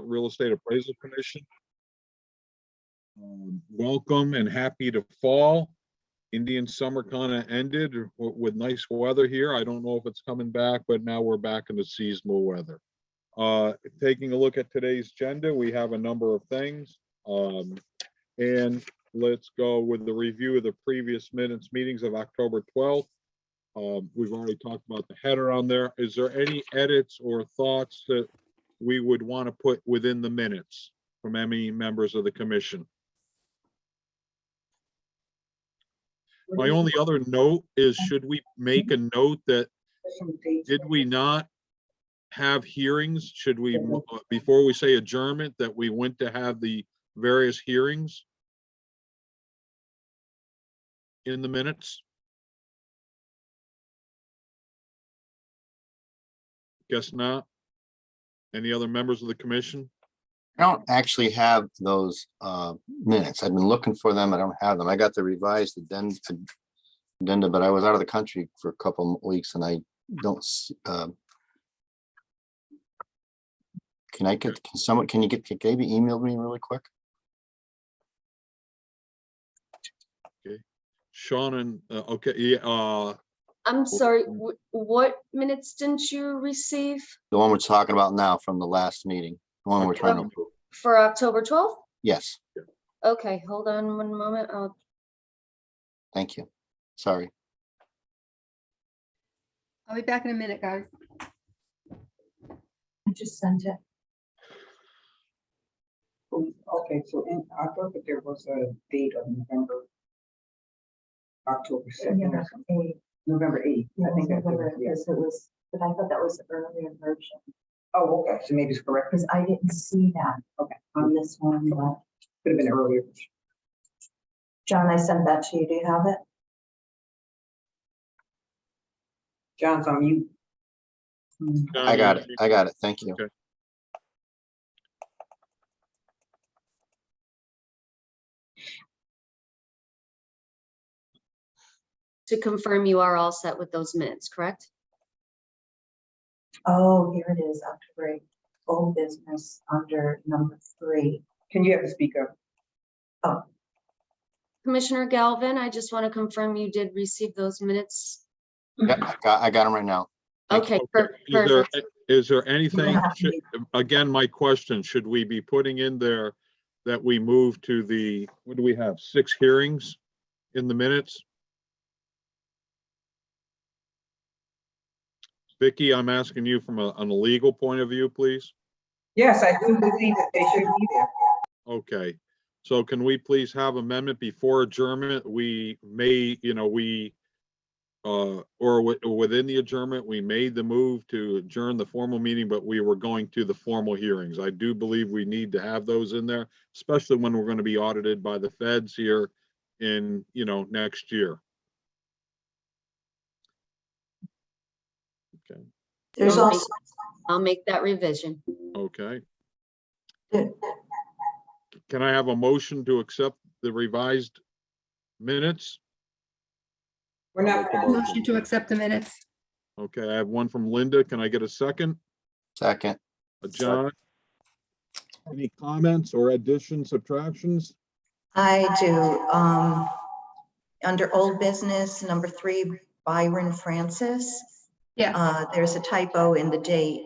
Real Estate Appraisal Commission. Welcome and happy to fall. Indian summer kind of ended with nice weather here. I don't know if it's coming back, but now we're back in the seasonal weather. Taking a look at today's agenda, we have a number of things. And let's go with the review of the previous meetings of October 12th. We've already talked about the header on there. Is there any edits or thoughts that we would want to put within the minutes from any members of the commission? My only other note is, should we make a note that did we not have hearings? Should we, before we say adjournment, that we went to have the various hearings in the minutes? Guess not. Any other members of the commission? I don't actually have those minutes. I've been looking for them. I don't have them. I got the revised addenda, but I was out of the country for a couple of weeks and I don't. Can you maybe email me really quick? Okay, Sean and okay, yeah. I'm sorry, what minutes didn't you receive? The one we're talking about now from the last meeting. The one we're trying to approve. For October 12th? Yes. Okay, hold on one moment. Thank you. Sorry. I'll be back in a minute, guys. I just sent it. Okay, so I thought that there was a date of October 2nd. November 8th. I think November, because it was, but I thought that was the earlier version. Oh, okay, so maybe it's correct. Because I didn't see that. Okay. On this one, but Could have been earlier. John, I sent that to you. Do you have it? John's on mute. I got it. I got it. Thank you. Okay. To confirm you are all set with those minutes, correct? Oh, here it is. October 8th. Old business under number 3. Can you have the speaker? Oh, Commissioner Galvin, I just want to confirm you did receive those minutes. Yeah, I got them right now. Okay, Okay. Is there anything, Yeah. again, my question, should we be putting in there that we move to the, what do we have, 6 hearings in the minutes? Vicky, I'm asking you from a legal point of view, please. Yes, I do believe that they should be there. Okay, so can we please have amendment before adjournment? We may, or within the adjournment, we made the move to adjourn the formal meeting, but we were going to the formal hearings. I do believe we need to have those in there, especially when we're going to be audited by the feds here in, next year. Okay. there's I'll also. I'll make that revision. Okay. Can I have a motion to accept the revised minutes? We're not. Motion to accept the minutes. Okay, I have one from Linda. Can I get a second? Second. John? Any comments or additions, subtractions? I do. Under old business, number 3, Byron Francis. Yes. There's a typo in the date.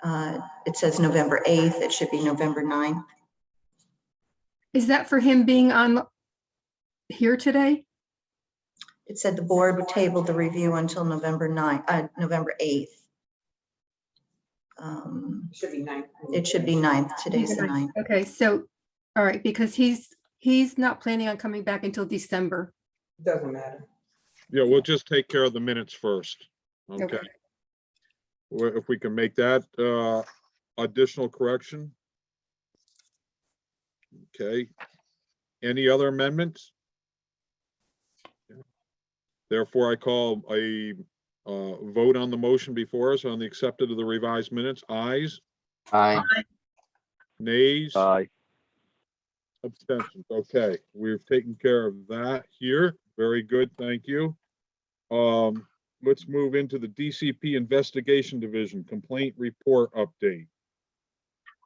It says November 8th. It should be November 9th. Is that for him being on here today? It said the board would table the review until November 8th. It should be 9th. It should be 9th. Today's the 9th. Okay, so, all right, because he's not planning on coming back until December. Doesn't matter. Yeah, we'll just take care of the minutes first. Okay. Okay. Well, if we can make that additional correction. Okay. Any other amendments? Therefore, I call a vote on the motion before us on the accepted of the revised minutes. Ayes, Aye. nays, Aye. abstentions. Okay, we've taken care of that here. Very good, thank you. Let's move into the DCP Investigation Division Complaint Report Update.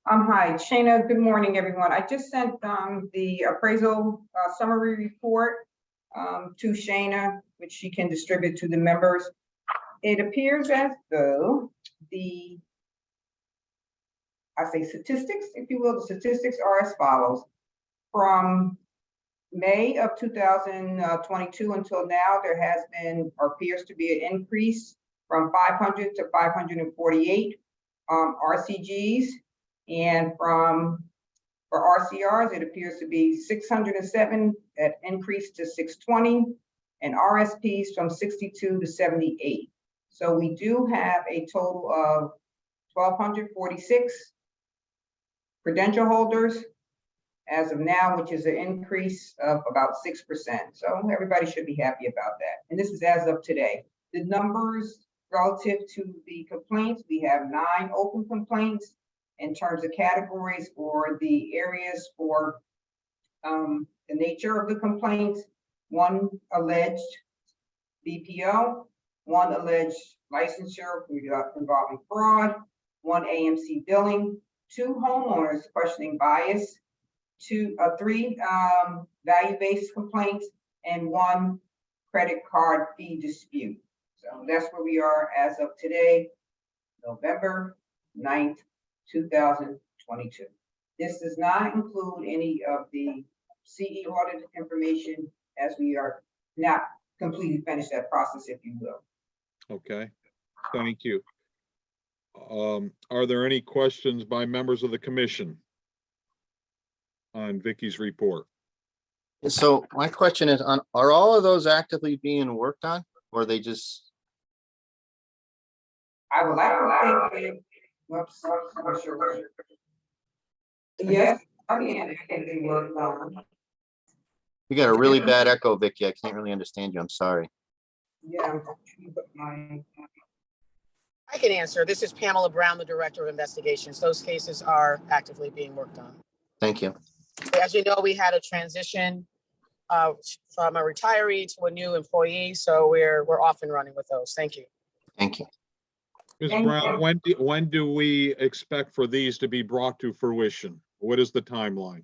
Hi, Shayna. Good morning, everyone. I just sent the appraisal summary report to Shayna, which she can distribute to the members. It appears as though I say statistics, if you will, the statistics are as follows. From May of 2022 until now, there has been or appears to be an increase from 500 to 548 RCGs. And for RCRs, it appears to be 607 that increased to 620, and RSPs from 62 to 78. So we do have a total of 1,246 credential holders as of now, which is an increase of about 6%. So everybody should be happy about that. And this is as of today. The numbers relative to the complaints, we have 9 open complaints in terms of categories or the areas for the nature of the complaints. 1 alleged BPO, 1 alleged licensure involving fraud, 1 AMC billing, 2 homeowners questioning bias, 3 value-based complaints, and 1 credit card fee dispute. So that's where we are as of today, November 9th, 2022. This does not include any of the CE audit information, as we are not completely finished that process, if you will. Okay, thank you. Are there any questions by members of the commission on Vicky's report? So my question is, are all of those actively being worked on, or are they just? I would like to think, whoops, I'm sure. Yes, I think they work on. You got a really bad echo, Vicky. I can't really understand you. I'm sorry. Yeah. I can answer. This is Pamela Brown, the Director of Investigations. Those cases are actively being worked on. Thank you. As you know, we had a transition from a retiree to a new employee, so we're off and running with those. Thank you. Thank you. Ms. Thank Brown, when do we expect for these to be brought to fruition? What is the timeline?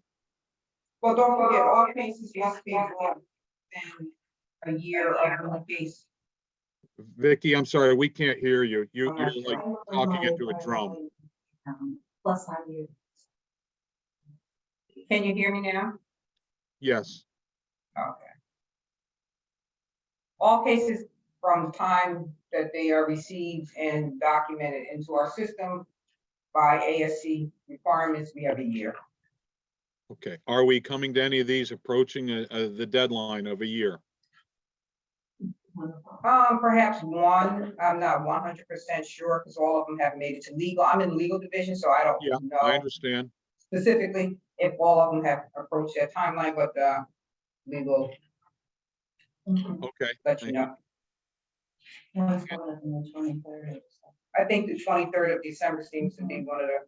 Well, don't forget, all cases must be brought within a year of one case. Vicky, I'm sorry, we can't hear you. You're like talking into a drum. Plus 5 years. Can you hear me now? Yes, Okay. All cases from the time that they are received and documented into our system by ASC requirements, we have a year. okay. Are we coming to any of these approaching the deadline of a year? Perhaps 1, I'm not 100% sure because all of them have made it to legal. I'm in the legal division, so I don't Yeah, know I understand. specifically if all of them have approached that timeline, but we will Okay. let you know. I think the 23rd of December seems to be one of the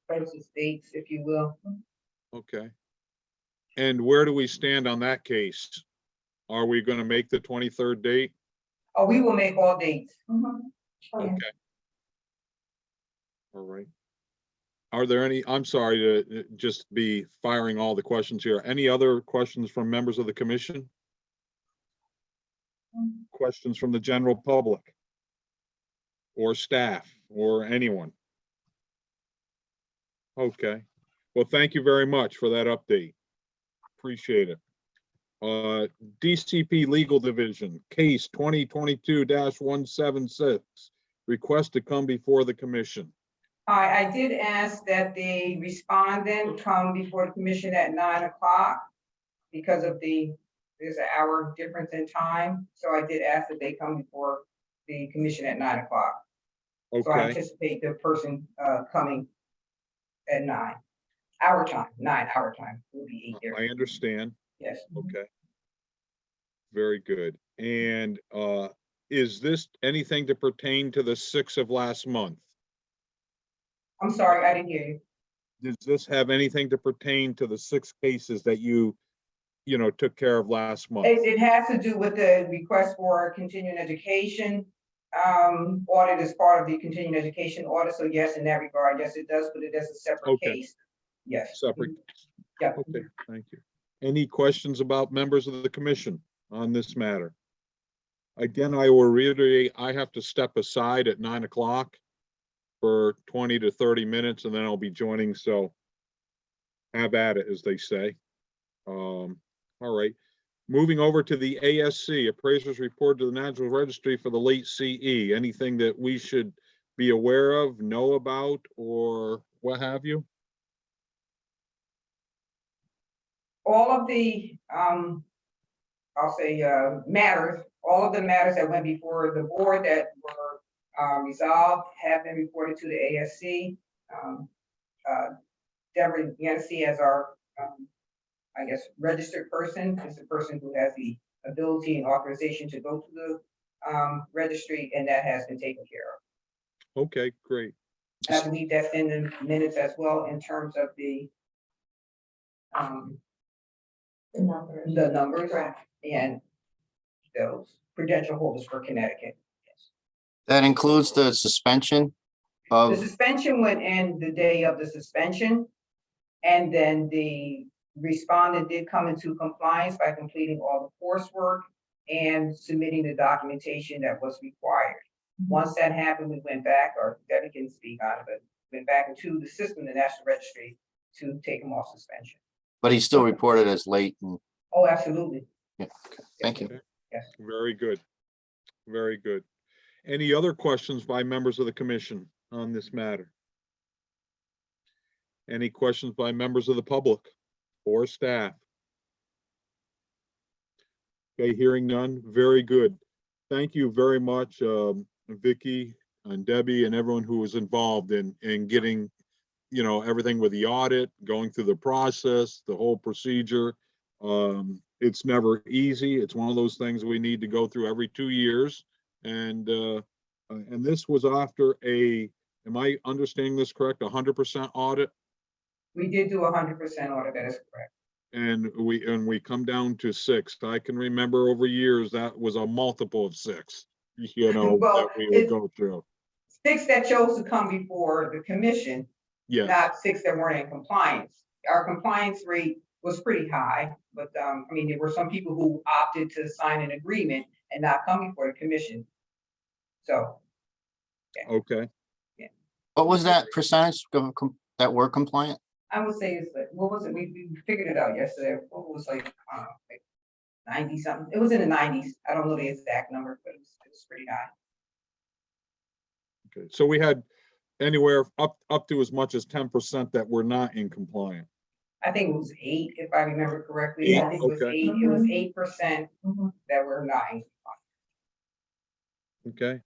closest dates, if you will. Okay. And where do we stand on that case? Are we going to make the 23rd date? Oh, we will make all dates. Okay. All right. Are there any, I'm sorry to just be firing all the questions here. Any other questions from members of the commission? Questions from the general public? Or staff or anyone? Okay. Well, thank you very much for that update. Appreciate it. DCP Legal Division, case 2022-176, request to come before the commission. I did ask that the respondent come before the commission at 9 o'clock because of there's an hour difference in time. So I did ask that they come before the commission at 9 o'clock. So I Okay, anticipate the person coming at 9 hour time, 9 hour time will be 8:30. I understand. Yes. Okay. Very good. And is this anything to pertain to the 6th of last month? I'm sorry, I didn't hear you. Does this have anything to pertain to the 6 cases that you took care of last month? It has to do with the request for continuing education. audit is part of the continuing education audit, so yes, in that regard, yes, it does, but it is a separate Okay. case. Yes. Separate. Yeah. Okay, thank you. Any questions about members of the commission on this matter? Again, I will reiterate, I have to step aside at 9 o'clock for 20 to 30 minutes, and then I'll be joining, so have at it, as they say. All right. Moving over to the ASC, appraisers report to the National Registry for the late CE. Anything that we should be aware of, know about, or what have you? All of the, I'll say, matters, all of the matters that went before the board that were resolved have been reported to the ASC. Deborah Yancey, as our, I guess, registered person, is the person who has the ability and authorization to go to the registry, and that has been taken care of. Okay, great. I believe that's in the minutes as well in terms of the numbers and those credential holders for Connecticut. That includes the suspension The of, suspension went in the day of the suspension, and then the respondent did come into compliance by completing all the coursework and submitting the documentation that was required. Once that happened, we went back, or Debbie can speak on it, but went back into the system, the National Registry, to take him off suspension. but he's still reported as late and, Oh, absolutely. yeah, okay, thank you. Yes. Very good. Very good. Any other questions by members of the commission on this matter? Any questions by members of the public or staff? Okay, hearing none. Very good. Thank you very much, Vicky and Debbie and everyone who was involved in getting, everything with the audit, going through the process, the whole procedure. It's never easy. It's one of those things we need to go through every 2 years. And this was after am I understanding this correct, 100% audit? We did do 100% audit, that is correct. And we come down to 6. I can remember over years, that was a multiple of 6, Well, that we would go through. 6 that chose to come before the commission, Yes, not 6 that weren't in compliance. Our compliance rate was pretty high, but there were some people who opted to sign an agreement and not come before the commission. So okay. What was that percentage that were compliant? I would say it's like, what was it? We figured it out yesterday. What was like 90 something? It was in the 90s. I don't know the exact number, but it was pretty high. Okay, so we had anywhere up to as much as 10% that were not in compliance. I think it was 8, if I remember correctly. I think it was Okay. 8. It was 8% that were not in compliance. Okay,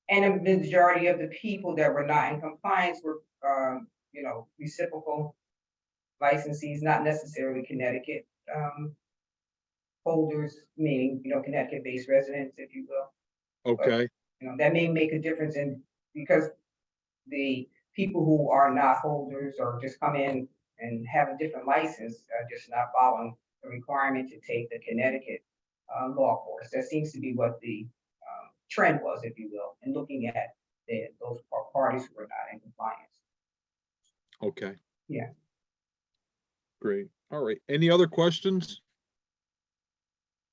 And a majority of the people that were not in compliance were, reciprocal licensees, not necessarily Connecticut holders, meaning, Connecticut-based residents, if you will. okay, That may make a difference because the people who are not holders or just come in and have a different license are just not following the requirement to take the Connecticut law course. That seems to be what the trend was, if you will, in looking at those parties who were not in compliance. okay. Yeah. Great. All right. Any other questions?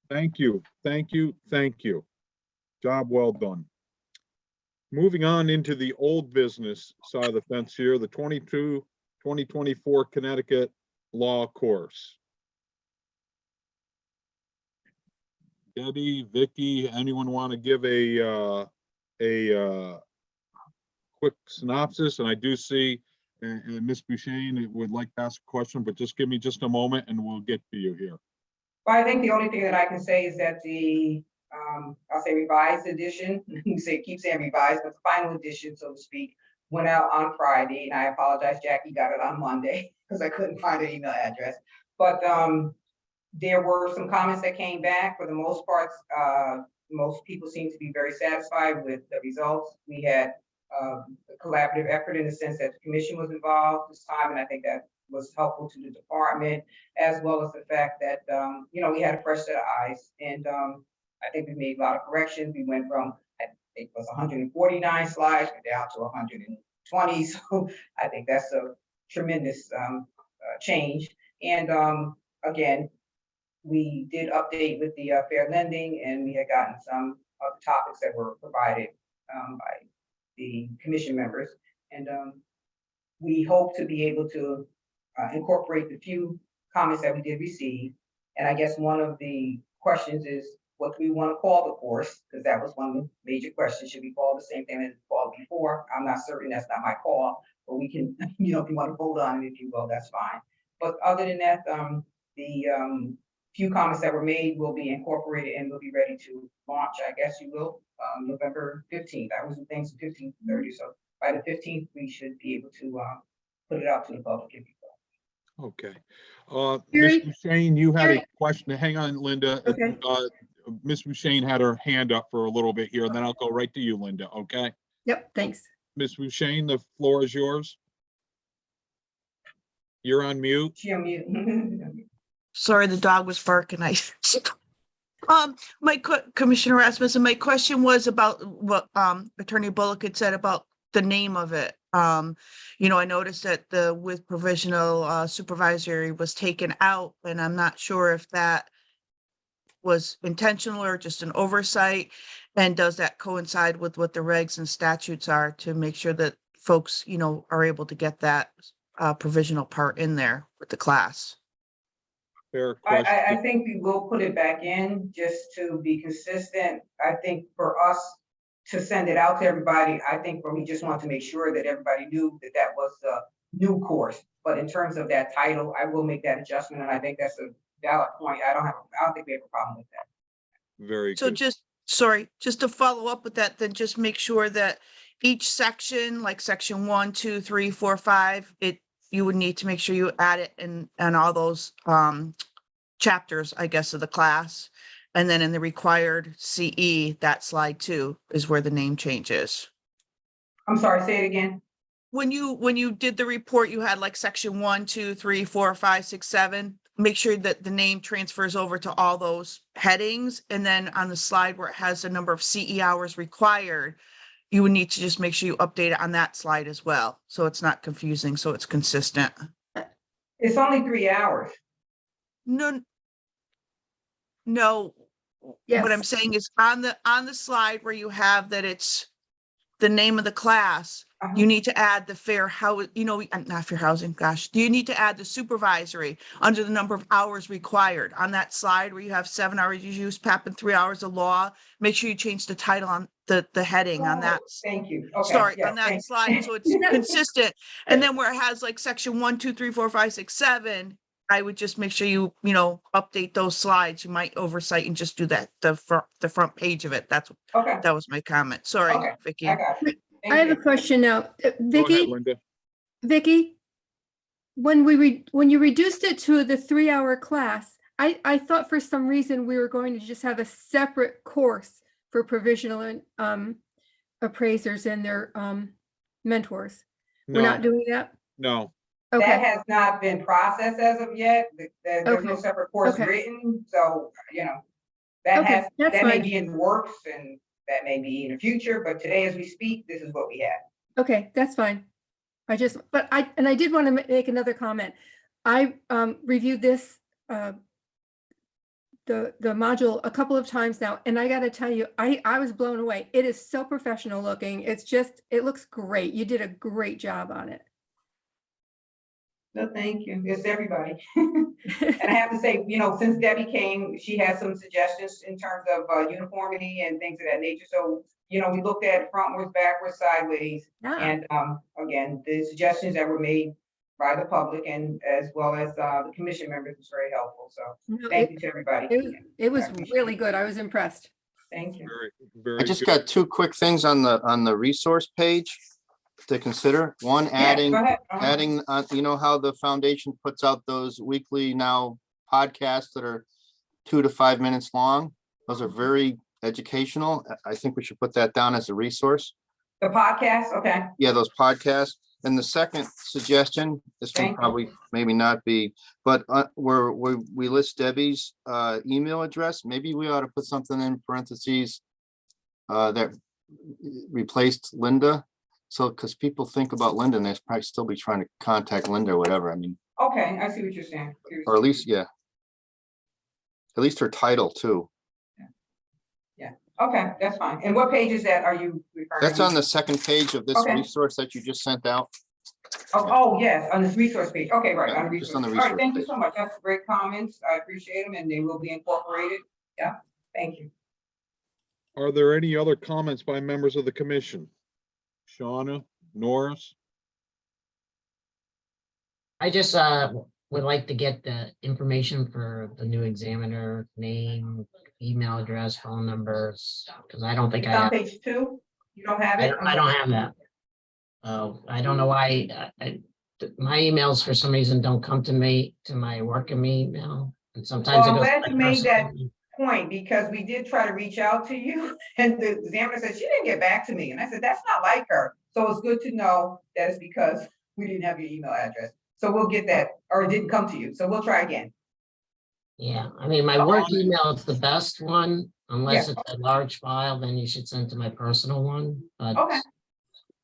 Thank you, thank you, thank you. Job well done. Moving on into the old business side of the fence here, the 2024 Connecticut law course. Debbie, Vicky, anyone want to give a quick synopsis? And I do see Ms. Bouchane would like to ask a question, but just give me just a moment and we'll get to you here. Well, I think the only thing that I can say is that the, I'll say revised edition, you keep saying revised, but the final edition, so to speak, went out on Friday, and I apologize, Jackie got it on Monday because I couldn't find her email address. But there were some comments that came back. For the most part, most people seem to be very satisfied with the results. We had a collaborative effort in the sense that the commission was involved this time, and I think that was helpful to the department, as well as the fact that, we had a fresh set of eyes. And I think we made a lot of corrections. We went from, I think it was 149 slides, we're down to 120. So I think that's a tremendous change. And again, we did update with the fair lending, and we had gotten some of the topics that were provided by the commission members. And we hope to be able to incorporate the few comments that we did receive. And I guess one of the questions is, what do we want to call the course? Because that was one of the major questions. Should we call the same thing as called before? I'm not certain, that's not my call, but we can, if you want to vote on it, if you will, that's fine. But other than that, the few comments that were made will be incorporated and we'll be ready to launch, I guess you will, November 15th. I was in things 15th, 30. So by the 15th, we should be able to put it out to the public if you will. Okay. Gary? Ms. Shane, you had a Gary? question. Hang on, Linda. Okay. Ms. Shane had her hand up for a little bit here, and then I'll go right to you, Linda, okay? Yep, thanks. Ms. Shane, the floor is yours. You're on mute. She on mute. Sorry, the dog was barking. Commissioner Rasmussen, my question was about what Attorney Bullock had said about the name of it. I noticed that the with provisional supervisory was taken out, and I'm not sure if that was intentional or just an oversight. And does that coincide with what the regs and statutes are to make sure that folks, are able to get that provisional part in there with the class? Fair I question. think we will put it back in just to be consistent. I think for us to send it out to everybody, I think we just want to make sure that everybody knew that that was a new course. But in terms of that title, I will make that adjustment, and I think that's a valid point. I don't think we have a problem with that. Very So good. just to follow up with that, then just make sure that each section, like section 1, 2, 3, 4, 5, you would need to make sure you add it in all those chapters, I guess, of the class. And then in the required CE, that slide 2 is where the name changes. I'm sorry, say it again. When you did the report, you had like section 1, 2, 3, 4, 5, 6, 7. Make sure that the name transfers over to all those headings. And then on the slide where it has the number of CE hours required, you would need to just make sure you update it on that slide as well. So it's not confusing, so it's consistent. It's only 3 hours. No. Yes. What I'm saying is on the slide where you have that it's the name of the class, you need to add the not fair housing, gosh. Do you need to add the supervisory under the number of hours required on that slide where you have 7 hours use PAP and 3 hours of law? Make sure you change the title on the heading on that. Thank you. Okay. Sorry, yeah, on that thank- slide, so it's consistent. And then where it has like section 1, 2, 3, 4, 5, 6, 7, I would just make sure you update those slides. You might oversight and just do that, the front page of it. Okay, That was my comment. Sorry, Okay, Vicky. I got it. I have a Thank you. question now. Go ahead, Vicky, Linda. when you reduced it to the 3-hour class, I thought for some reason we were going to just have a separate course for provisional and appraisers and their mentors. We're not No, doing that? no. That Okay, has not been processed as of yet. There's no Okay. separate course Okay. written, so, that Okay, that's that may fine. be in the works and that may be in the future, but today as we speak, this is what we have. okay, that's fine. I did want to make another comment. I reviewed this, the module a couple of times now, and I got to tell you, I was blown away. It is so professional looking. It looks great. You did a great job on it. No, thank you. It's everybody. And I have to say, since Debbie came, she has some suggestions in terms of uniformity and things of that nature. So, we looked at it frontwards, backwards, sideways. Yeah. And again, the suggestions that were made by the public and as well as the commission members was very helpful. So No, thank you to everybody. It was I appreciate really it. good. I was impressed. Thank you. Very I just good. got 2 quick things on the resource page to consider. One, Yeah, go ahead. adding, how the foundation puts out those weekly now podcasts that are 2 to 5 minutes long. Those are very educational. I think we should put that down as a resource. The podcast, okay. Yeah, those podcasts. And the second suggestion, this Thank one you. probably maybe not be, but we list Debbie's email address. Maybe we ought to put something in parentheses that replaced Linda. So, because people think about Linda and they'll probably still be trying to contact Linda or whatever. I mean, Okay, I see what you're saying. or at least, yeah. At least her title too. Okay, that's fine. And what page is that are you referring to? That's on the second page of this Okay. resource that you just sent out. Oh, yes, on this resource page. Okay, right, on the Yeah, just resource. on the All right, resource thank you page. so much. That's great comments. I appreciate them and they will be incorporated. Yeah, thank you. Are there any other comments by members of the commission? Shauna, Norris? I just would like to get the information for the new examiner, name, email address, phone numbers, because I don't think It's I on have, page 2. You don't have it? I don't have that. I don't know why, my emails for some reason don't come to me, to my work email, and sometimes Well, it I'm goes. to glad my you made that personal. point because we did try to reach out to you and the examiner said she didn't get back to me. And I said, that's not like her. So it's good to know that it's because we didn't have your email address. So we'll get that, or it didn't come to you. So we'll try again. Yeah, I mean, my work email is the best one, unless Yeah. it's a large file, then you should send to my personal one, but. Okay.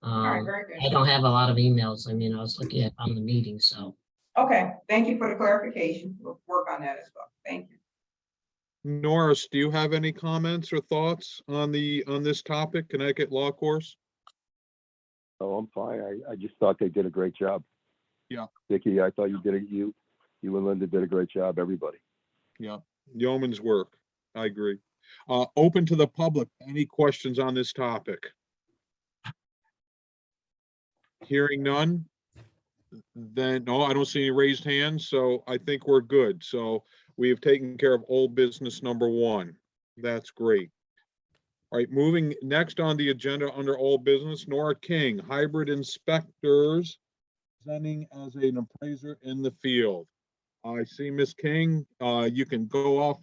All right, Um, very good. I don't have a lot of emails. I mean, I was looking at on the meeting, so. Okay, thank you for the clarification. We'll work on that as well. Thank you. Norris, do you have any comments or thoughts on this topic, Connecticut law course? Oh, I'm fine. I just thought they did a great job. Yeah. Vicky, I thought you and Linda did a great job, everybody. Yeah, yeoman's work. I agree. Open to the public. Any questions on this topic? Hearing none? Then, no, I don't see any raised hands, so I think we're good. So we have taken care of old business number 1. That's great. All right, moving next on the agenda under old business, Nora King, hybrid inspectors, presenting as an appraiser in the field. I see Ms. King. You can go off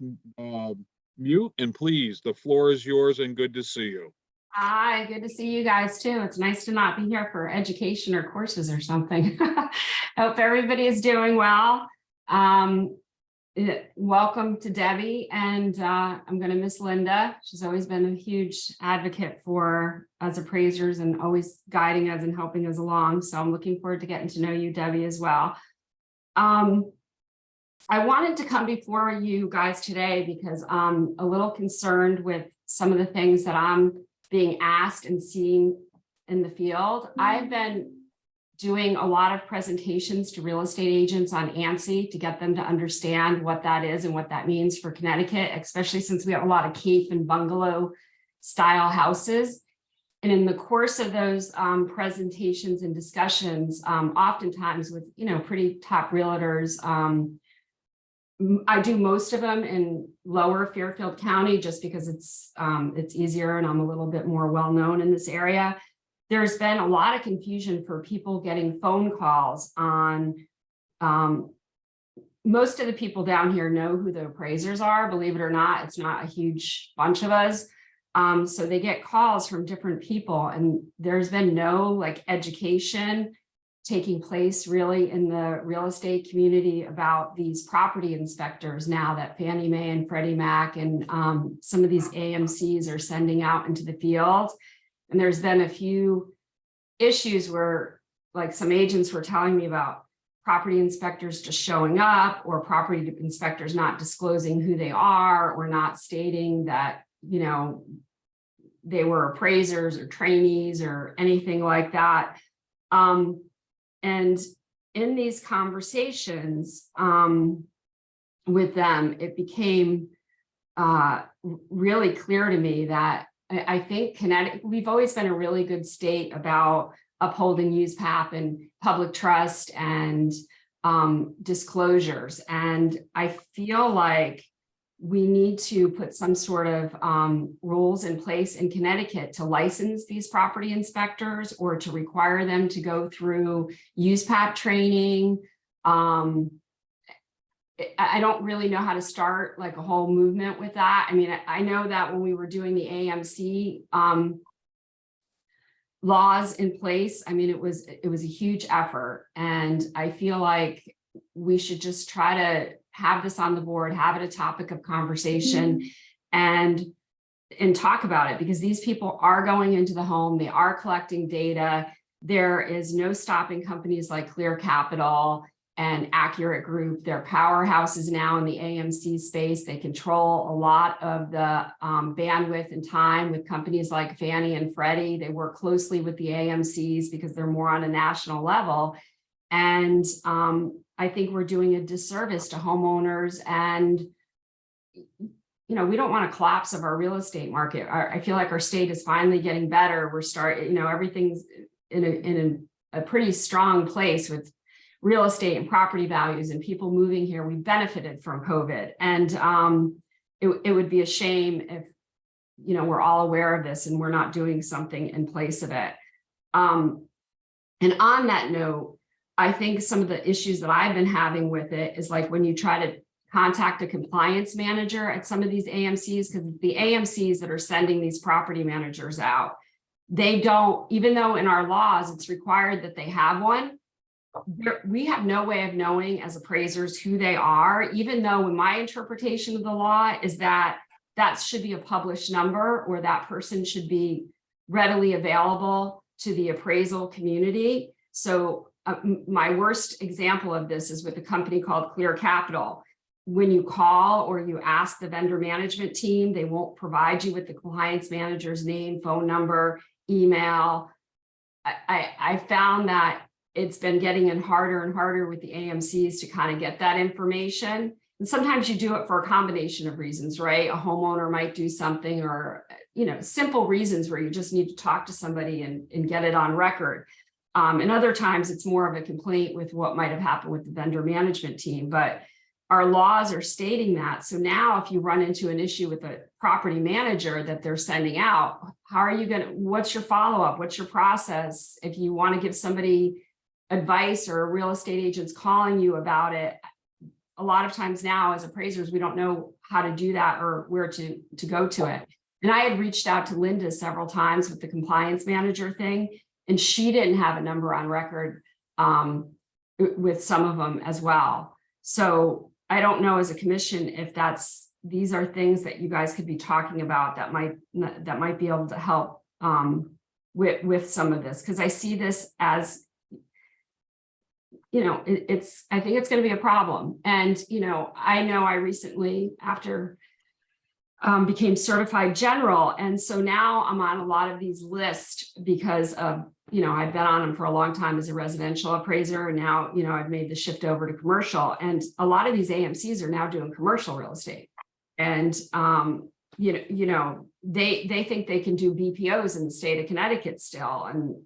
mute, and please, the floor is yours and good to see you. Hi, good to see you guys too. It's nice to not be here for education or courses or something. Hope everybody is doing well. Welcome to Debbie, and I'm going to miss Linda. She's always been a huge advocate for us appraisers and always guiding us and helping us along. So I'm looking forward to getting to know you, Debbie, as well. I wanted to come before you guys today because I'm a little concerned with some of the things that I'm being asked and seeing in the field. I've been doing a lot of presentations to real estate agents on ANSI to get them to understand what that is and what that means for Connecticut, especially since we have a lot of cape and bungalow style houses. And in the course of those presentations and discussions, oftentimes with, pretty top realtors, I do most of them in lower Fairfield County just because it's easier and I'm a little bit more well-known in this area. There's been a lot of confusion for people getting phone calls on, most of the people down here know who the appraisers are, believe it or not, it's not a huge bunch of us. So they get calls from different people and there's been no education taking place really in the real estate community about these property inspectors now that Fannie Mae and Freddie Mac and some of these AMCs are sending out into the field. And there's been a few issues where some agents were telling me about property inspectors just showing up or property inspectors not disclosing who they are or not stating that, they were appraisers or trainees or anything like that. And in these conversations with them, it became really clear to me that I think Connecticut, we've always been a really good state about upholding USPAP and public trust and disclosures. And I feel like we need to put some sort of rules in place in Connecticut to license these property inspectors or to require them to go through USPAP training. I don't really know how to start a whole movement with that. I mean, I know that when we were doing the AMC laws in place. I mean, it was a huge effort, and I feel like we should just try to have this on the board, have it a topic of conversation, and talk about it, because these people are going into the home, they are collecting data. There is no stopping companies like Clear Capital and Accurate Group. They're powerhouses now in the AMC space. They control a lot of the bandwidth and time with companies like Fannie and Freddie. They work closely with the AMCs because they're more on a national level. And I think we're doing a disservice to homeowners, and we don't want a collapse of our real estate market. I feel like our state is finally getting better. Everything's in a pretty strong place with real estate and property values and people moving here. We benefited from COVID, and it would be a shame if we're all aware of this and we're not doing something in place of it. And on that note, I think some of the issues that I've been having with it is like when you try to contact a compliance manager at some of these AMCs, because the AMCs that are sending these property managers out, they don't, even though in our laws it's required that they have one, we have no way of knowing as appraisers who they are, even though in my interpretation of the law is that that should be a published number, or that person should be readily available to the appraisal community. So my worst example of this is with a company called Clear Capital. When you call or you ask the vendor management team, they won't provide you with the compliance manager's name, phone number, email. I found that it's been getting in harder and harder with the AMCs to kind of get that information. And sometimes you do it for a combination of reasons, right? A homeowner might do something, or, simple reasons where you just need to talk to somebody and get it on record. And other times it's more of a complaint with what might have happened with the vendor management team. But our laws are stating that. So now if you run into an issue with a property manager that they're sending out, how are you what's your follow-up? What's your process? If you want to give somebody advice, or a real estate agent's calling you about it, a lot of times now as appraisers, we don't know how to do that or where to go to it. And I had reached out to Linda several times with the compliance manager thing, and she didn't have a number on record with some of them as well. So I don't know as a commission if these are things that you guys could be talking about that might be able to help with some of this, because I see this as, I think it's going to be a problem. And, I know I recently, after became certified general. And so now I'm on a lot of these lists because of, I've been on them for a long time as a residential appraiser. And now, I've made the shift over to commercial, and a lot of these AMCs are now doing commercial real estate. And, they think they can do BPOs in the state of Connecticut still. And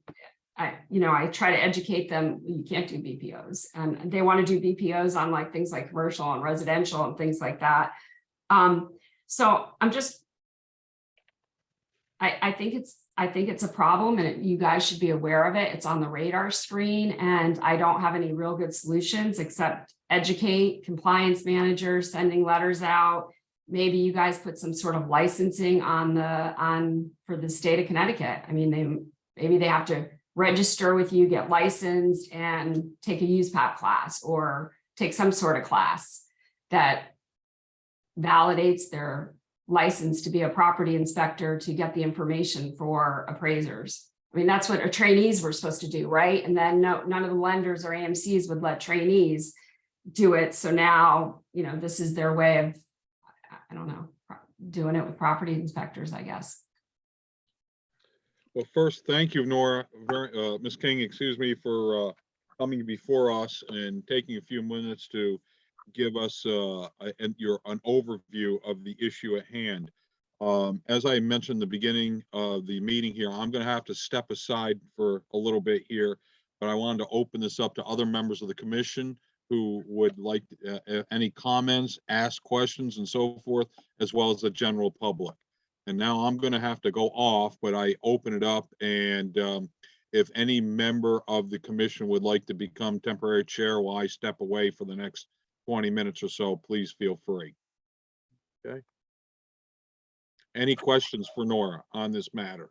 I try to educate them, you can't do BPOs, and they want to do BPOs on like things like commercial and residential and things like that. So I'm just, I think it's a problem, and you guys should be aware of it. It's on the radar screen, and I don't have any real good solutions except educate compliance managers, sending letters out. Maybe you guys put some sort of licensing for the state of Connecticut. I mean, maybe they have to register with you, get licensed, and take a USPAP class, or take some sort of class that validates their license to be a property inspector, to get the information for appraisers. I mean, that's what trainees were supposed to do, right? And then none of the lenders or AMCs would let trainees do it. So now, this is their way of, I don't know, doing it with property inspectors, I guess. Well, first, thank you, Nora, Ms. King, excuse me, for coming before us and taking a few minutes to give us an overview of the issue at hand. As I mentioned in the beginning of the meeting here, I'm going to have to step aside for a little bit here, but I wanted to open this up to other members of the commission who would like any comments, ask questions, and so forth, as well as the general public. And now I'm going to have to go off, but I open it up, and if any member of the commission would like to become temporary chair while I step away for the next 20 minutes or so, please feel free. Okay. Any questions for Nora on this matter?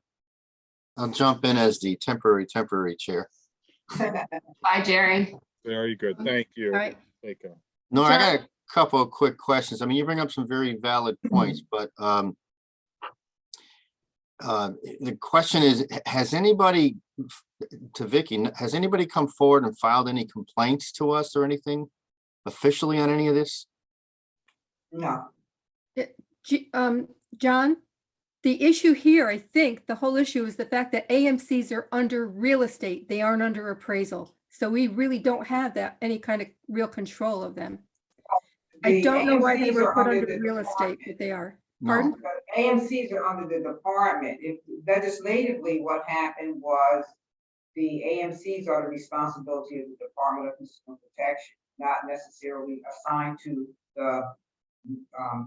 I'll jump in as the temporary chair. Bye, Jerry. Very good. Thank you. All right. Take care. Nora, I got John? a couple of quick questions. I mean, you bring up some very valid points, but the question is, has anybody, to Vicky, has anybody come forward and filed any complaints to us or anything officially on any of this? No, John, the issue here, I think, the whole issue is the fact that AMCs are under real estate. They aren't under appraisal. So we really don't have that, any kind of real control of them. I The don't know why they AMCs were are put under under the real estate, department. but they are. No. Pardon? but AMCs are under the department. If legislatively, what happened was the AMCs are the responsibility of the Department of Consumer Protection, not necessarily assigned to the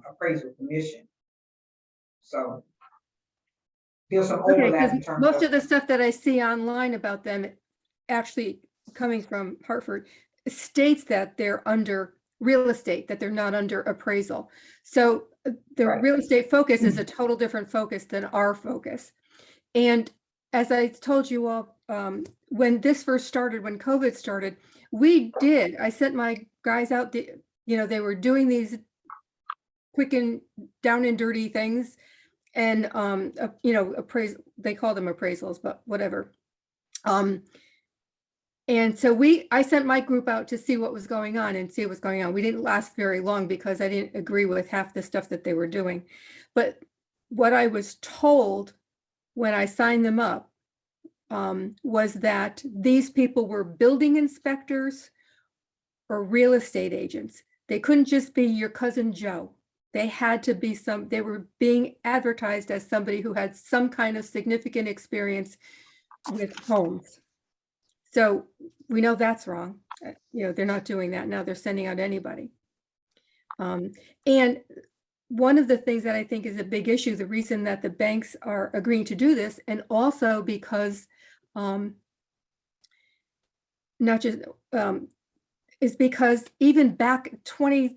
appraisal commission. So there's some Okay, overlap in because terms most of the stuff that I see online about them, actually coming from Hartford, states that they're under real estate, that they're not under appraisal. So the Right. real estate focus is a total different focus than our focus. And as I told you all, when this first started, when COVID started, I sent my guys out, they were doing these quick and down and dirty things. And, they call them appraisals, but whatever. And so I sent my group out to see what was going on and see what was going on. We didn't last very long because I didn't agree with half the stuff that they were doing. But what I was told when I signed them up was that these people were building inspectors or real estate agents. They couldn't just be your cousin Joe. They had to be they were being advertised as somebody who had some kind of significant experience with homes. So we know that's wrong. They're not doing that now. They're sending out anybody. And one of the things that I think is a big issue, the reason that the banks are agreeing to do this, and also because is because even back 20,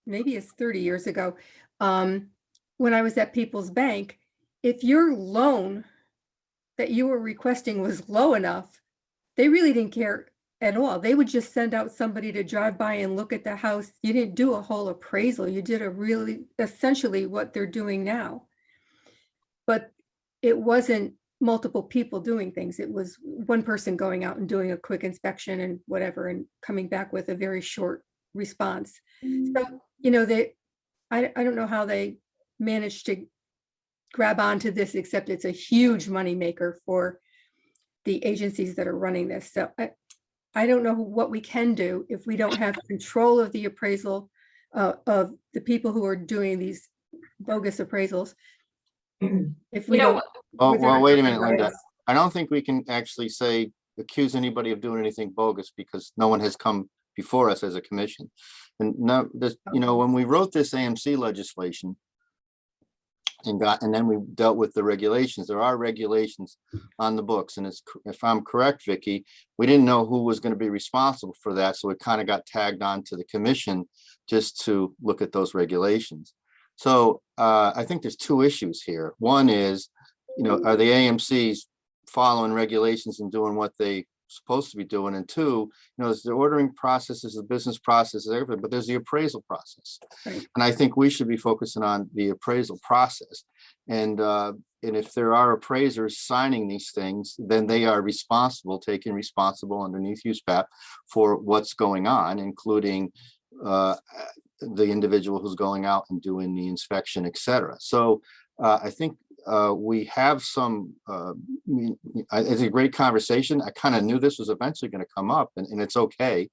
maybe it's 30 years ago, when I was at People's Bank, if your loan that you were requesting was low enough, they really didn't care at all. They would just send out somebody to drive by and look at the house. You didn't do a whole appraisal. You did essentially what they're doing now. But it wasn't multiple people doing things. It was one person going out and doing a quick inspection and whatever, and coming back with a very short response. So, I don't know how they managed to grab onto this, except it's a huge moneymaker for the agencies that are running this. So I don't know what we can do if we don't have control of the appraisal of the people who are doing these bogus appraisals. If we don't. Oh, well, wait a minute, Linda. I don't think we can actually accuse anybody of doing anything bogus because no one has come before us as a commission. And now, when we wrote this AMC legislation, and then we dealt with the regulations. There are regulations on the books, and if I'm correct, Vicky, we didn't know who was going to be responsible for that, so it kind of got tagged on to the commission just to look at those regulations. So I think there's two issues here. One is, are the AMCs following regulations and doing what they supposed to be doing? And two, there's the ordering processes, the business processes, everything, but there's the appraisal process. Right. And I think we should be focusing on the appraisal process. And if there are appraisers signing these things, then they are taking responsible underneath USPAP for what's going on, including the individual who's going out and doing the inspection, et cetera. So I think we have some, it's a great conversation. I kind of knew this was eventually going to come up, and it's okay.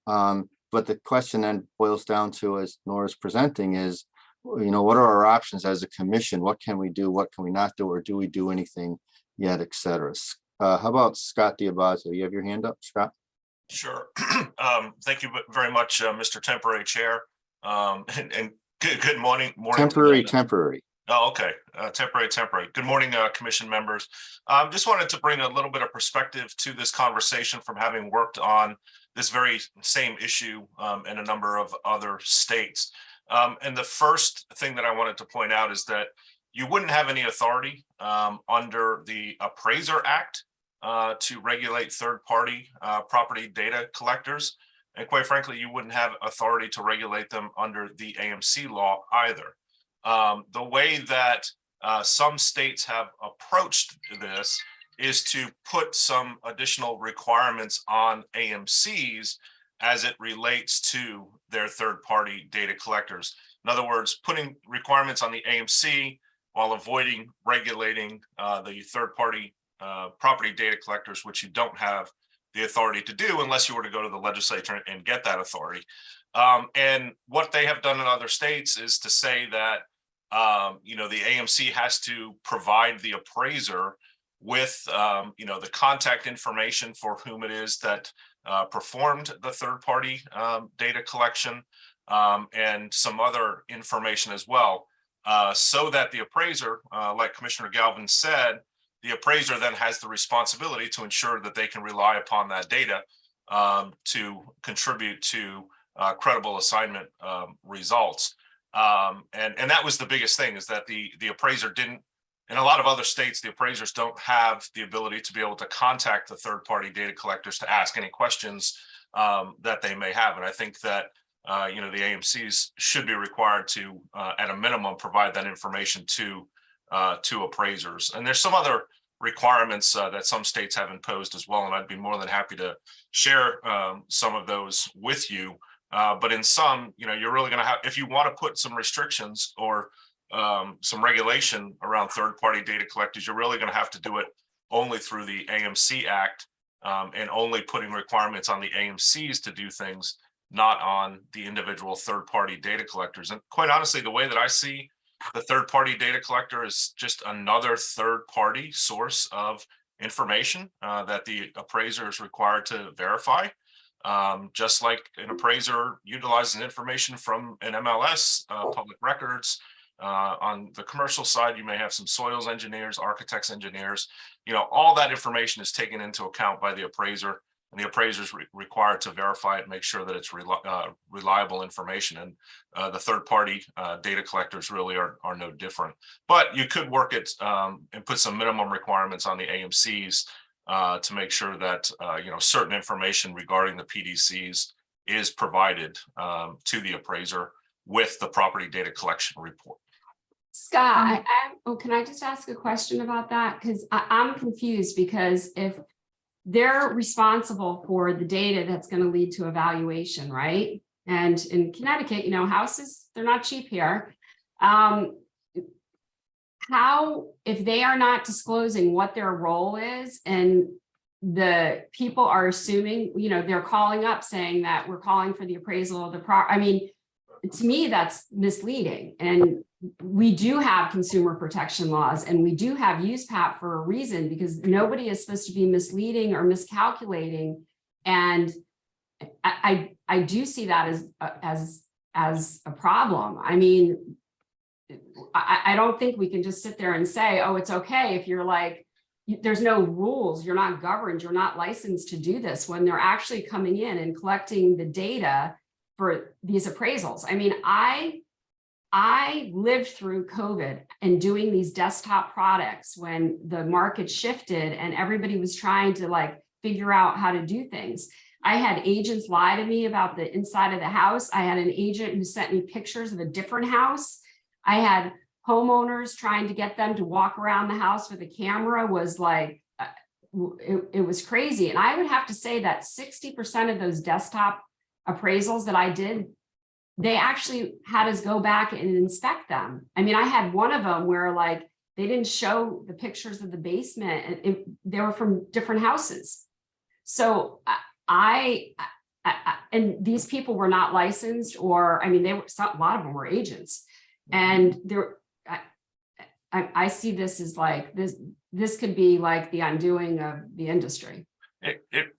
But the question then boils down to, as Nora's presenting, is, what are our options as a commission? What can we do? What can we not do? Or do we do anything yet, et cetera? How about Scott Diabazio? You have your hand up, Scott? Sure. Thank you very much, Mr. Temporary Chair. And good morning. Temporary. Oh, okay. Temporary. Good morning, commission members. Just wanted to bring a little bit of perspective to this conversation from having worked on this very same issue in a number of other states. And the first thing that I wanted to point out is that you wouldn't have any authority under the Appraiser Act to regulate third-party property data collectors. And quite frankly, you wouldn't have authority to regulate them under the AMC law either. The way that some states have approached this is to put some additional requirements on AMCs as it relates to their third-party data collectors. In other words, putting requirements on the AMC while avoiding regulating the third-party property data collectors, which you don't have the authority to do unless you were to go to the legislature and get that authority. And what they have done in other states is to say that the AMC has to provide the appraiser with the contact information for whom it is that performed the third-party data collection, and some other information as well, so that the appraiser, like Commissioner Galvin said, the appraiser then has the responsibility to ensure that they can rely upon that data to contribute to credible assignment results. And that was the biggest thing, is that the appraiser didn't, in a lot of other states, the appraisers don't have the ability to be able to contact the third-party data collectors to ask any questions that they may have. And I think that the AMCs should be required to, at a minimum, provide that information to appraisers. And there's some other requirements that some states have imposed as well, and I'd be more than happy to share some of those with you. But in some, you're really going to have, if you want to put some restrictions or some regulation around third-party data collectors, you're really going to have to do it only through the AMC Act, and only putting requirements on the AMCs to do things, not on the individual third-party data collectors. And quite honestly, the way that I see the third-party data collector is just another third-party source of information that the appraiser is required to verify. Just like an appraiser utilizes information from an MLS, public records. On the commercial side, you may have some soils engineers, architects, engineers. All that information is taken into account by the appraiser, and the appraiser is required to verify it, make sure that it's reliable information. And the third-party data collectors really are no different. But you could work it and put some minimum requirements on the AMCs to make sure that certain information regarding the PDCs is provided to the appraiser with the property data collection report. Scott, can I just ask a question about that? Because I'm confused, because if they're responsible for the data that's going to lead to evaluation, right? And in Connecticut, houses, they're not cheap here. How, if they are not disclosing what their role is, and the people are assuming, they're calling up saying that we're calling for the appraisal of the to me, that's misleading. And we do have consumer protection laws, and we do have USPAP for a reason, because nobody is supposed to be misleading or miscalculating. And I do see that as a problem. I don't think we can just sit there and say, oh, it's okay if you're like, there's no rules, you're not governed, you're not licensed to do this, when they're actually coming in and collecting the data for these appraisals. I lived through COVID and doing these desktop products when the market shifted and everybody was trying to figure out how to do things. I had agents lie to me about the inside of the house. I had an agent who sent me pictures of a different house. I had homeowners trying to get them to walk around the house with a camera. Was it was crazy. And I would have to say that 60% of those desktop appraisals that I did, they actually had us go back and inspect them. I had one of them where they didn't show the pictures of the basement, and they were from different houses. So and these people were not licensed, or they were, a lot of them were agents, and I see this as this could be the undoing of the industry.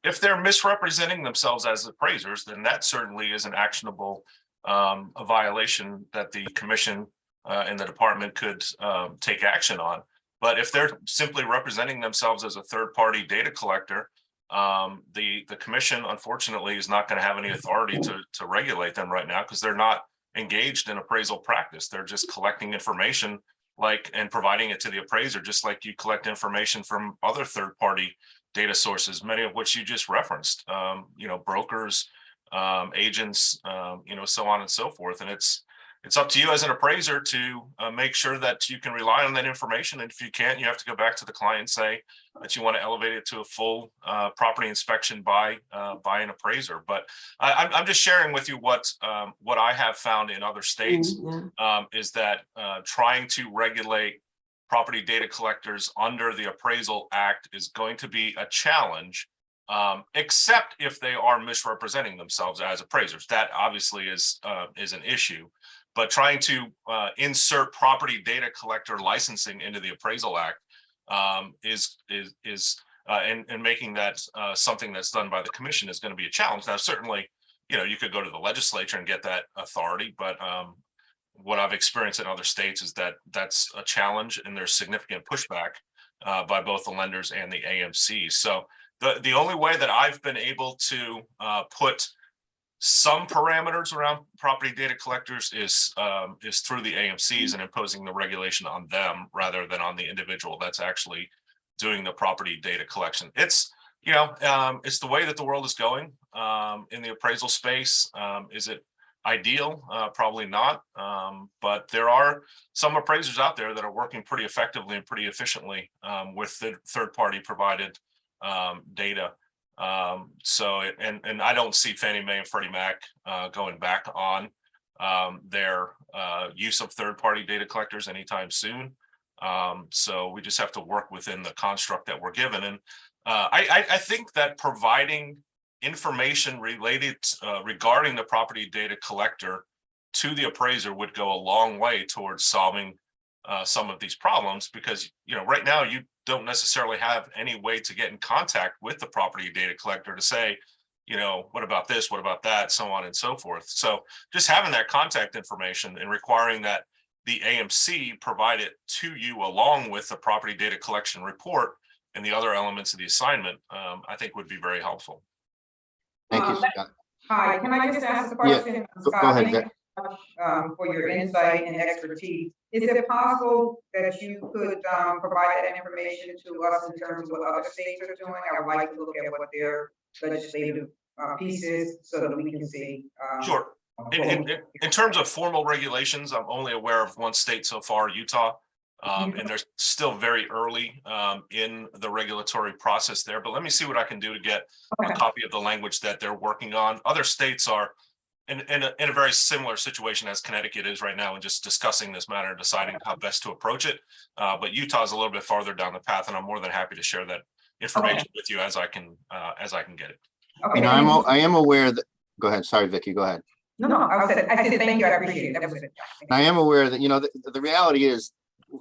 If they're misrepresenting themselves as appraisers, then that certainly is an actionable a violation that the commission and the department could take action on. But if they're simply representing themselves as a third-party data collector, the commission, unfortunately, is not going to have any authority to regulate them right now, because they're not engaged in appraisal practice. They're just collecting information and providing it to the appraiser, just like you collect information from other third-party data sources, many of which you just referenced, brokers, agents, so on and so forth. And it's up to you as an appraiser to make sure that you can rely on that information. And if you can't, you have to go back to the client and say that you want to elevate it to a full property inspection by an appraiser. But I'm just sharing with you what I have found in other states is that trying to regulate property data collectors under the Appraisal Act is going to be a challenge, except if they are misrepresenting themselves as appraisers. That obviously is an issue. But trying to insert property data collector licensing into the Appraisal Act and making that something that's done by the commission is going to be a challenge. Now, certainly, you could go to the legislature and get that authority, but what I've experienced in other states is that that's a challenge, and there's significant pushback by both the lenders and the AMCs. So the only way that I've been able to put some parameters around property data collectors is through the AMCs and imposing the regulation on them rather than on the individual that's actually doing the property data collection. It's it's the way that the world is going in the appraisal space. Is it ideal? Probably not. But there are some appraisers out there that are working pretty effectively and pretty efficiently with third-party provided data. And I don't see Fannie Mae and Freddie Mac going back on their use of third-party data collectors anytime soon. So we just have to work within the construct that we're given. And I think that providing information related regarding the property data collector to the appraiser would go a long way towards solving some of these problems, because right now you don't necessarily have any way to get in contact with the property data collector to say, what about this, what about that, so on and so forth. So just having that contact information and requiring that the AMC provide it to you along with the property data collection report and the other elements of the assignment, I think would be very helpful. Thank you, Scott. Hi, can I just ask a Yeah, question? go Scott, ahead, thank you so much, for your insight and expertise. Is it possible that you could provide that information to us in terms of what other states are doing? I would like to look at what their legislative piece is so that we can see. Sure. In terms of formal regulations, I'm only aware of one state so far, Utah. And they're still very early in the regulatory process there. But let me see what I can do to get a copy of the language that they're working on. Other states are in a very similar situation as Connecticut is right now, and just discussing this matter and deciding how best to approach it. But Utah is a little bit farther down the path, and I'm more than happy to share that information with you as I can get it. Okay. I am aware that. Go ahead. Sorry, Vicky. Go ahead. No, I said thank you. I appreciate it. That was it. I am aware that the reality is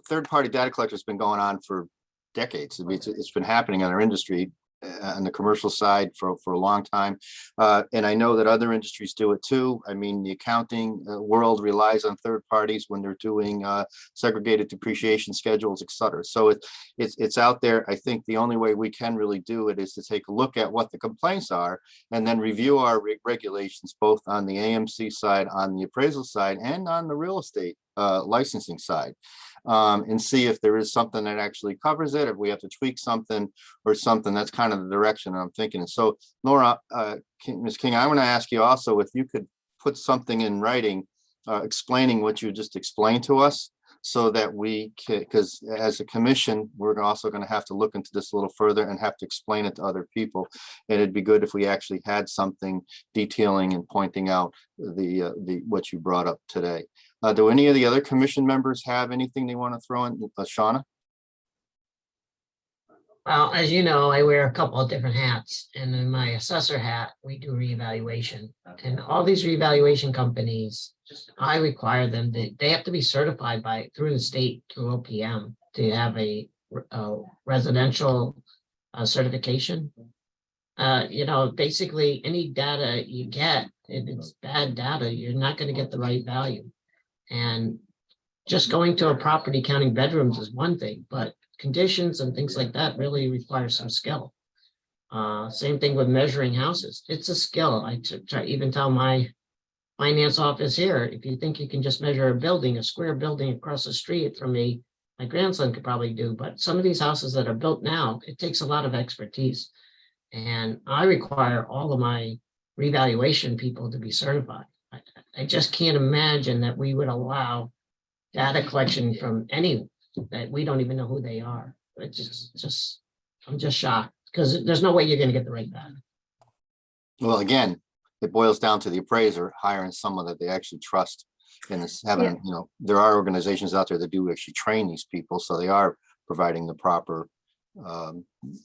third-party data collector has been going on for decades. I mean, it's been happening in our industry on the commercial side for a long time. And I know that other industries do it too. I mean, the accounting world relies on third parties when they're doing segregated depreciation schedules, et cetera. So it's out there. I think the only way we can really do it is to take a look at what the complaints are and then review our regulations, both on the AMC side, on the appraisal side, and on the real estate licensing side. And see if there is something that actually covers it, if we have to tweak something or something. That's kind of the direction I'm thinking. And so, Laura, Ms. King, I want to ask you also if you could put something in writing explaining what you just explained to us, so that we can, because as a commission, we're also going to have to look into this a little further and have to explain it to other people. And it'd be good if we actually had something detailing and pointing out the what you brought up today. Do any of the other commission members have anything they want to throw in? Shauna? Well, as you know, I wear a couple of different hats, and in my assessor hat, we do reevaluation. And all these reevaluation companies, I require them that they have to be certified through the state, through OPM, to have a residential certification. Basically any data you get, if it's bad data, you're not going to get the right value. And just going to a property counting bedrooms is one thing, but conditions and things like that really require some skill. Same thing with measuring houses. It's a skill. I even tell my finance office here. If you think you can just measure a building, a square building across the street from me, my grandson could probably do, but some of these houses that are built now, it takes a lot of expertise. And I require all of my revaluation people to be certified. I just can't imagine that we would allow data collection from anyone that we don't even know who they are. It's just, I'm just shocked because there's no way you're gonna get the right back. Well, again, it boils down to the appraiser hiring someone that they actually trust. And it's having, Yeah. you know, there are organizations out there that do actually train these people, so they are providing the proper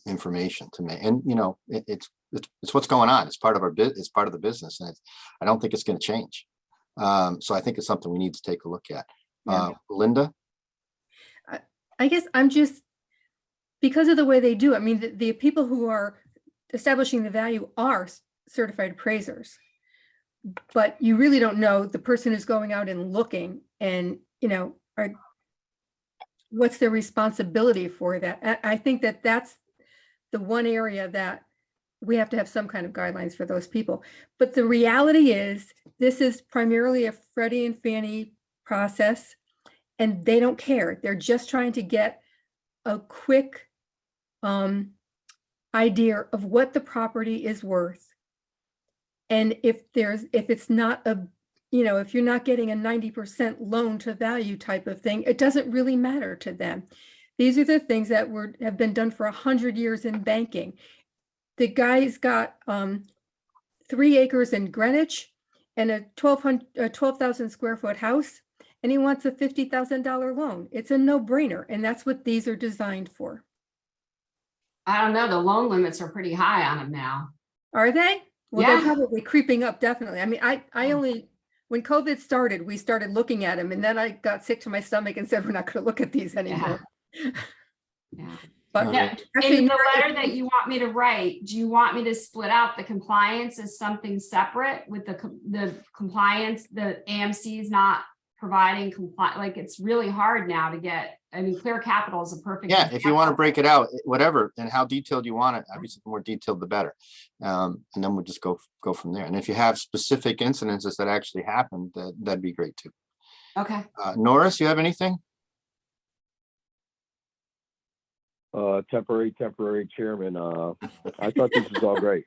information to me. And, you know, it's what's going on. It's part of our it's part of the business, and I don't think it's going to change. So I think it's something we need to take a look at. Yeah. Linda? I guess I'm just, because of the way they do, it, I mean, the people who are establishing the value are certified appraisers. But you really don't know the person who's going out and looking and, you know, what's their responsibility for that. I think that that's the one area that we have to have some kind of guidelines for those people. But the reality is, this is primarily a Freddie and Fannie process, and they don't care. They're just trying to get a quick idea of what the property is worth. And if it's not a, you know, if you're not getting a 90% loan to value type of thing, it doesn't really matter to them. These are the things that have been done for 100 years in banking. The guy's got 3 acres in Greenwich and a 12,000 square foot house, and he wants a $50,000 loan. It's a no-brainer, and that's what these are designed for. I don't know, the loan limits are pretty high on them now. Are they? Well, Yeah. they're probably creeping up, definitely. I mean, I only, when COVID started, we started looking at them, and then I got sick to my stomach and said, we're not going to look at these anymore. Yeah. But Now, actually, in the Nora, letter that you want me to write, do you want me to split out the compliance as something separate with the compliance, the AMC is not providing compliance? Like, it's really hard now to get, I mean, Clear Capital is a perfect. Yeah, if you example. want to break it out, whatever, and how detailed you want it, obviously the more detailed, the better. And then we'll just go from there. And if you have specific incidences that actually happened, that'd be great too. Okay. Norris, you have anything? Temporary chairman. I thought this was all great.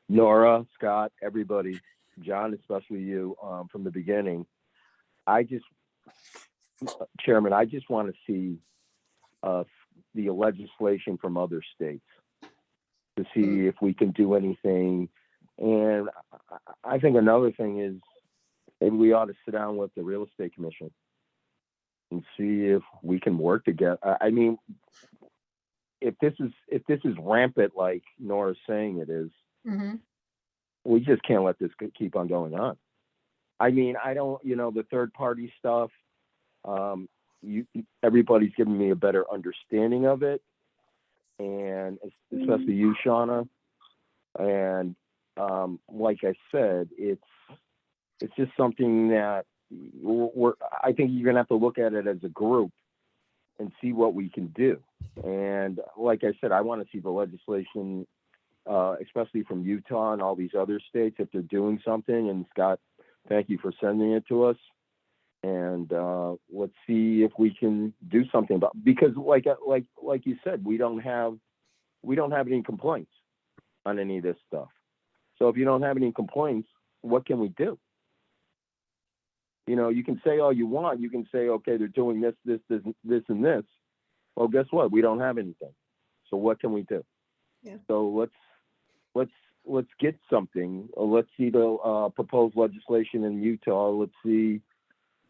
Nora, Scott, everybody, John, especially you, from the beginning. Chairman, I just want to see the legislation from other states to see if we can do anything. And I think another thing is maybe we ought to sit down with the real estate commission and see if we can work together. I mean, if this is rampant, like Nora's saying it is, we just can't let this keep on going on. I mean, I don't, you know, the third party stuff, everybody's giving me a better understanding of it, and especially you, Shauna. And like I said, it's just something that I think you're gonna have to look at it as a group and see what we can do. And like I said, I want to see the legislation, especially from Utah and all these other states, if they're doing something. And Scott, thank you for sending it to us. And let's see if we can do something about, because like you said, we don't have any complaints on any of this stuff. So if you don't have any complaints, what can we do? You know, you can say all you want. You can say, okay, they're doing this, and this. Well, guess what? We don't have anything. So what can we do? Yeah. So let's get something. Let's see the proposed legislation in Utah. Let's see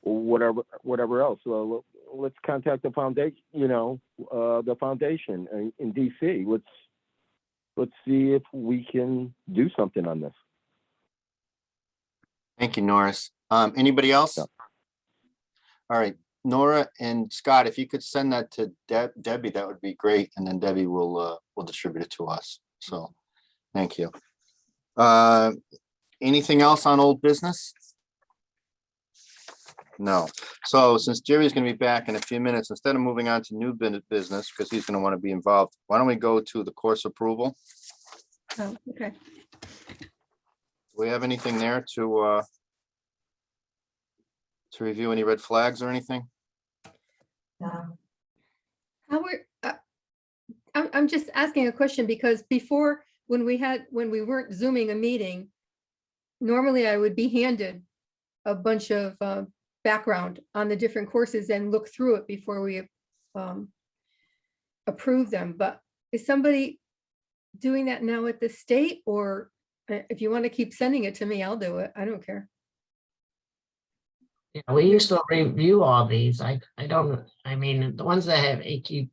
whatever else. So let's contact the foundation. You know, the foundation in DC. Let's see if we can do something on this. Thank you, Norris. Anybody else? Yeah. All right, Nora and Scott, if you could send that to Debbie, that would be great. And then Debbie will distribute it to us. So thank you. Anything else on old business? No. So since Jerry's going to be back in a few minutes, instead of moving on to new business, because he's going to want to be involved, why don't we go to the course approval? Oh, okay. we have anything there to review, any red flags or anything? Howard, I'm just asking a question because before, when we weren't Zooming a meeting, normally I would be handed a bunch of background on the different courses and look through it before we approve them. But is somebody doing that now at the state, or if you want to keep sending it to me, I'll do it. I don't care. Yeah, we used to review all these. I mean, the ones that have AQB.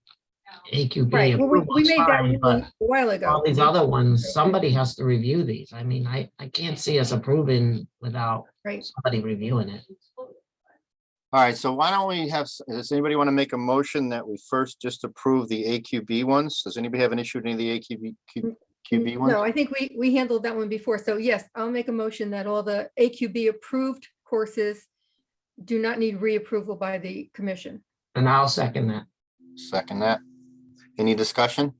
Right, well, we approval is made that fine, rule but a while ago. all these other ones, somebody has to review these. I mean, I can't see us approving without Right. somebody reviewing it. All right, so why don't we have, does anybody want to make a motion that we first just approve the AQB ones? Does anybody have an issue with any of the QB ones? No, I think we handled that one before. So yes, I'll make a motion that all the AQB approved courses do not need reapproval by the commission. And I'll second that. Second that. Any discussion?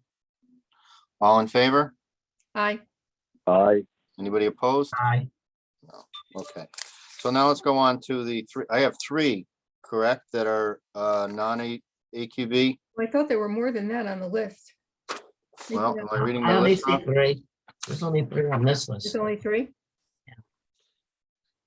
All in favor? Aye. Aye. Anybody opposed? Aye. Okay, so now let's go on to the three. I have three, correct, that are non-AQB. I thought there were more than that on the list. Maybe Well, not. am I reading I my only list see wrong? 3. There's only 3 on this There's list. only 3?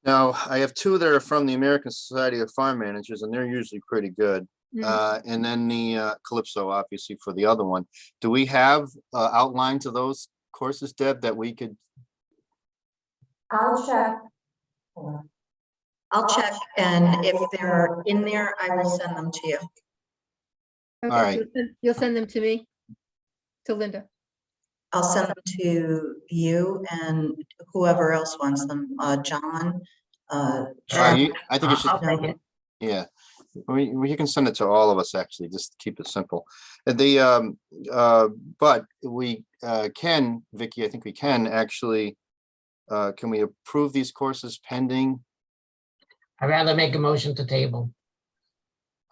Now, I have 2 that are from the American Society of Farm Managers, and they're usually pretty good. Mhm. And then the Calypso, obviously, for the other one. Do we have outlines of those courses, Deb, that we could? I'll check. I'll check, and if they're in there, I will send them to you. Okay, right. you'll send them to me, to Linda. I'll send them to you and whoever else wants them, John. I think it should, I'll take it. yeah. You can send it to all of us, actually, just keep it simple. But we can, Vicky, I think we can actually, can we approve these courses pending? I'd rather make a motion to table.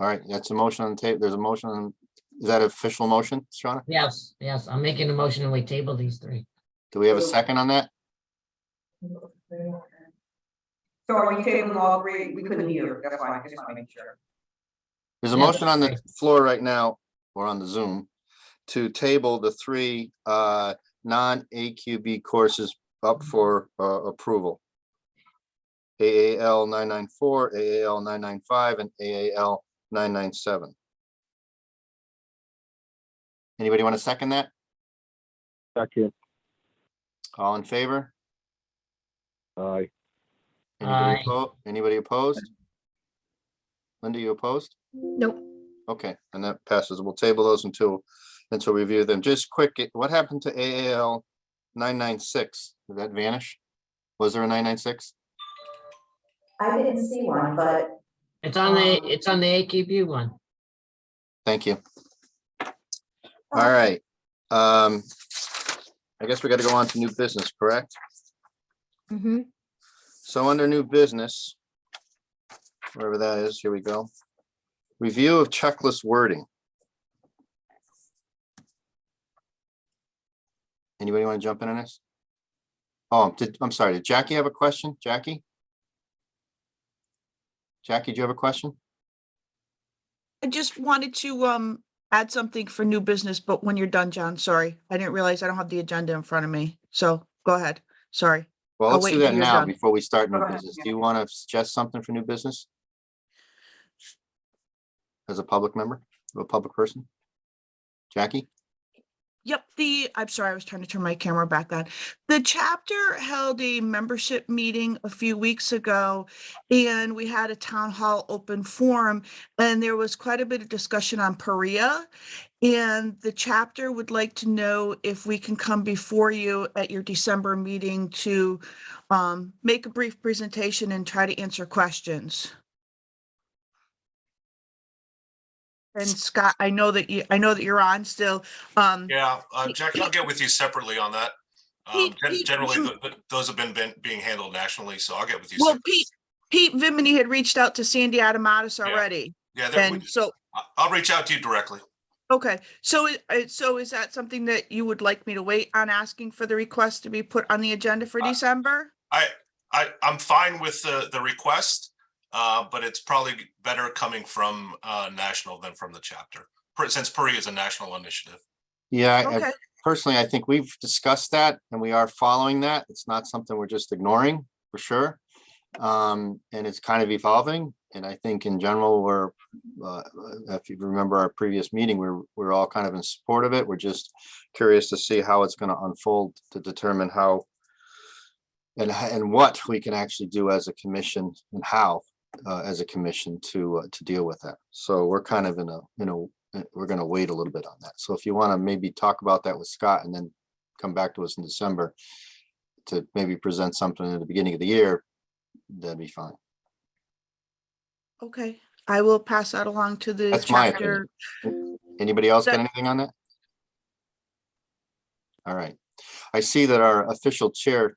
All right, that's a motion on the table. There's a motion on, is that official motion, Shauna? Yes, I'm making a motion and we table these 3. Do we have a second on that? So are you tabling all 3? We couldn't hear. That's why I just want to make sure. There's a Yeah, motion on the that's floor right now, or on the Zoom, to table the 3 non-AQB courses up for approval. AAL 994, AAL 995, and AAL 997. Anybody want to second that? Second. All in favor? Aye. Anybody anybody opposed? Linda, you opposed? Nope. Okay, and that passes. We'll table those until review them. Just quick, what happened to AAL 996? Did that vanish? Was there a 996? I didn't see one, but It's on the AQB one. Thank you. All right. I guess we got to go on to new business, correct? Mm-hmm. So under new business, wherever that is, here we go. Review of checklist wording. Anybody want to jump in on this? Oh, I'm sorry. Did Jackie have a question? Jackie? Jackie, do you have a question? I just wanted to add something for new business, but when you're done, John, sorry. I didn't realize I don't have the agenda in front of me. So go ahead. Sorry. Well, I'll let's wait do that until you're now done. before we start new Go ahead. business. Do you want to suggest something for new business? As a public member, a public person? Jackie? Yep, I'm sorry, I was trying to turn my camera back on. The chapter held a membership meeting a few weeks ago, and we had a town hall open forum, and there was quite a bit of discussion on Perea. And the chapter would like to know if we can come before you at your December meeting to make a brief presentation and try to answer questions. And Scott, I know that you're on still. Yeah, Jackie, I'll get with you separately on that. Generally, those have been being handled nationally, so I'll get with you. Well, separately. Pete Vimini had reached out to Sandy Adamatis Yeah. already. Yeah, And so, I'll reach out to you directly. okay, so is that something that you would like me to wait on asking for the request to be put on the agenda for December? I'm fine with the request, but it's probably better coming from national than from the chapter, since PURI is a national initiative. Yeah, Okay. personally, I think we've discussed that and we are following that. It's not something we're just ignoring, for sure. And it's kind of evolving. And I think in general, if you remember our previous meeting, we're all kind of in support of it. We're just curious to see how it's going to unfold, to determine how and what we can actually do as a commission, and how as a commission to deal with that. So we're kind of we're going to wait a little bit on that. So if you want to maybe talk about that with Scott and then come back to us in December to maybe present something at the beginning of the year, that'd be fine. Okay, I will pass that along to the That's my chapter. opinion. Anybody else got anything on that? All right. I see that our official chair,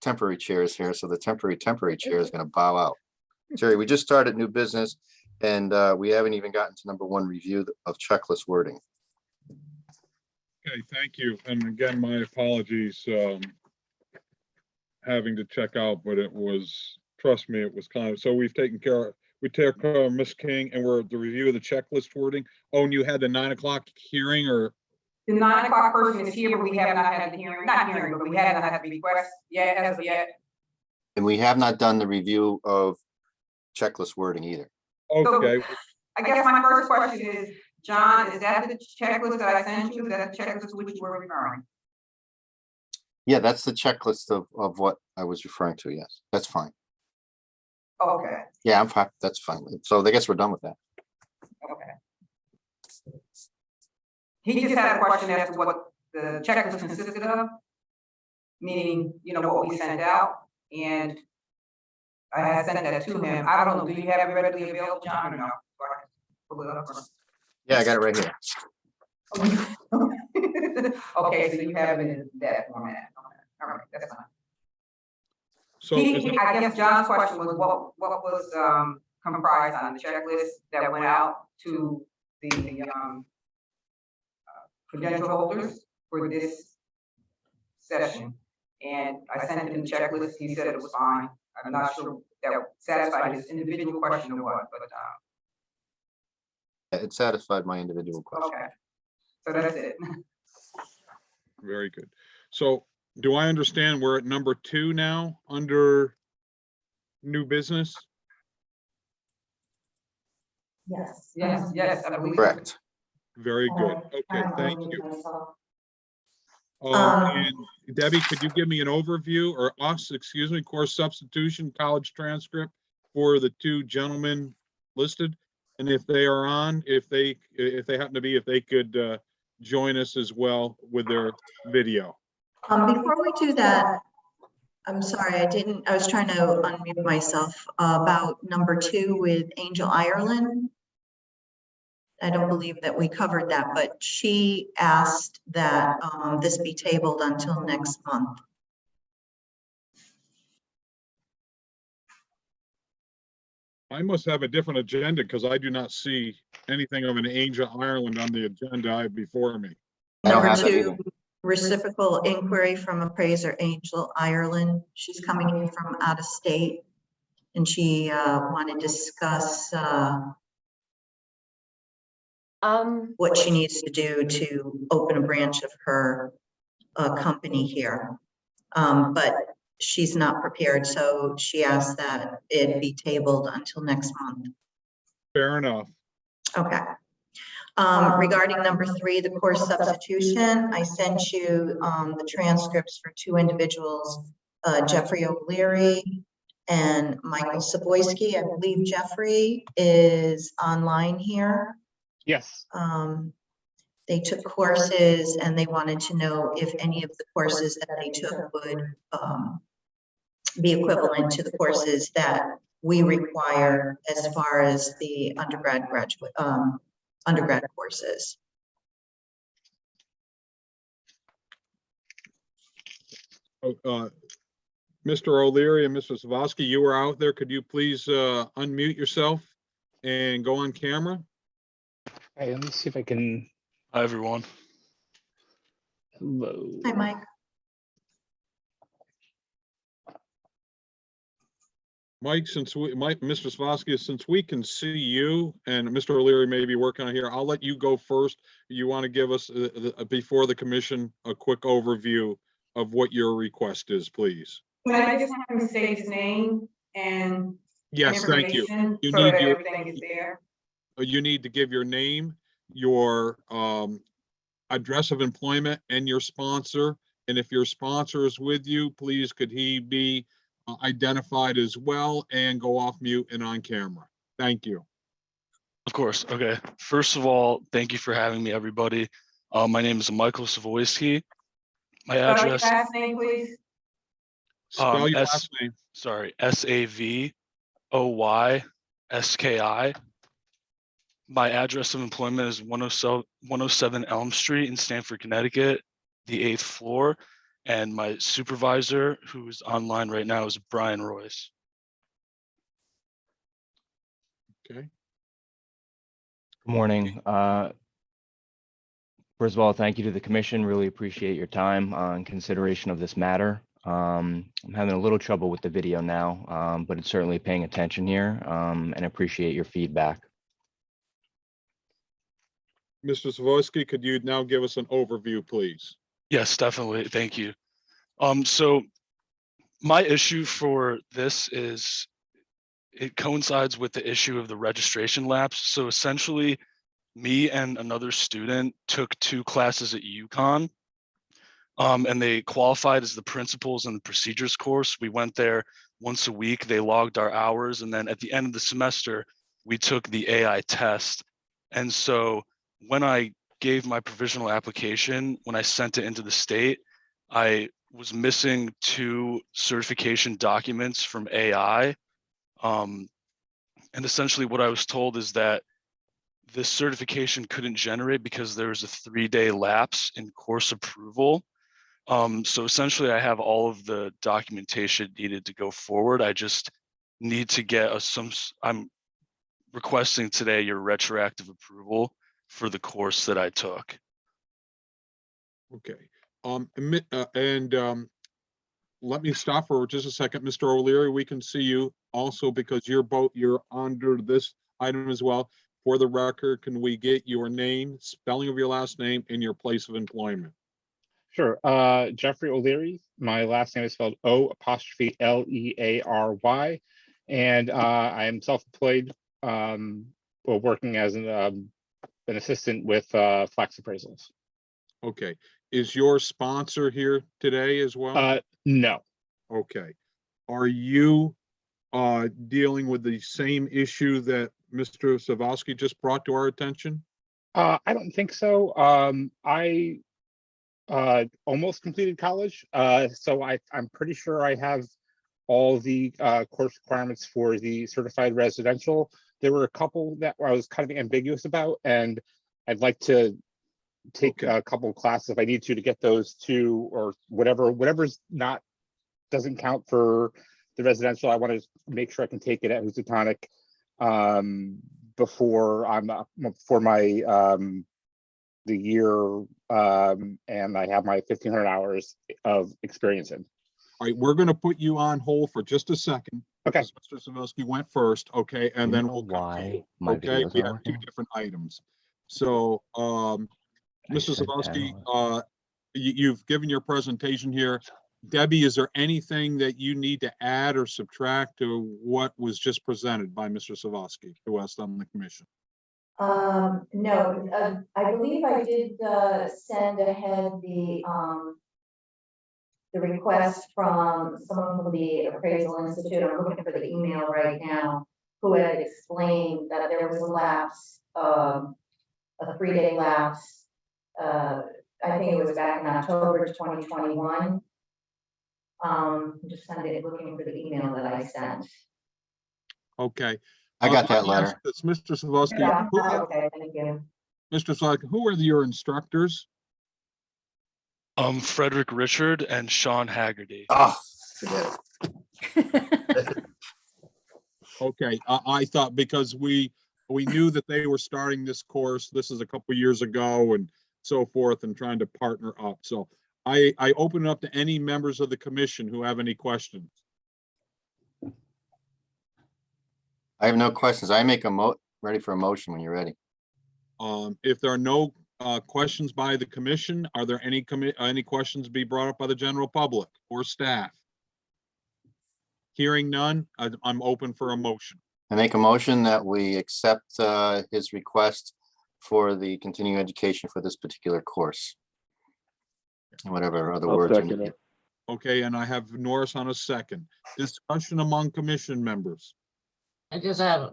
temporary chair is here. So the temporary chair is going to bow out. Jerry, we just started new business and we haven't even gotten to number 1 review of checklist wording. Okay, thank you. And again, my apologies, having to check out, but it was, trust me, it was kind of, so we've taken care of, we take care of Ms. King and we're at the review of the checklist wording. Oh, and you had the 9 o'clock hearing, or? The 9 o'clock person is here, but we have not had the hearing, not hearing, but we have not had the request yet, as of yet. And we have not done the review of checklist wording either. Okay, I guess my first question is, John, is that the checklist that I sent you? Is that the checklist to which you were referring? Yeah, that's the checklist of what I was referring to. Yes, that's fine. Okay, Yeah, I'm fine. That's fine. So I guess we're done with that. okay. He just had a question as to what the checklist consisted of, meaning, what we sent out, and I had sent that to him. I don't know, do you have it readily available, John, or no? So I can pull it up or- Yeah, I got it right here. Okay, so you have it in that format. Okay, all right, that's fine. so is it, I guess John's question was what was comprised on the checklist that went out to the credential holders for this session. And I sent him the checklist. He said it was fine. I'm not sure that satisfied his individual question or what, but It satisfied my individual question. okay. So that's it. very good. So do I understand we're at number 2 now under new business? Yes, I believe. Correct. Very good. Okay, thank you. Um, And Debbie, could you give me an overview, or excuse me, course substitution, college transcript for the 2 gentlemen listed? And if they are on, if they happen to be, if they could join us as well with their video. Before we do that, I'm sorry, I was trying to unmute myself about number 2 with Angel Ireland. I don't believe that we covered that, but she asked that this be tabled until next month. I must have a different agenda because I do not see anything of an Angel Ireland on the agenda before me. I don't Number have that 2, either. reciprocal inquiry from appraiser Angel Ireland. She's coming in from out of state and she wanted to discuss what she needs to do to open a branch of her company here. But she's not prepared, so she asked that it be tabled until next month. Fair enough. Okay. Regarding number 3, the course substitution, I sent you the transcripts for 2 individuals, Jeffrey O'Leary and Michael Saboyski. I believe Jeffrey is online here. Yes. They took courses and they wanted to know if any of the courses that they took would be equivalent to the courses that we require as far as the undergrad courses. Mr. O'Leary and Mr. Savosky, you were out there. Could you please unmute yourself and go on camera? Hey, let me see if I can. Hi, everyone. Hello. Hi, Mike. Mike, Mr. Savosky, since we can see you and Mr. O'Leary may be working on here, I'll let you go first. You want to give us, before the commission, a quick overview of what your request is, please? Can I just have him say his name and Yes, thank you. information You so need that your, everything is there? you need to give your name, your address of employment, and your sponsor. And if your sponsor is with you, please could he be identified as well and go off mute and on camera. Thank you. Of course. Okay. First of all, thank you for having me, everybody. My name is Michael Savoyski. My Spell your address, last name, please. Spell your S, last name. sorry, SAVOYSKI. My address of employment is 107 Elm Street in Stamford, Connecticut, the 8th floor. And my supervisor, who's online right now, is Brian Royce. Okay. Good morning. First of all, thank you to the commission. Really appreciate your time on consideration of this matter. I'm having a little trouble with the video now, but it's certainly paying attention here and appreciate your feedback. Mr. Savoyski, could you now give us an overview, please? Yes, definitely. Thank you. So my issue for this is it coincides with the issue of the registration lapse. So essentially, me and another student took 2 classes at UConn, and they qualified as the principles and the procedures course. We went there once a week. They logged our hours, and then at the end of the semester, we took the AI test. And so when I gave my provisional application, when I sent it into the state, I was missing 2 certification documents from AI. And essentially what I was told is that this certification couldn't generate because there was a 3-day lapse in course approval. So essentially I have all of the documentation needed to go forward. I just need to get I'm requesting today your retroactive approval for the course that I took. Okay. Let me stop for just a second. Mr. O'Leary, we can see you also because you're under this item as well. For the record, can we get your name, spelling of your last name, and your place of employment? Sure. Jeffrey O'Leary. My last name is spelled O''Leary. And I am self-employed, working as an assistant with Flex Appraisals. Okay. Is your sponsor here today as well? No. Okay. Are you dealing with the same issue that Mr. Savosky just brought to our attention? I don't think so. I almost completed college, so I'm pretty sure I have all the course requirements for the certified residential. There were a couple that I was kind of ambiguous about, and I'd like to take a couple of classes if I need to get those 2 or whatever's doesn't count for the residential. I want to make sure I can take it at Housatonic before my the year and I have my 1,500 hours of experience in. All right, we're going to put you on hold for just a second. Okay. Mr. Savosky went first, okay, and then we'll come to you. Okay, we have 2 different items. So, Mr. Savosky, you've given your presentation here. Debbie, is there anything that you need to add or subtract to what was just presented by Mr. Savosky to us on the commission? No, I believe I did send ahead the request from someone from the Appraisal Institute. I'm looking for the email right now, who had explained that there was a lapse, a 3-day lapse. I think it was back in October 2021. I'm just looking for the email that I sent. Okay. I got that letter. It's Mr. Savosky. Yeah, okay, thank you. Mr. Savosky, who are your instructors? Frederick Richard and Sean Haggerty. Oh, forget it. Okay, I thought because we knew that they were starting this course, this is a couple years ago and so forth, and trying to partner up. So I open it up to any members of the commission who have any questions. I have no questions. I make ready for a motion when you're ready. If there are no questions by the commission, are there any questions to be brought up by the general public or staff? Hearing none, I'm open for a motion. I make a motion that we accept his request for the continuing education for this particular course. And whatever other I'll words. are second needed. it. Okay, and I have Norris on a second. Discussion among commission members. I just have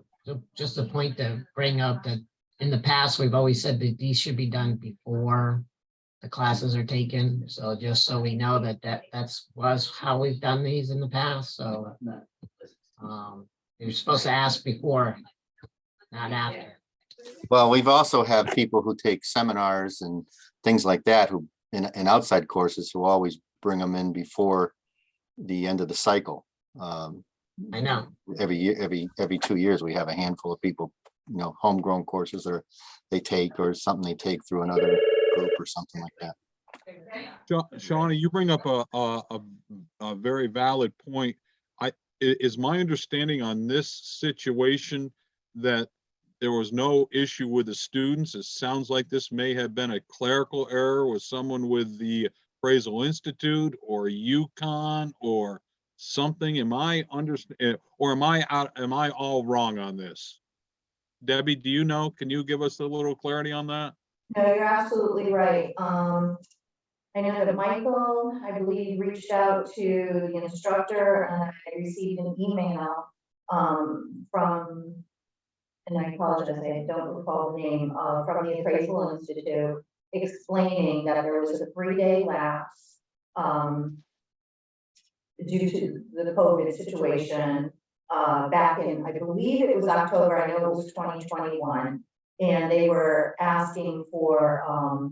just a point to bring up that in the past, we've always said that these should be done before the classes are taken. So just so we know that was how we've done these in the past. So you're supposed to ask before, not after. Well, we've also had people who take seminars and things like that, who in outside courses, who always bring them in before the end of the cycle. I know. Every year, every 2 years, we have a handful of people, homegrown courses or they take, or something they take through another group or something like that. Shauna, you bring up a very valid point. Is my understanding on this situation that there was no issue with the students? It sounds like this may have been a clerical error with someone with the Appraisal Institute or UConn or something. Am I all wrong on this? Debbie, do you know? Can you give us a little clarity on that? No, you're absolutely right. I know that Michael, I believe, reached out to the instructor and I received an email from, and I apologize, I don't recall the name, from the Appraisal Institute, explaining that there was a 3-day lapse due to the COVID situation back in, I believe it was October, I know it was 2021, and they were asking for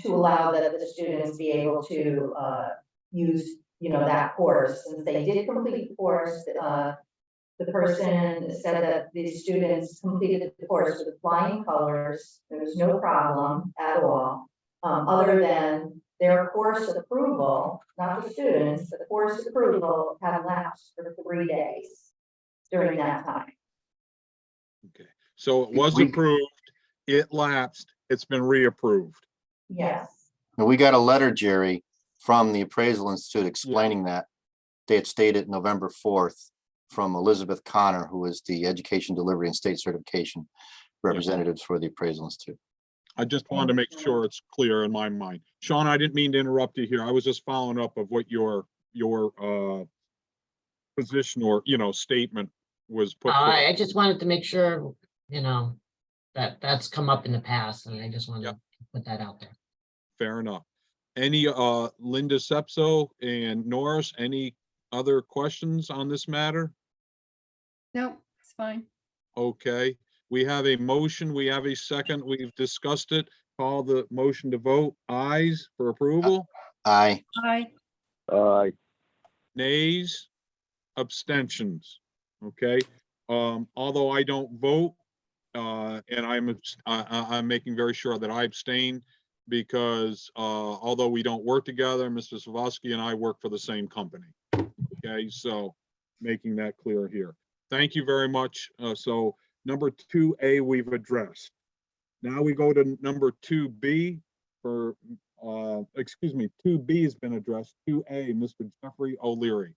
to allow that the students be able to use, that course. Since they did complete the course, the person said that the students completed the course with flying colors. There was no problem at all, other than their course approval, not the students, the course approval had lapsed for 3 days during that time. Okay, so it was approved, it lapsed, it's been reapproved. Yes. And we got a letter, Jerry, from the Appraisal Institute explaining that. They had stated November 4th from Elizabeth Connor, who is the Education Delivery and State Certification representatives for the Appraisal Institute. I just wanted to make sure it's clear in my mind. Sean, I didn't mean to interrupt you here. I was just following up of what your position or, statement was put forth. I just wanted to make sure, that's come up in the past, and I just wanted to put that out there. Fair enough. Any, Linda Sepso and Norris, any other questions on this matter? No, it's fine. Okay, we have a motion, we have a second, we've discussed it. Call the motion to vote. Ayes for approval, Aye. Aye. nays, abstentions. Okay, although I don't vote, and I'm making very sure that I abstain because although we don't work together, Mr. Savosky and I work for the same company. Okay, so making that clear here. Thank you very much. So number 2A we've addressed. Now we go to number 2B for, 2B has been addressed. 2A, Mr. Jeffrey O'Leary.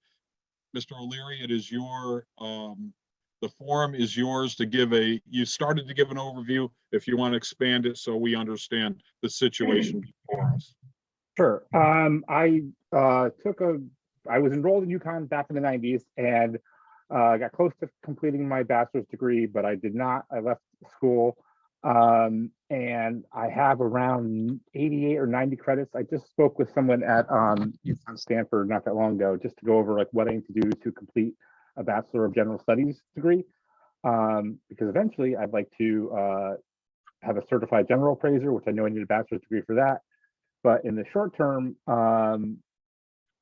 Mr. O'Leary, it is your, the forum is yours to give you started to give an overview. If you want to expand it so we understand the situation before us. Sure. I was enrolled in UConn back in the 90s and got close to completing my bachelor's degree, but I did not. I left school and I have around 88 or 90 credits. I just spoke with someone at UConn Stanford not that long ago just to go over what I need to do to complete a Bachelor of General Studies degree, because eventually I'd like to have a certified general appraiser, which I know I need a bachelor's degree for that. But in the short term, I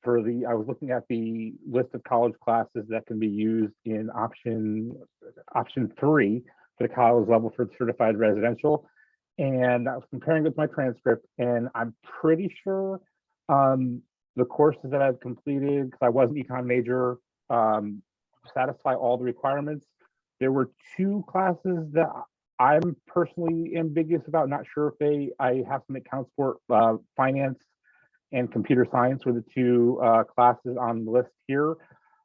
was looking at the list of college classes that can be used in option 3 for the college level for certified residential. And I was comparing with my transcript, and I'm pretty sure the courses that I've completed, because I was an econ major, satisfy all the requirements. There were two classes that I'm personally ambiguous about, not sure if I have some accounts for. Finance and computer science were the two classes on the list here.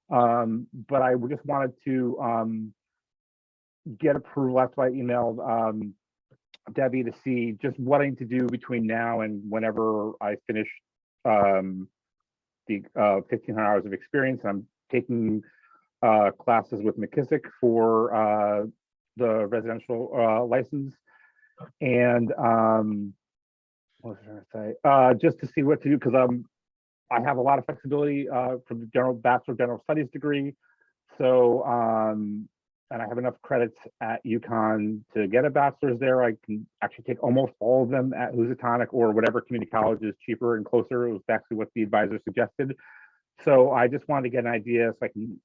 But I just wanted to get approval. That's why I emailed Debbie to see just what I need to do between now and whenever I finish the 1,500 hours of experience. I'm taking classes with McKissick for the residential license, and what was I trying to say? Just to see what to do, because I have a lot of flexibility from the Bachelor of General Studies degree. So and I have enough credits at UConn to get a bachelor's there. I can actually take almost all of them at Housatonic or whatever community college is cheaper and closer. It was actually what the advisor suggested. So I just wanted to get an idea so I can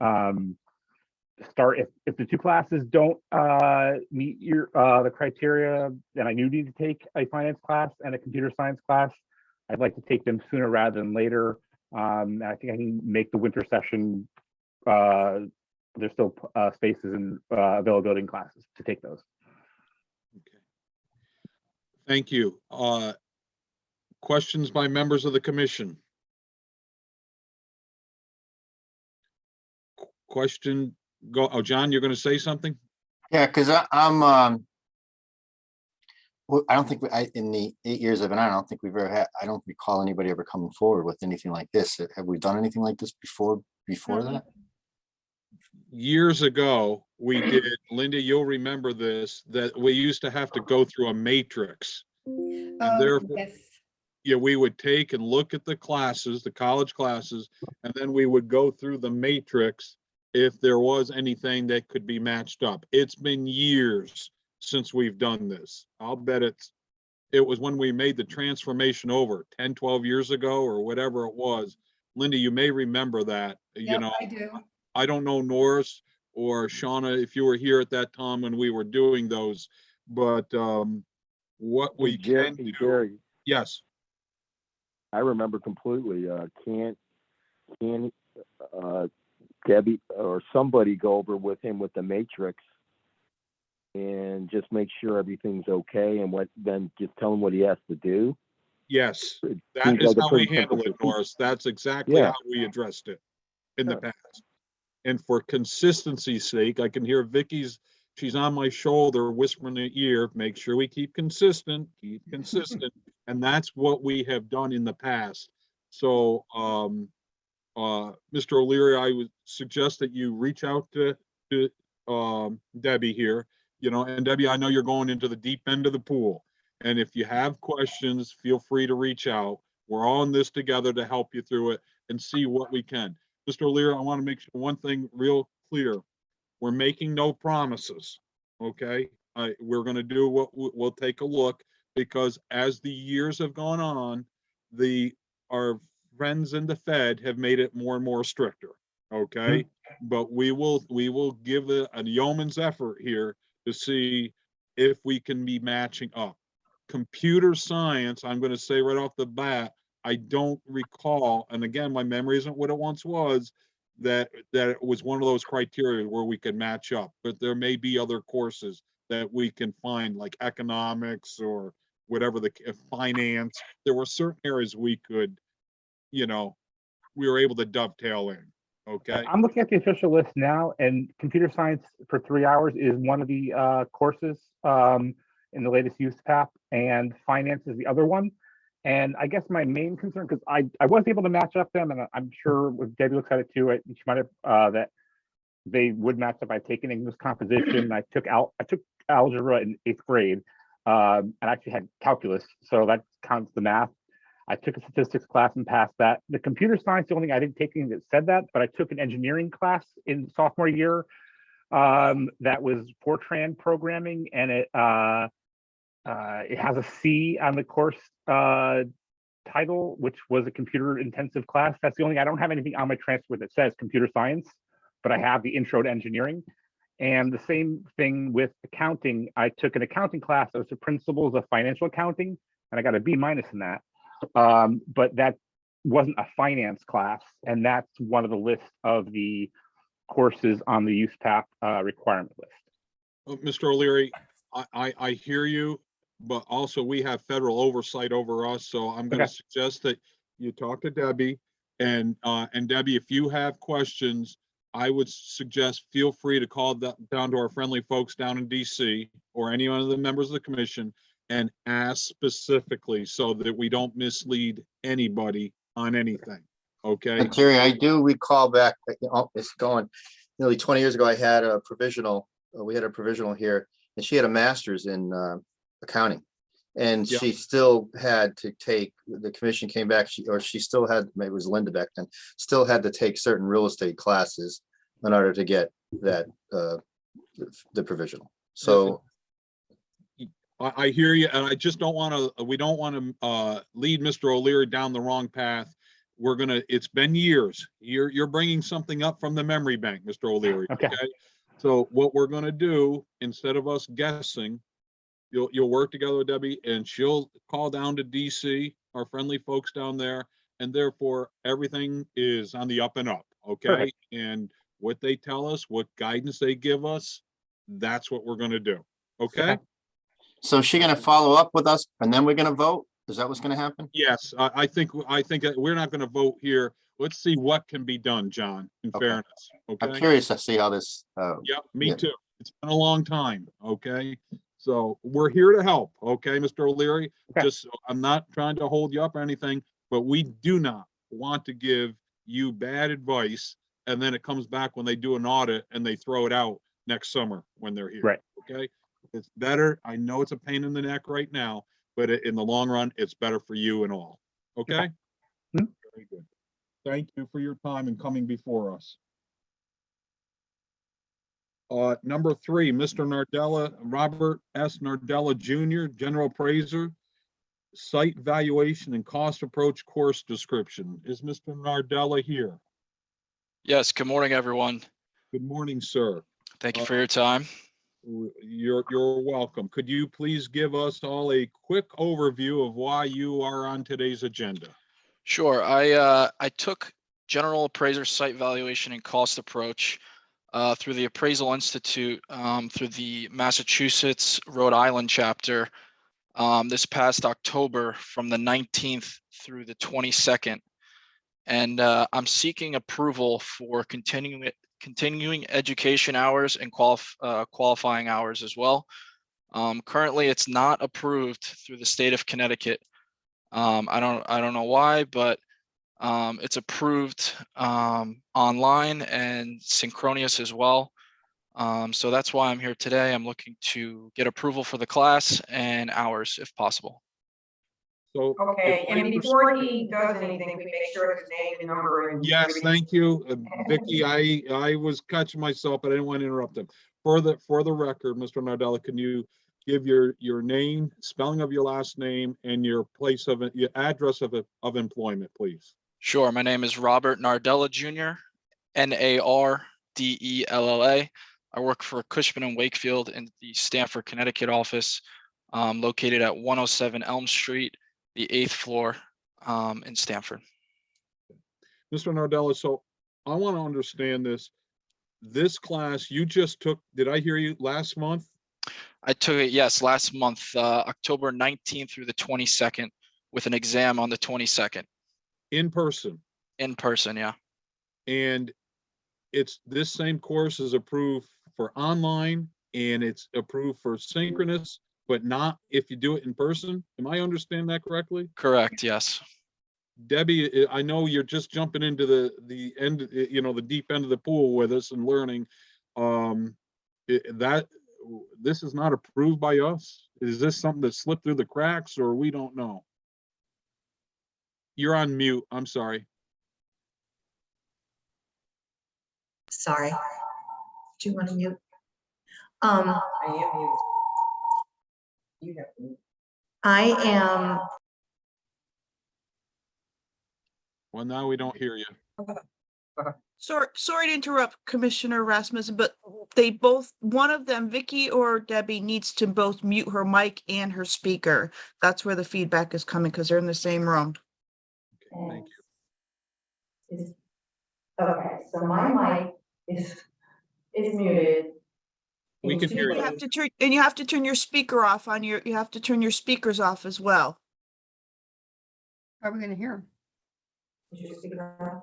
start. If the two classes don't meet your the criteria, then I do need to take a finance class and a computer science class. I'd like to take them sooner rather than later. And I think I can make the winter session. There's still spaces and availability in classes to take those. Okay. Thank you. Questions by members of the commission? Question, go. Oh, John, you're going to say something? Yeah, because I'm well, I don't think in the 8 years I've been on, I don't think we've ever had, I don't recall anybody ever coming forward with anything like this. Have we done anything like this before that? Years ago, we did, Linda, you'll remember this, that we used to have to go through a matrix. And therefore, Yes. yeah, we would take and look at the classes, the college classes, and then we would go through the matrix if there was anything that could be matched up. It's been years since we've done this. I'll bet it was when we made the transformation over 10, 12 years ago or whatever it was. Linda, you may remember that, you Yep, know. I do. I don't know Norris or Shauna, if you were here at that time when we were doing those, but what we can do. Gary, Yes. I remember completely. Can Debbie or somebody go over with him with the matrix and just make sure everything's okay, and then just tell him what he has to do? Yes, It that seems is like a how we pretty handle simple it, Norris. That's exactly Yeah. how we addressed it in the past. And for consistency's sake, I can hear Vicky's, she's on my shoulder whispering in the ear, make sure we keep consistent. And that's what we have done in the past. So Mr. O'Leary, I would suggest that you reach out to Debbie here, you know, and Debbie, I know you're going into the deep end of the pool. And if you have questions, feel free to reach out. We're all in this together to help you through it and see what we can. Mr. O'Leary, I want to make sure one thing real clear. We're making no promises, okay? We're going to do what we'll take a look, because as the years have gone on, our friends in the Fed have made it more and more stricter, okay? But we will give a yeoman's effort here to see if we can be matching up. Computer science, I'm going to say right off the bat, I don't recall, and again, my memory isn't what it once was, that it was one of those criteria where we could match up. But there may be other courses that we can find, like economics or whatever, the finance. There were certain areas we could, you know, we were able to dovetail in. Okay. I'm looking at the official list now, and computer science for 3 hours is one of the courses in the latest use path, and finance is the other one. And I guess my main concern, because I was able to match up them, and I'm sure if Debbie looks at it too, she might have that they would match up. I've taken English composition. I took algebra in 8th grade, and I actually had calculus, so that counts the math. I took a statistics class and passed that. The computer science, the only thing I didn't take anything that said that, but I took an engineering class in sophomore year that was Fortran programming, and it has a C on the course title, which was a computer intensive class. That's the only, I don't have anything on my transcript that says computer science, but I have the intro to engineering. And the same thing with accounting. I took an accounting class that was the principles of financial accounting, and I got a B- in that. But that wasn't a finance class, and that's one of the list of the courses on the use path requirement list. Mr. O'Leary, I hear you, but also we have federal oversight over us, so I'm gonna Okay. suggest that you talk to Debbie. And Debbie, if you have questions, I would suggest feel free to call down to our friendly folks down in DC or any one of the members of the commission and ask specifically so that we don't mislead anybody on anything, okay? And Terry, I do recall back, it's going nearly 20 years ago, I had a provisional, we had a provisional here, and she had a master's in accounting. And Yep. she still had to take, the commission came back, she still had, maybe it was Linda back then, still had to take certain real estate classes in order to get that, the provisional. So, I hear you, and I just don't want to, we don't want to lead Mr. O'Leary down the wrong path. We're gonna, it's been years. You're bringing something up from the memory bank, Mr. O'Leary, Okay. okay? So what we're gonna do, instead of us guessing, you'll work together with Debbie and she'll call down to DC, our friendly folks down there, and therefore everything is on the up and up, okay? Perfect. And what they tell us, what guidance they give us, that's what we're gonna do, okay? Okay. so is she gonna follow up with us and then we're gonna vote? Is that what's gonna happen? Yes, I think that we're not gonna vote here. Let's see what can be done, John, in Okay. fairness, I'm okay? curious to see how this, Yep, me yeah. too. It's been a long time, okay? So we're here to help, okay, Mr. O'Leary? Okay. Just, I'm not trying to hold you up or anything, but we do not want to give you bad advice and then it comes back when they do an audit and they throw it out next summer when they're here. Right. Okay? It's better. I know it's a pain in the neck right now, but in the long run, it's better for you and all. Okay? Mhm. Very good. Thank you for your time and coming before us. Number 3, Mr. Nardella, Robert S. Nardella Jr., General Appraiser, Site Valuation and Cost Approach Course Description. Is Mr. Nardella here? Yes, good morning, everyone. Good morning, sir. Thank you for your time. You're welcome. Could you please give us all a quick overview of why you are on today's agenda? Sure. I took General Appraiser Site Valuation and Cost Approach through the Appraisal Institute through the Massachusetts, Rhode Island chapter this past October from the 19th through the 22nd. And I'm seeking approval for continuing education hours and qualifying hours as well. Currently, it's not approved through the state of Connecticut. I don't know why, but it's approved online and synchronous as well. So that's why I'm here today. I'm looking to get approval for the class and hours if possible. So, Okay, if I and before he does anything, we make sure his name and number and. Yes, everything. thank you. Vicky, I was catching myself, but I didn't want to interrupt him. For the record, Mr. Nardella, can you give your name, spelling of your last name, and your place of, your address of employment, please? Sure. My name is Robert Nardella Jr., Nardella. I work for Cushman and Wakefield in the Stamford, Connecticut office, located at 107 Elm Street, the 8th floor in Stamford. Mr. Nardella, so I want to understand this. This class you just took, did I hear you last month? I took it, yes, last month, October 19th through the 22nd, with an exam on the 22nd. In person? In person, yeah. And it's, this same course is approved for online and it's approved for synchronous, but not if you do it in person. Am I understand that correctly? Correct, yes. Debbie, I know you're just jumping into the end, the deep end of the pool with us and learning. This is not approved by us. Is this something that slipped through the cracks or we don't know? You're on mute. I'm sorry. Sorry. Do you want to mute? I am you. You have to. I am, Well, now we don't hear you. Sorry to interrupt, Commissioner Rasmussen, but they both, one of them, Vicky or Debbie, needs to both mute her mic and her speaker. That's where the feedback is coming because they're in the same room. Okay, thank you. Okay, so my mic is muted. We can hear You you. have to turn, and you have to turn your speaker off on your, you have to turn your speakers off as well. How are we gonna hear him? Is your speaker on?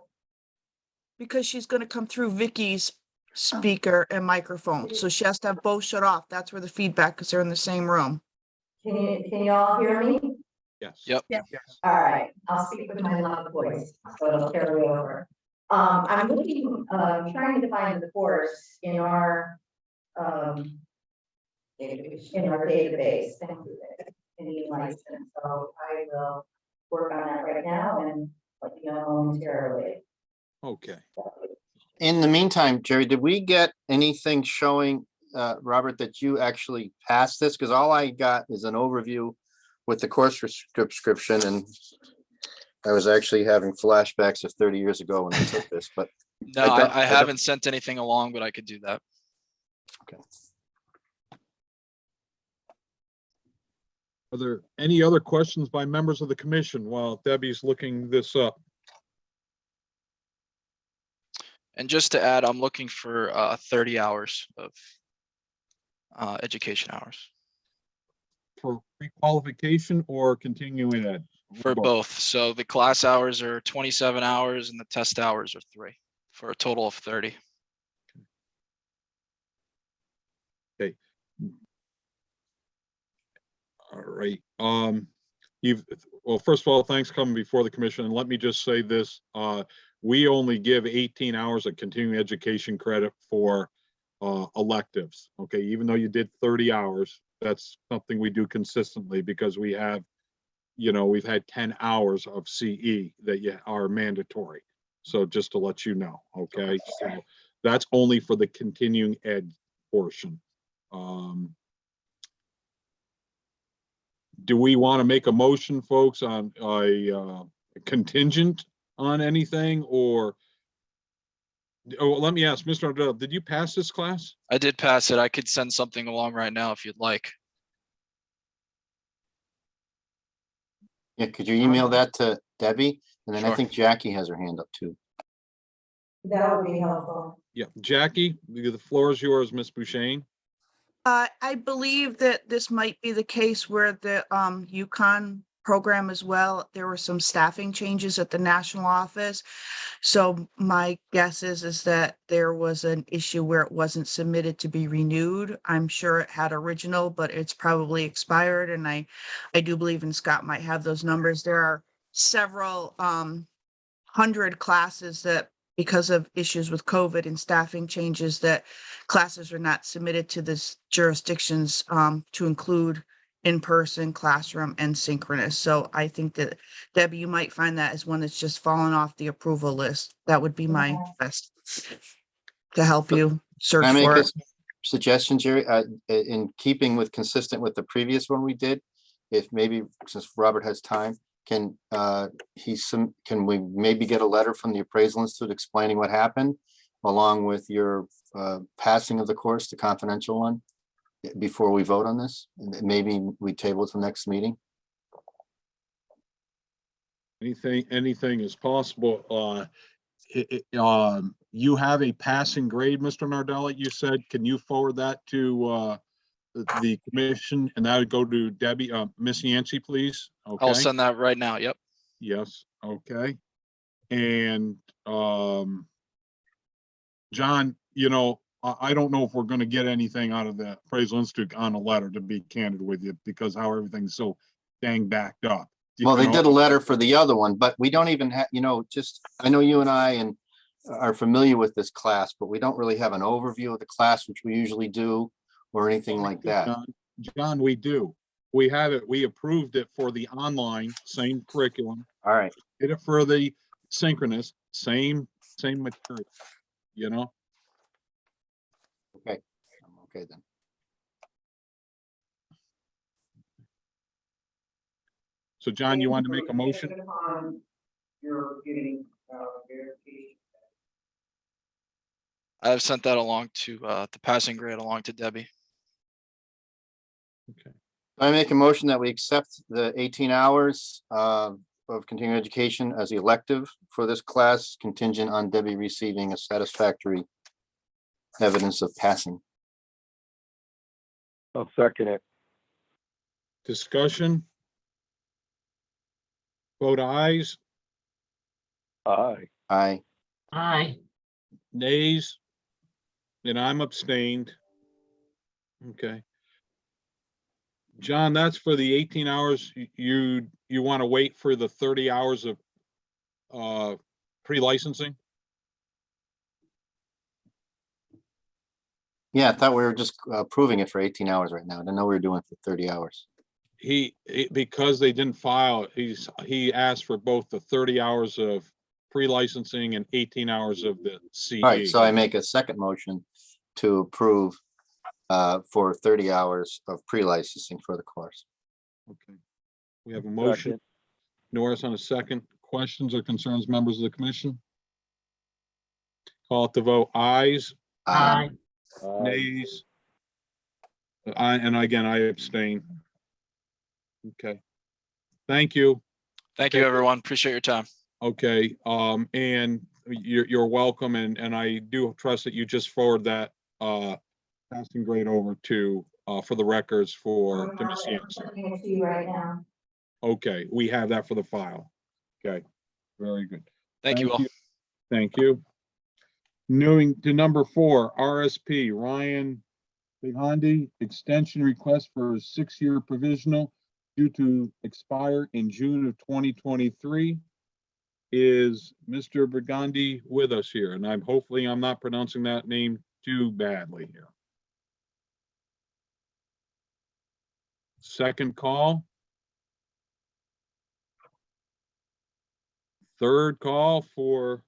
Because she's gonna come through Vicky's speaker and microphone, so she has to have both shut off. That's where the feedback, because they're in the same room. Can you all hear me? Yes. Yep. All right, I'll speak with my loud voice, so it'll carry over. I'm looking, trying to find the course in our, database. Thank you, any license, so I will work on that right now and let you know momentarily. Okay. In the meantime, Jerry, did we get anything showing, Robert, that you actually passed this? Because all I got is an overview with the course description, and I was actually having flashbacks of 30 years ago when I took this, but No, I don't- I haven't sent anything along, but I could do that. Are there any other questions by members of the commission while Debbie's looking this up? And just to add, I'm looking for 30 hours of education hours For pre-qualification or continuing ed? for both. So the class hours are 27 hours and the test hours are 3 for a total of 30. Okay. All right. Well, first of all, thanks coming before the commission. And let me just say this, we only give 18 hours of continuing education credit for electives. Okay, even though you did 30 hours, that's something we do consistently because we have, we've had 10 hours of CE that are mandatory. So just to let you know, okay? So that's only for the continuing ed portion. Do we want to make a motion, folks, on a contingent on anything, or? Oh, let me ask, Mr. Ardell, did you pass this class? I did pass it. I could send something along right now if you'd like. Yeah, could you email that to Debbie? And then I Sure. think Jackie has her hand up too. That would be helpful. Yeah, Jackie, the floor is yours, Ms. Bouchane. I believe that this might be the case where the UConn program as well, there were some staffing changes at the national office. So my guess is that there was an issue where it wasn't submitted to be renewed. I'm sure it had original, but it's probably expired. And I do believe, and Scott might have those numbers, there are several hundred classes that, because of issues with COVID and staffing changes, that classes are not submitted to this jurisdictions to include in-person, classroom, and synchronous. So I think that, Debbie, you might find that as one that's just fallen off the approval list. That would be my best to help you Can search I make for a it. suggestion, Jerry, in keeping with consistent with the previous one we did? If maybe, since Robert has time, can we maybe get a letter from the Appraisal Institute explaining what happened, along with your passing of the course, the confidential one, before we vote on this? And maybe we table it to the next meeting. Anything is possible. You have a passing grade, Mr. Nardella, you said. Can you forward that to the commission, and that would go to Debbie, Miss Yancey, please? Okay. I'll send that right now. Yep. Yes, okay. And John, I don't know if we're going to get anything out of the Appraisal Institute on a letter, to be candid with you, because how everything's so dang backed up. Well, they did a letter for the other one, but we don't even have, I know you and I are familiar with this class, but we don't really have an overview of the class, which we usually do, or anything like that. John, we do. We have it. We approved it for the online, same curriculum. All right. Did it for the synchronous, same material, Okay. I'm okay then. So John, you wanted to make a motion? You're getting verification. I've sent that along to the passing grade along to Debbie. Okay. I make a motion that we accept the 18 hours of continuing education as the elective for this class, contingent on Debbie receiving a satisfactory evidence of passing. I'll second it. Discussion? Vote ayes, Aye. Aye. Aye. nays, and I'm abstained. Okay. John, that's for the 18 hours. You want to wait for the 30 hours of pre-licensing? Yeah, I thought we were just approving it for 18 hours right now. I didn't know we were doing it for 30 hours. Because they didn't file, he asked for both the 30 hours of pre-licensing and 18 hours of the CE. All right, so I make a second motion to approve for 30 hours of pre-licensing for the course. Okay. We have a motion. Second. Norris on a second. Questions or concerns, members of the commission? Call it to vote. Ayes, Aye. Aye. nays. And again, I abstain. Okay. Thank you. Thank you, everyone. Appreciate your time. Okay, and you're welcome, and I do trust that you just forward that passing grade over to for the records for I'm Demisiano. sending it to you right now. Okay, we have that for the file. Okay, very good. Thank you all. Thank you. Moving to number 4, RSP, Ryan Bigandi, extension request for a 6-year provisional due to expire in June of 2023. Is Mr. Brigandi with us here? And hopefully I'm not pronouncing that name too badly here. Second call. Third call for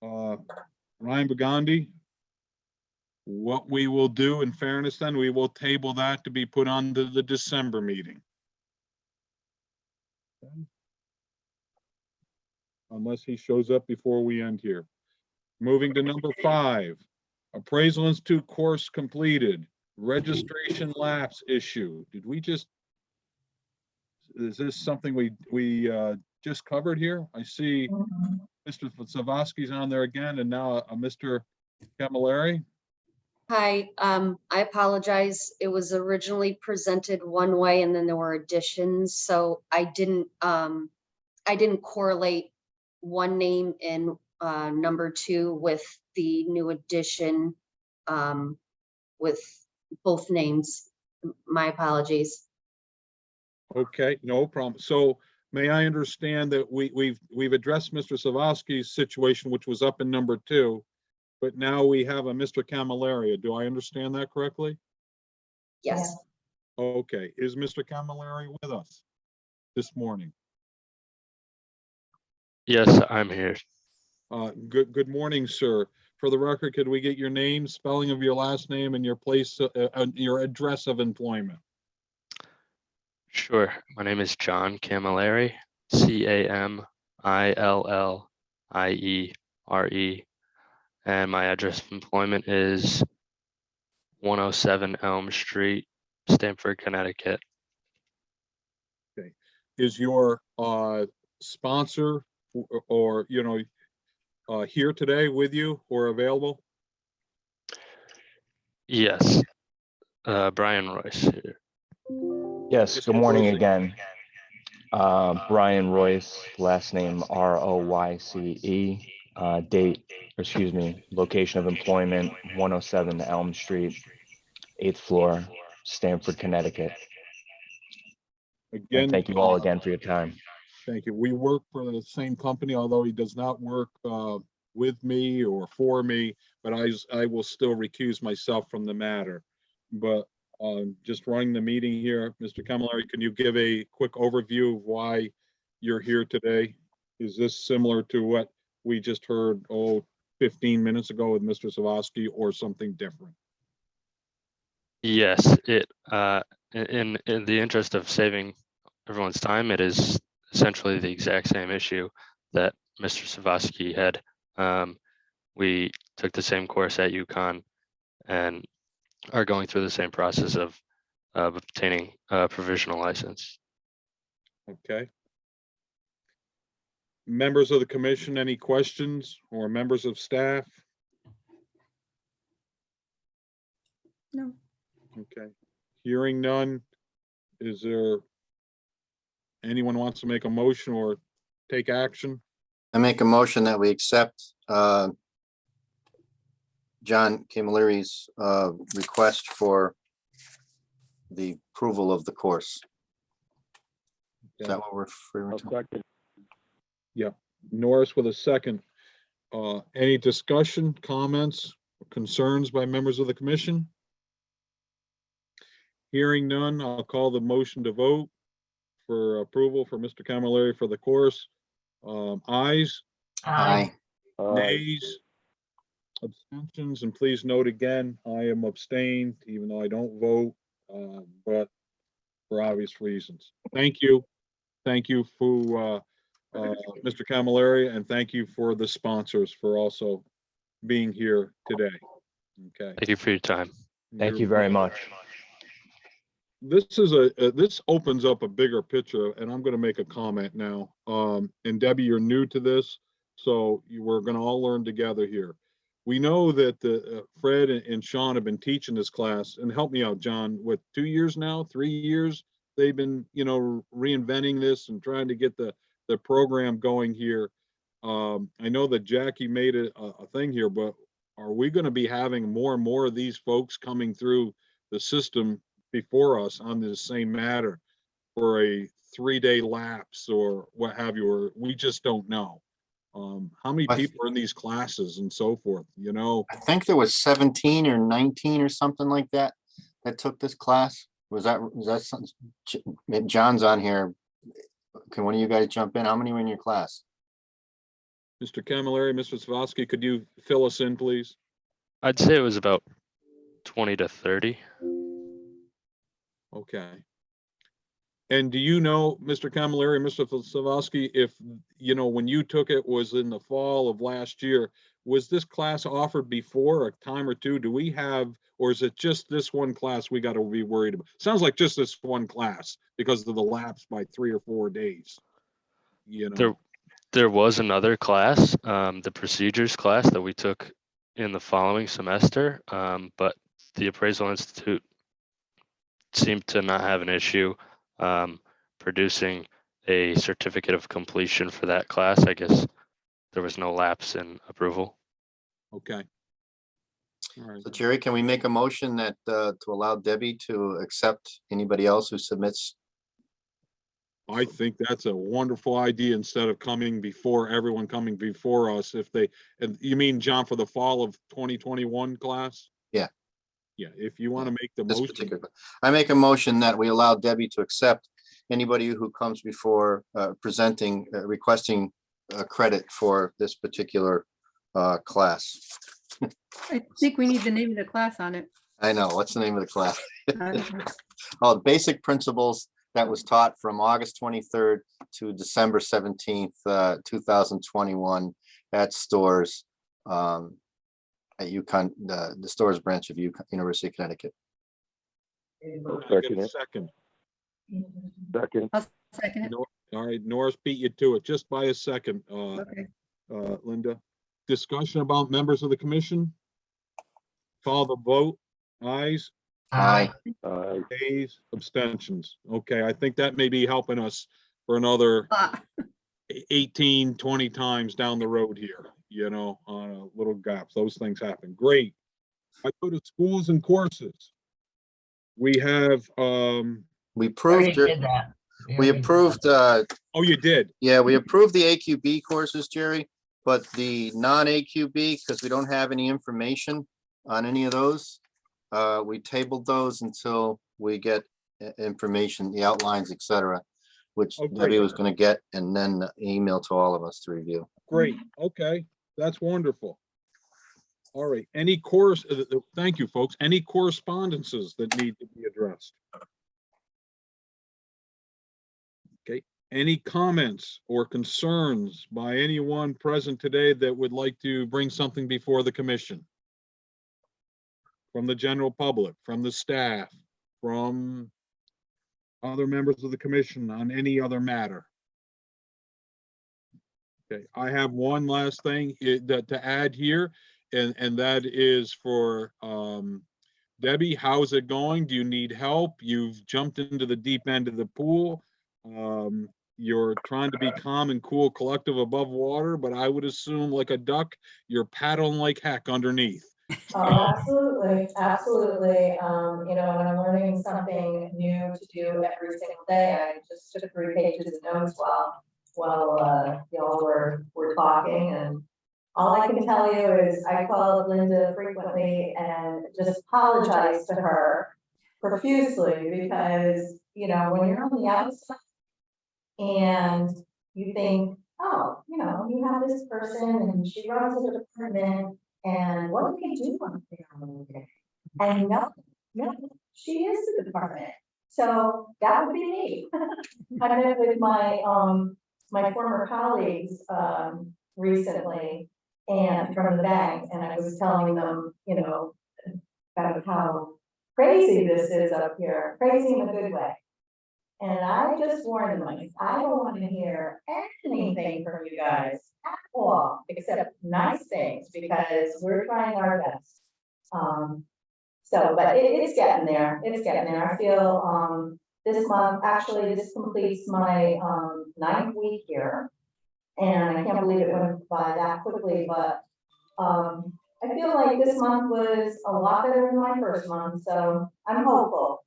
Ryan Brigandi. What we will do, in fairness, then we will table that to be put on to the December meeting. Okay. Unless he shows up before we end here. Moving to number 5, Appraisal Institute course completed, registration lapse issue. Did we just, is this something we just covered here? I see Mr. Savosky's on there again, and now Mr. Camilleri. Hi, I apologize. It was originally presented one way and then there were additions, so I didn't correlate one name in number 2 with the new addition with both names. My apologies. Okay, no problem. So may I understand that we've addressed Mr. Savosky's situation, which was up in number 2, but now we have a Mr. Camilleri. Do I understand that correctly? Yes. Okay, is Mr. Camilleri with us this morning? Yes, I'm here. Good morning, sir. For the record, could we get your name, spelling of your last name, and your place, your address of employment? Sure. My name is John Camilleri, Camilliere, and my address of employment is 107 Elm Street, Stamford, Connecticut. Okay. Is your sponsor or here today with you or available? Yes, Brian Royce here. Yes, good morning again. Brian Royce, last name Royce, location of employment 107 Elm Street, 8th floor, Stamford, Connecticut. Again, and thank you all again for your time. Thank you. We work for the same company, although he does not work with me or for me, but I will still recuse myself from the matter. But just running the meeting here, Mr. Camilleri, can you give a quick overview of why you're here today? Is this similar to what we just heard 15 minutes ago with Mr. Savosky, or something different? Yes, in the interest of saving everyone's time, it is essentially the exact same issue that Mr. Savosky had. We took the same course at UConn and are going through the same process of obtaining a provisional license. Okay. Members of the commission, any questions, or members of staff? No. Okay, hearing none. Is there anyone wants to make a motion or take action? I make a motion that we accept John Camilleri's request for the approval of the course. Is that what we're referring I'll to? second. Yeah, Norris with a second. Any discussion, comments, concerns by members of the commission? Hearing none, I'll call the motion to vote for approval for Mr. Camilleri for the course. Ayes, Aye. nays, abstentions, and please note again, I am abstained, even though I don't vote, but for obvious reasons. Thank you. Thank you for Mr. Camilleri, and thank you for the sponsors for also being here today. Okay. Thank you for your time. Thank you very much. This is this opens up a bigger picture, and I'm going to make a comment now. And Debbie, you're new to this, so we're going to all learn together here. We know that the Fred and Sean have been teaching this class, and help me out, John, what, 2 years now, 3 years? They've been, reinventing this and trying to get the program going here. I know that Jackie made it a thing here, but are we going to be having more and more of these folks coming through the system before us on this same matter for a 3-day lapse or what have you, or we just don't know? How many people are in these classes and so forth, I think there was 17 or 19 or something like that took this class. Was that something? John's on here. Can one of you guys jump in? How many were in your class? Mr. Camilleri, Mr. Savosky, could you fill us in, please? I'd say it was about 20 to 30. Okay. And do you know, Mr. Camilleri, Mr. Savosky, if, when you took it was in the fall of last year, was this class offered before a time or two? Do we have, or is it just this one class we got to be worried about? Sounds like just this one class because of the lapse by 3 or 4 days. There was another class, the procedures class that we took in the following semester, but the Appraisal Institute seemed to not have an issue producing a certificate of completion for that class. I guess there was no lapse in approval. Okay. All right. So Jerry, can we make a motion that to allow Debbie to accept anybody else who submits? I think that's a wonderful idea instead of everyone coming before us. And you mean, John, for the fall of 2021 class? Yeah. Yeah, if you want to make the This motion. particular, I make a motion that we allow Debbie to accept anybody who comes before requesting credit for this particular class. I think we need the name of the class on it. I know. What's the name of the class? Uh, Oh, Basic Principles, that was taught from August 23rd to December 17th, 2021 at Stores at UConn, the Stores branch of University of Connecticut. Second it. Second. Second. I'll second it. All right, Norris beat you to it just by a second. Okay. Linda, discussion about members of the commission? Call the vote. Ayes, Aye. nays, abstentions. Okay, I think that may be helping us for another 18, 20 times down the road here, on a little gaps. Those things happen. Great. I go to schools and courses. We have, We proved it. We approved, oh, you did? yeah, we approved the AQB courses, Jerry, but the non-AQB, because we don't have any information on any of those, we tabled those until we get information, the outlines, et cetera, which Okay. Debbie was going to get and then email to all of us to review. Great. Okay, that's wonderful. All right, thank you, folks. Any correspondences that need to be addressed? Okay, any comments or concerns by anyone present today that would like to bring something before the commission? From the general public, from the staff, from other members of the commission on any other matter? Okay, I have one last thing to add here, and that is for Debbie, how's it going? Do you need help? You've jumped into the deep end of the pool. You're trying to be calm and cool, collective above water, but I would assume like a duck, you're paddling like heck underneath. Oh, absolutely, absolutely. You know, and I'm learning something new to do every single day. I just took 3 pages of notes while y'all were talking, and all I can tell you is I call Linda frequently and just apologize to her profusely because, you know, when you're on the outside and you think, oh, you know, you have this person and she runs a department and what do they do on there? And no, she is the department. So that would be me. I met with my former colleagues, recently and from the bank, and I was telling them, you know, about how crazy this is up here, crazy in a good way. And I just warned them, like, I don't want to hear anything from you guys at all, except nice things, because we're trying our best. But it's getting there, it's getting there. I feel, this month, actually, this completes my, 9th week here. And I can't believe it went by that quickly, but, I feel like this month was a lot better than my first month, so I'm hopeful,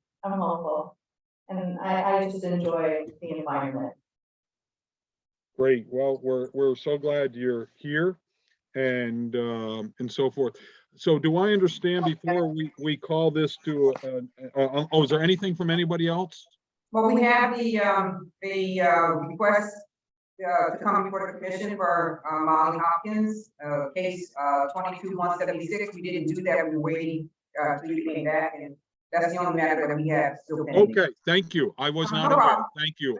And I just enjoy the environment. Great. Well, we're so glad you're here and so forth. So do I understand before we call this to, is there anything from anybody else? Well, we have the request to come before the commission for Molly Hopkins, case 22-176. We didn't do that. We were waiting till you came back, and that's the only matter that we have still pending. Okay, thank you. I was not No aware. problem. Thank you.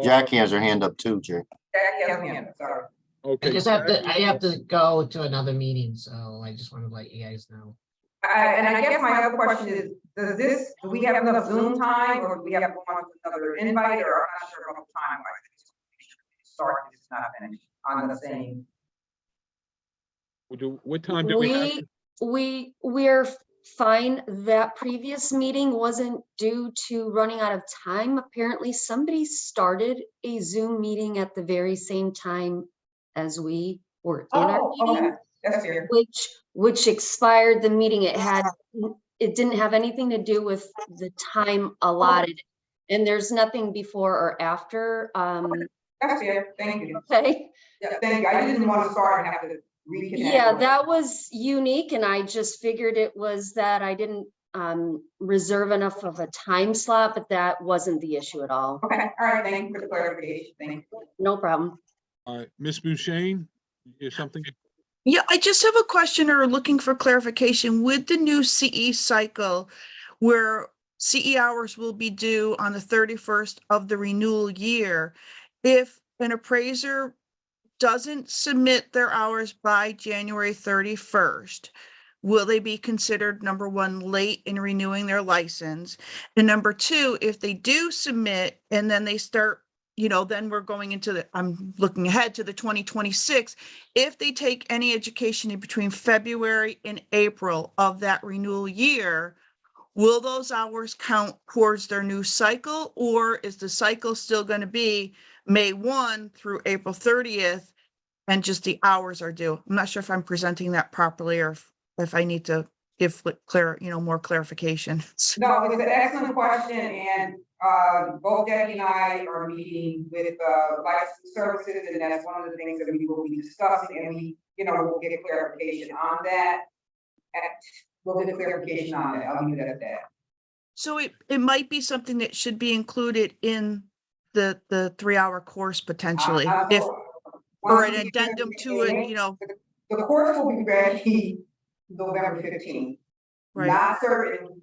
Jackie has her hand up too, Jay. Jackie has her hand up, sorry. Okay. I have to go to another meeting, so I just wanted to let you guys know. And I guess my other question is, do we have enough Zoom time, or do we have to go on to another invite, or I'm not sure about the time. Start, it's not finished on the same. What time do we have? We're fine. That previous meeting wasn't due to running out of time. Apparently, somebody started a Zoom meeting at the very same time as we were in our meeting. Okay. That's fair. Which expired the meeting. It didn't have anything to do with the time allotted. And there's nothing before or after. That's fair. Thank you. Okay. Yeah, thank you. I didn't want to start and have to reconnect. Yeah, that was unique, and I just figured it was that I didn't reserve enough of a time slot, but that wasn't the issue at all. Okay, all right, thank you for the clarification. Thank you. No problem. All right, Ms. Bouchane, is something? Yeah, I just have a question or looking for clarification with the new CE cycle where CE hours will be due on the 31st of the renewal year. If an appraiser doesn't submit their hours by January 31st, will they be considered, number one, late in renewing their license? And number two, if they do submit and then they start, then we're going into I'm looking ahead to the 2026. If they take any education in between February and April of that renewal year, will those hours count towards their new cycle, or is the cycle still going to be May 1 through April 30th and just the hours are due? I'm not sure if I'm presenting that properly or if I need to give more clarification. No, it's an excellent question, and both Debbie and I are meeting with licensed services, and that's one of the things that we will be discussing, and we'll get clarification on that. We'll get clarification on that. I'll leave it at that. So it might be something that should be included in the 3-hour course potentially, or an addendum to it, The course will be ready November 15th. Right. Not certain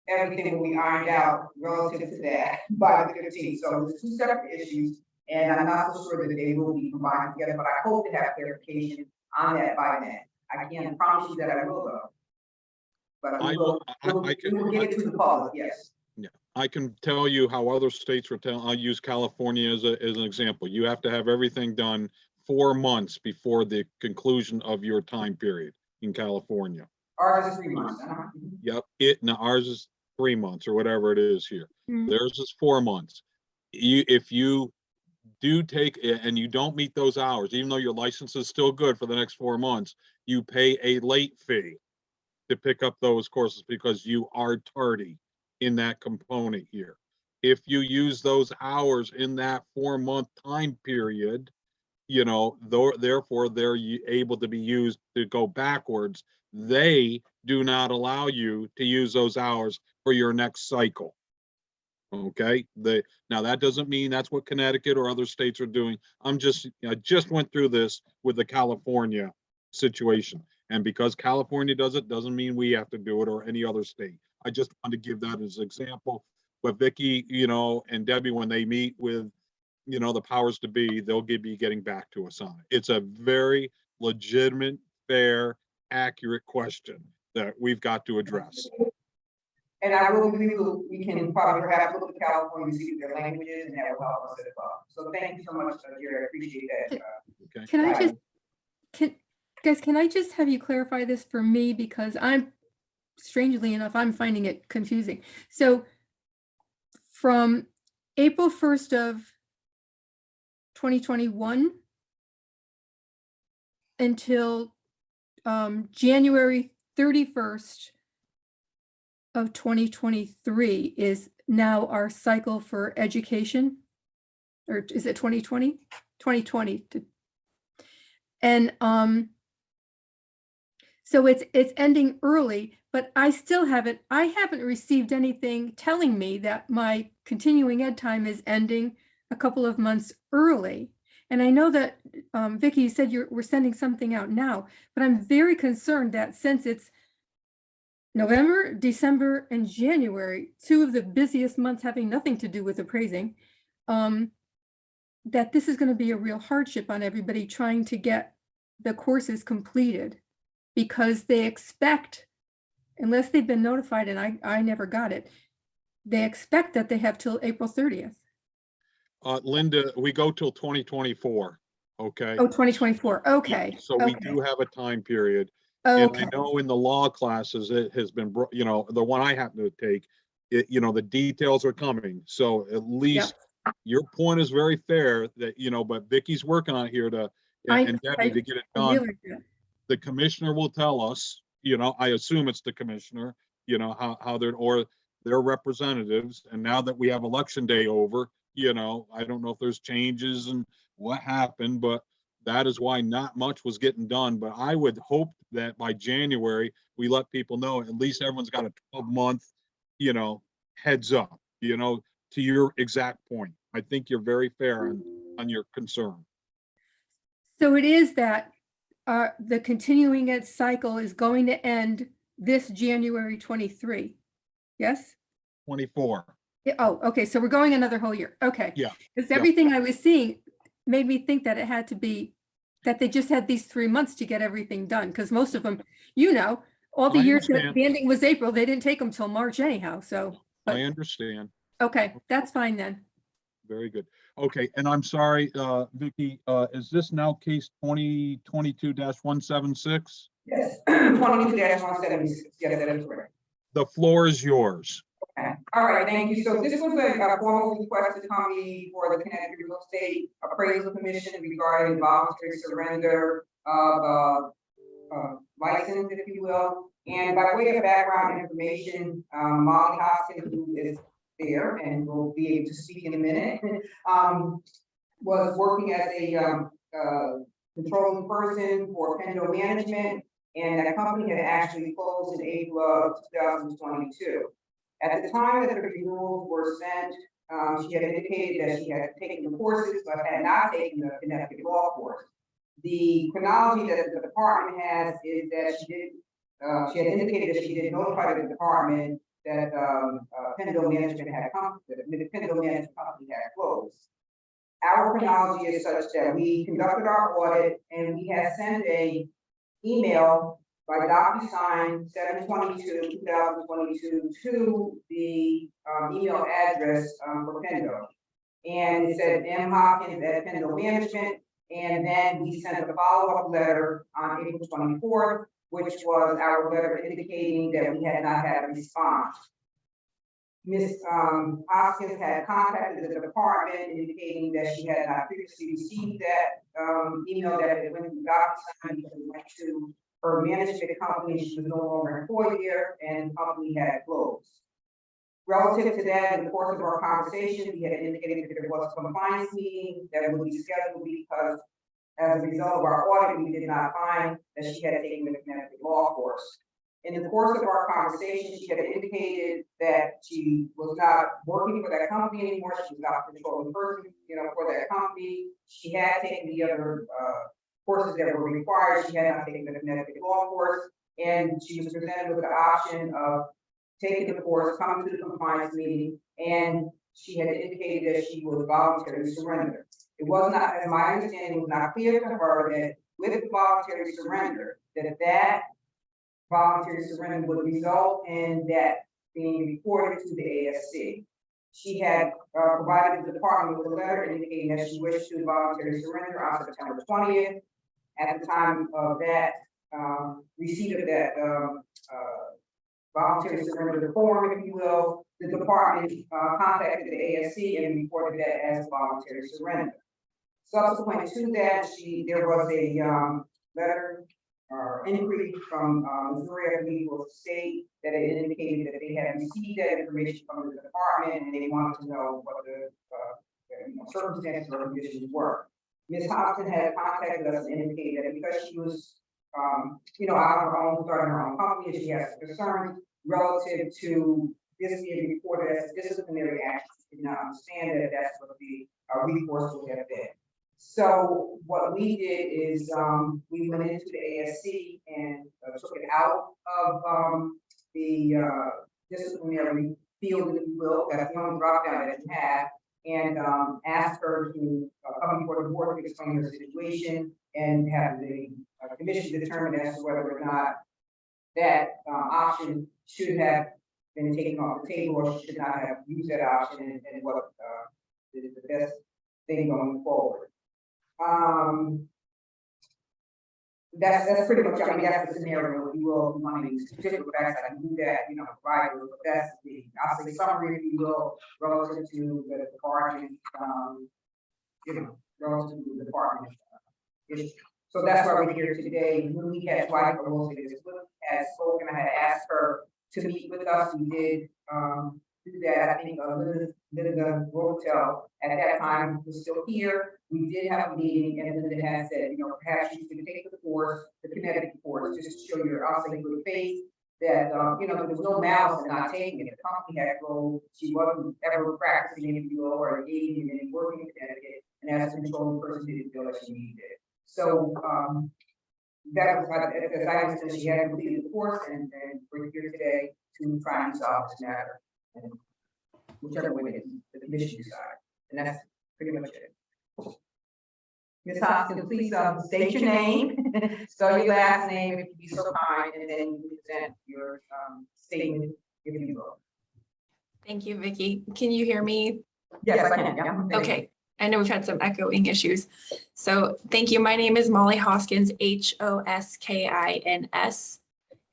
everything will be ironed out relative to that by the 15th. So it's 2 separate issues, and I'm not so sure that they will be combined together, but I hope to have clarification on that by then. I can't promise you that I will, though. But we will get it to the public, yes. Yeah, I can tell you how other states were telling. I'll use California as an example. You have to have everything done 4 months before the conclusion of your time period in California. Ours is 3 months. Yep, now ours is 3 months or whatever it is here. Mm. Theirs is 4 months. If you do take and you don't meet those hours, even though your license is still good for the next 4 months, you pay a late fee to pick up those courses because you are tardy in that component here. If you use those hours in that 4-month time period, therefore they're able to be used to go backwards. They do not allow you to use those hours for your next cycle. Okay, now that doesn't mean that's what Connecticut or other states are doing. I just went through this with the California situation. And because California does it, doesn't mean we have to do it or any other state. I just wanted to give that as an example. But Vicky, and Debbie, when they meet with, the powers to be, they'll be getting back to us on it. It's a very legitimate, fair, accurate question that we've got to address. And I will agree, we can probably perhaps look at California, see their languages, and that will help us as well. So thank you so much, Jerry, I appreciate that. Okay. Can I just have you clarify this for me? Because strangely enough, I'm finding it confusing. So from April 1st of 2021 until January 31st of 2023 is now our cycle for education, or is it 2020? 2020. And so it's ending early, but I haven't received anything telling me that my continuing ed time is ending a couple of months early. And I know that, Vicki, you said we're sending something out now, but I'm very concerned that since it's November, December, and January, 2 of the busiest months having nothing to do with appraising, that this is going to be a real hardship on everybody trying to get the courses completed, because they expect, unless they've been notified, and I never got it, they expect that they have till April 30th. Linda, we go till 2024, okay? Oh, 2024, okay. Yeah, so we do have a time period. Okay. And I know in the law classes, it has been, the one I happen to take, the details are coming. So at least your point is very fair that, but Vicky's working on it here and Debbie to get it done. The commissioner will tell us, I assume it's the commissioner, how they're, or their representatives. And now that we have election day over, I don't know if there's changes and what happened, but that is why not much was getting done. But I would hope that by January, we let people know, at least everyone's got a 12-month, heads up, to your exact point. I think you're very fair on your concern. So it is that the continuing ed cycle is going to end this January 23. Yes? 24. Oh, okay. So we're going another whole year. Okay. Yeah. Because everything I was seeing made me think that it had to be that they just had these 3 months to get everything done. Because most of them, all the years that the ending was April, they didn't take them till March anyhow. So I understand. Okay, that's fine then. Very good. Okay, and I'm sorry, Vicki, is this now case 2022-176? Yes, 22-176. Yes, that is correct. The floor is yours. Okay. All right, thank you. So this was a formal request to come before the Connecticut Real Estate Appraisal Commission regarding voluntary surrender of license, if you will. And by way of background information, Molly Hoskin, who is there and will be able to speak in a minute, was working as a controlling person for Pendo Management, and that company had actually closed in April of 2022. At the time that the renewals were sent, she had indicated that she had taken the courses, but had not taken the Connecticut law course. The chronology that the department has is that she had indicated that she did notify the department that Pendo Management had come, the Pendo Management company had closed. Our chronology is such that we conducted our audit and we had sent a email by DocuSign 7/22/2022 to the email address for Pendo. And it said M. Hopkins at Pendo Management. And then we sent a follow-up letter on April 24th which was our letter indicating that we had not had a response. Ms. Hoskins had contacted the department indicating that she had not previously received that email, that it went to DocuSign because it went to her management company. She was no longer employed there and the company had closed. Relative to that, in the course of our conversation, we had indicated that there was a compliance meeting that would be scheduled because as a result of our audit, we did not find that she had taken the Connecticut law course. In the course of our conversation, she had indicated that she was not working for that company anymore. She was not a controlling person, for that company. She had taken the other courses that were required. She had not taken the Connecticut law course, and she was presented with the option of taking the course, coming to the compliance meeting, and she had indicated that she would voluntarily surrender. It was not, as my understanding, was not clear to her that with the voluntary surrender, that voluntary surrender would result in that being reported to the ASC. She had provided the department with a letter indicating that she wished to voluntarily surrender on September 20th. At the time of that receipt of that voluntary surrender form, if you will, the department contacted the ASC and reported that as voluntary surrender. Subsequent to that, there was a letter or inquiry from Missouri, I believe, was the state, that it indicated that they had received that information from the department and they wanted to know what the circumstances or conditions were. Ms. Thompson had contacted us and indicated that because she was, out on her own, starting her own company, she has concerns relative to this being reported as a disciplinary action. She did not understand that that's what the recourse would have been. So what we did is we went into the ASC and took it out of the disciplinary field, if you will. That's the only drop down that we had, and asked her to come before the board to explain her situation and have the commission determine as to whether or not that option should have been taken off the table or should not have used that option, and what is the best thing going forward. That's pretty much, that's the scenario. If you will, want to use statistical facts, I can do that, provide you, but that's the, I'll say summary, if you will, relative to the department, relative to the department issue. So that's why we're here today. When we had twice, or we'll say this, had spoken, I had asked her to meet with us. We did do that. I think Linda Rotel at that time was still here. We did have a meeting, and Linda had said, perhaps you could take the course, the Connecticut course, just to show your outside good faith that, there was no malice in not taking it. The company had grown. She wasn't ever practicing, if you will, or engaging in any working in Connecticut, and as a controlling person, didn't feel like she needed it. So, that was, as I understand, she had completed the course, and we're here today to try and solve this matter. And whichever way the commission decide, and that's pretty much it. Ms. Hoskins, please state your name, spell your last name if you be so kind, and then you present your statement if you will. Thank you, Vicki. Can you hear me? Yes, I can. Yeah. Okay. I know we've had some echoing issues. So thank you. My name is Molly Hoskins, Hoskins,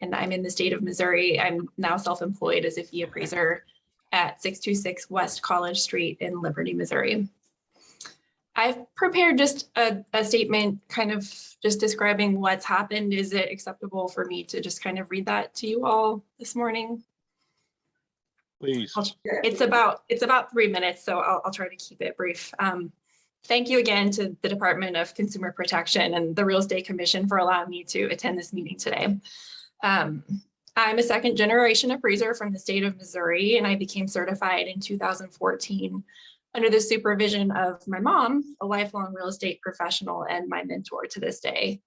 and I'm in the state of Missouri. I'm now self-employed as a fee appraiser at 626 West College Street in Liberty, Missouri. I've prepared just a statement kind of just describing what's happened. Is it acceptable for me to just kind of read that to you all this morning? Please. It's about 3 minutes, so I'll try to keep it brief. Thank you again to the Department of Consumer Protection and the Real Estate Commission for allowing me to attend this meeting today. I'm a second generation appraiser from the state of Missouri, and I became certified in 2014 under the supervision of my mom, a lifelong real estate professional and my mentor to this day.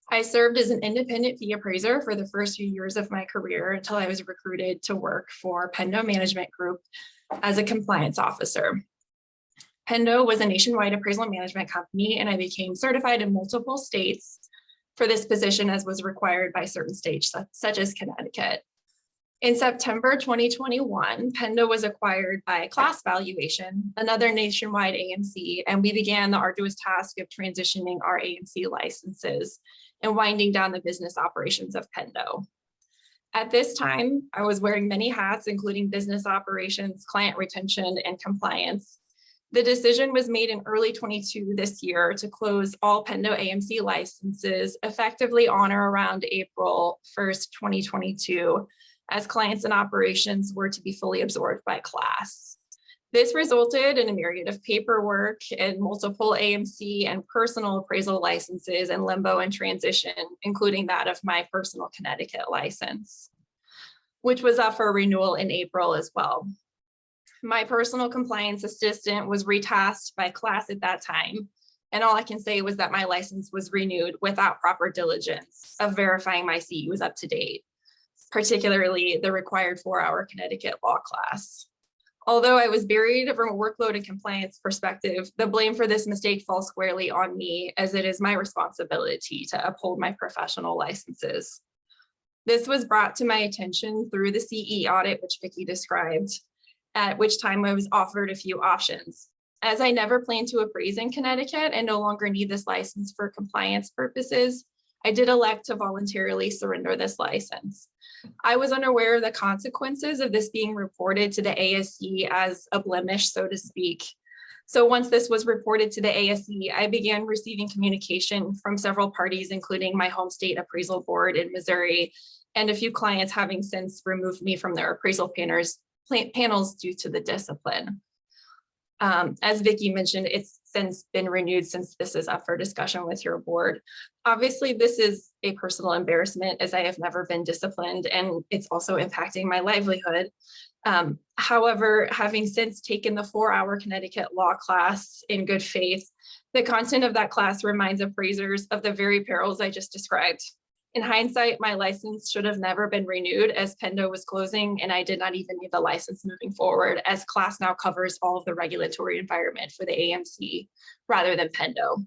I served as an independent fee appraiser for the first few years of my career until I was recruited to work for Pendo Management Group as a compliance officer. Pendo was a nationwide appraisal management company, and I became certified in multiple states for this position as was required by certain states such as Connecticut. In September 2021, Pendo was acquired by Class Valuation, another nationwide AMC, and we began the arduous task of transitioning our AMC licenses and winding down the business operations of Pendo. At this time, I was wearing many hats, including business operations, client retention, and compliance. The decision was made in early 22 this year to close all Pendo AMC licenses effectively on or around April 1st, 2022, as clients and operations were to be fully absorbed by class. This resulted in a myriad of paperwork and multiple AMC and personal appraisal licenses in limbo and transition, including that of my personal Connecticut license, which was up for renewal in April as well. My personal compliance assistant was retasked by class at that time, and all I can say was that my license was renewed without proper diligence of verifying my CE was up to date, particularly the required 4-hour Connecticut law class. Although I was buried from a workload and compliance perspective, the blame for this mistake falls squarely on me, as it is my responsibility to uphold my professional licenses. This was brought to my attention through the CE audit, which Vicki described, at which time I was offered a few options. As I never plan to appraise in Connecticut and no longer need this license for compliance purposes, I did elect to voluntarily surrender this license. I was unaware of the consequences of this being reported to the ASC as a blemish, so to speak. So once this was reported to the ASC, I began receiving communication from several parties, including my home state appraisal board in Missouri, and a few clients having since removed me from their appraisal panels due to the discipline. As Vicki mentioned, it's since been renewed since this is up for discussion with your board. Obviously, this is a personal embarrassment, as I have never been disciplined, and it's also impacting my livelihood. However, having since taken the 4-hour Connecticut law class in good faith, the content of that class reminds appraisers of the very perils I just described. In hindsight, my license should have never been renewed, as Pendo was closing, and I did not even need the license moving forward, as class now covers all of the regulatory environment for the AMC rather than Pendo.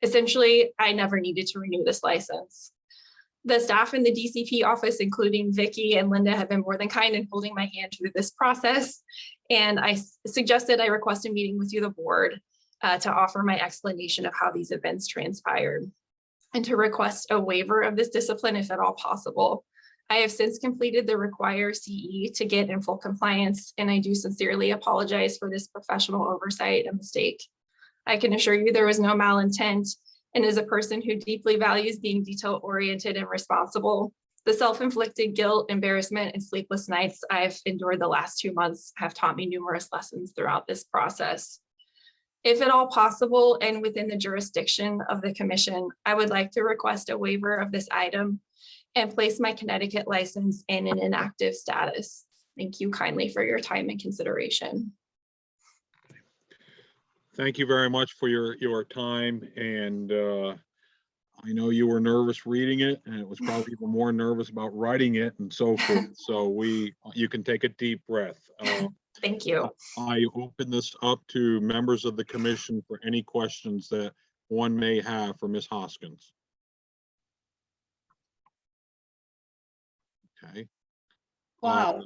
Essentially, I never needed to renew this license. The staff in the DCP office, including Vicki and Linda, have been more than kind in holding my hand through this process. And I suggested I request a meeting with you, the board, to offer my explanation of how these events transpired, and to request a waiver of this discipline if at all possible. I have since completed the required CE to get in full compliance, and I do sincerely apologize for this professional oversight and mistake. I can assure you there was no malintent, and as a person who deeply values being detail-oriented and responsible, the self-inflicted guilt, embarrassment, and sleepless nights I've endured the last 2 months have taught me numerous lessons throughout this process. If at all possible and within the jurisdiction of the commission, I would like to request a waiver of this item and place my Connecticut license in an inactive status. Thank you kindly for your time and consideration. Thank you very much for your time, and I know you were nervous reading it, and it was probably even more nervous about writing it and so forth. So you can take a deep breath. Thank you. I open this up to members of the commission for any questions that one may have for Ms. Hoskins. Okay. Wow.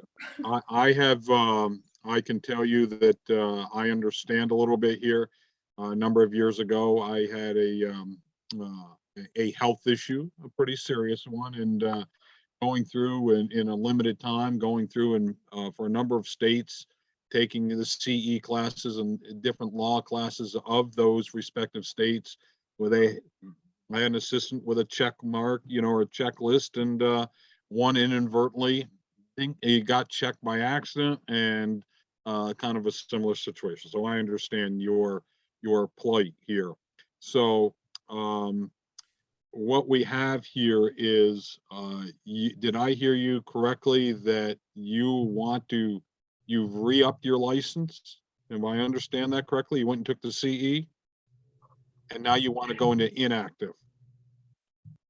I have, I can tell you that I understand a little bit here. A number of years ago, I had a health issue, a pretty serious one, and going through in a limited time, going through and for a number of states, taking the CE classes and different law classes of those respective states, where I had an assistant with a check mark, or a checklist, and one inadvertently, think he got checked by accident, and kind of a similar situation. So I understand your plight here. So what we have here is, did I hear you correctly that you've re-upped your license? Am I understand that correctly? You went and took the CE, and now you want to go into inactive.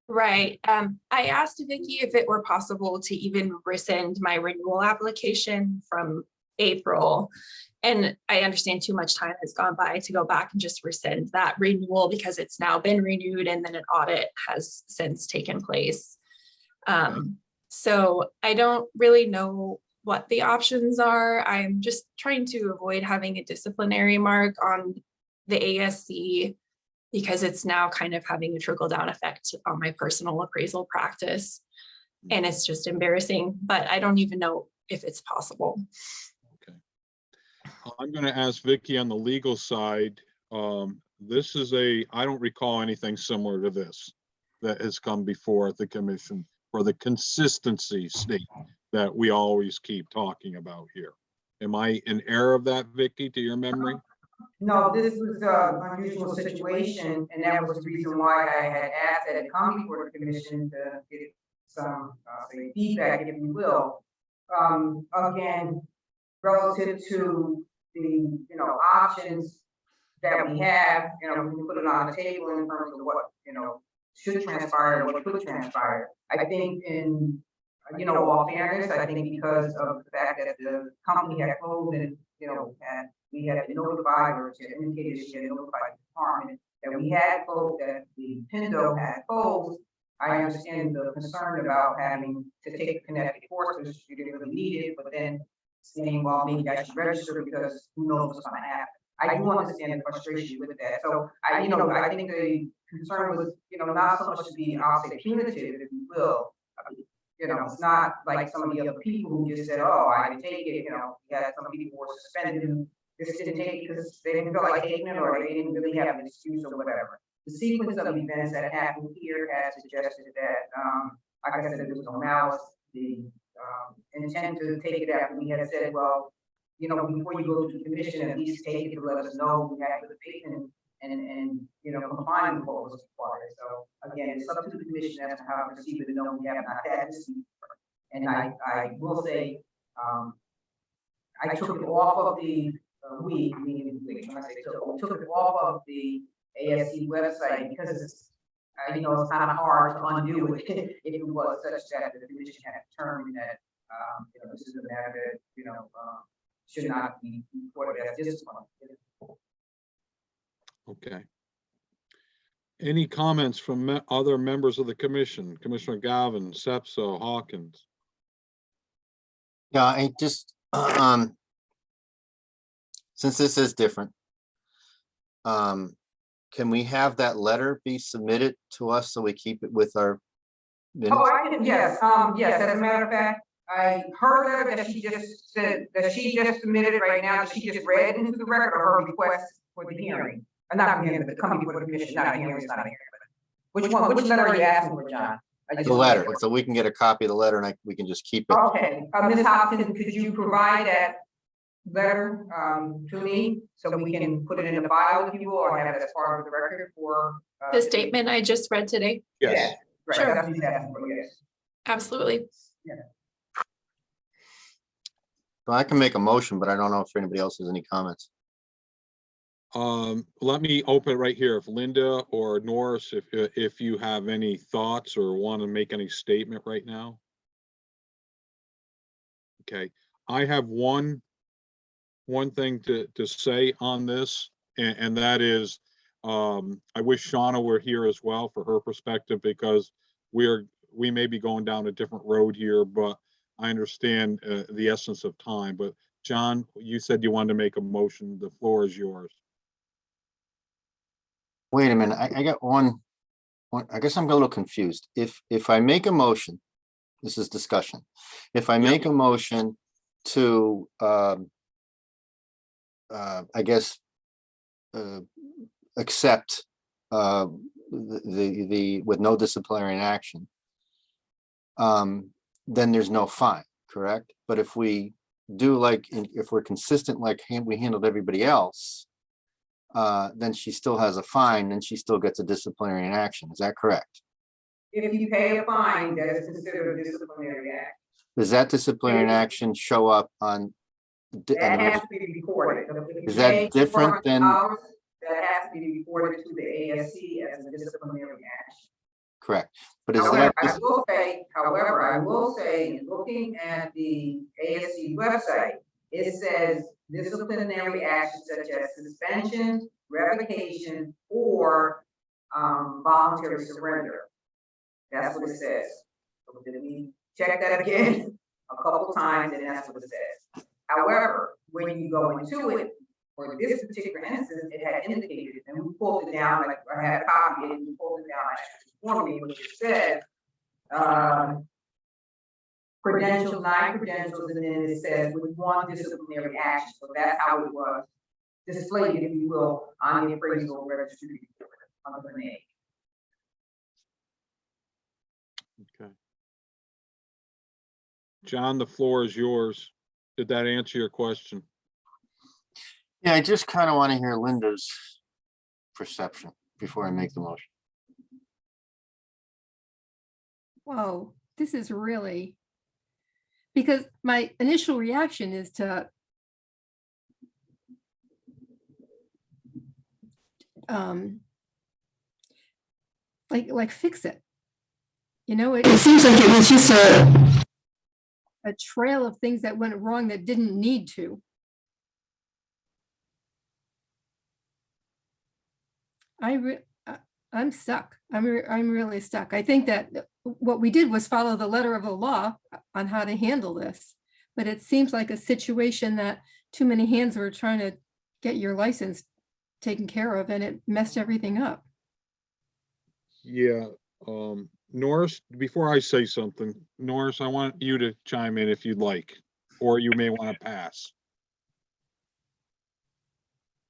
Right. I asked Vicki if it were possible to even rescind my renewal application from April. And I understand too much time has gone by to go back and just rescind that renewal, because it's now been renewed and then an audit has since taken place. So I don't really know what the options are. I'm just trying to avoid having a disciplinary mark on the ASC because it's now kind of having a trickle down effect on my personal appraisal practice. And it's just embarrassing, but I don't even know if it's possible. I'm going to ask Vicky on the legal side. This is I don't recall anything similar to this that has come before the commission for the consistency state that we always keep talking about here. Am I in error of that, Vicky, to your memory? No, this was an unusual situation, and that was the reason why I had asked that it come before the commission to get some say feedback, if you will. Again, relative to the options that we have, we can put it on the table in terms of what should transpire and what could transpire. I think in all fairness, I think because of the fact that the company had closed and we had notified, or she had indicated she had notified the department that we had closed, that the Pindo had closed. I understand the concern about having to take connected courses, you didn't really need it, but then saying, well, maybe I should register because who knows what's gonna happen. I do understand the frustration with that. So I think the concern was, not so much to be, I'll say punitive, if you will. It's not like some of the other people who just said, oh, I didn't take it, we had some people who were suspended who just didn't take it because they didn't feel like taking it, or they didn't really have an excuse or whatever. The sequence of events that happened here has suggested that, like I said, there was no malice. The intent to take it after we had said, well, before you go to the commission, at least take it to let us know we have the debate and complying with what was required. So again, it's up to the commission as to how to proceed with it. No, we have not had this before. And I will say, I took it off of the when I say took it off of the ASC website because it's it's kind of hard to undo it if it was such that the commission had determined that this is a matter that should not be reported as discipline. Okay. Any comments from other members of the commission? Commissioner Galvin, Sepso, Hawkins? Yeah, I just, since this is different, can we have that letter be submitted to us so we keep it with our minutes? Oh, I can, yes, yes, as a matter of fact, I heard her that she just said that she just submitted right now, that she just read into the record or her request for the hearing. Not the hearing, but coming before the commission, not a hearing, it's not a hearing. Which one, which letter are you asking for, John? The letter, so we can get a copy of the letter and we can just keep it. Okay, Ms. Hopkins, could you provide that letter to me so we can put it in the file if you will, or have it as part of the record for The statement I just read today. Yes. Right, Sure. that's what he's asking for, yes. Absolutely. Yeah. So I can make a motion, but I don't know if anybody else has any comments. Let me open it right here. If Linda or Norris, if you have any thoughts or want to make any statement right now. Okay, I have one thing to say on this, and that is, I wish Shauna were here as well for her perspective, because we may be going down a different road here, but I understand the essence of time. But John, you said you wanted to make a motion. The floor is yours. Wait a minute, I got one, I guess I'm a little confused. If I make a motion, this is discussion. If I make a motion to, I guess, accept the with no disciplinary action, then there's no fine, correct? But if we do if we're consistent like we handled everybody else, then she still has a fine and she still gets a disciplinary action. Is that correct? If you pay a fine, that is considered a disciplinary act. Does that disciplinary action show up on? That has to be recorded. Is that different than? That has to be reported to the ASC as a disciplinary action. Correct, but is However, there? I will say, looking at the ASC website, it says disciplinary actions such as suspension, revocation, or voluntary surrender. That's what it says. So did we check that again a couple times, and that's what it says. However, when you go into it, for this particular instance, it had indicated, and we pulled it down, like I had a copy, and we pulled it down for me, which it said, credentials, 9 credentials, and then it says with 1 disciplinary action. So that's how it was displayed, if you will, on the appraisal registry report under the name. Okay. John, the floor is yours. Did that answer your question? Yeah, I just kind of want to hear Linda's perception before I make the motion. Whoa, this is really, because my initial reaction is to like fix it. You know, it seems like it was just a trail of things that went wrong that didn't need to. I'm stuck. I'm really stuck. I think that what we did was follow the letter of the law on how to handle this, but it seems like a situation that too many hands were trying to get your license taken care of, and it messed everything up. Yeah, Norris, before I say something, Norris, I want you to chime in if you'd like, or you may want to pass.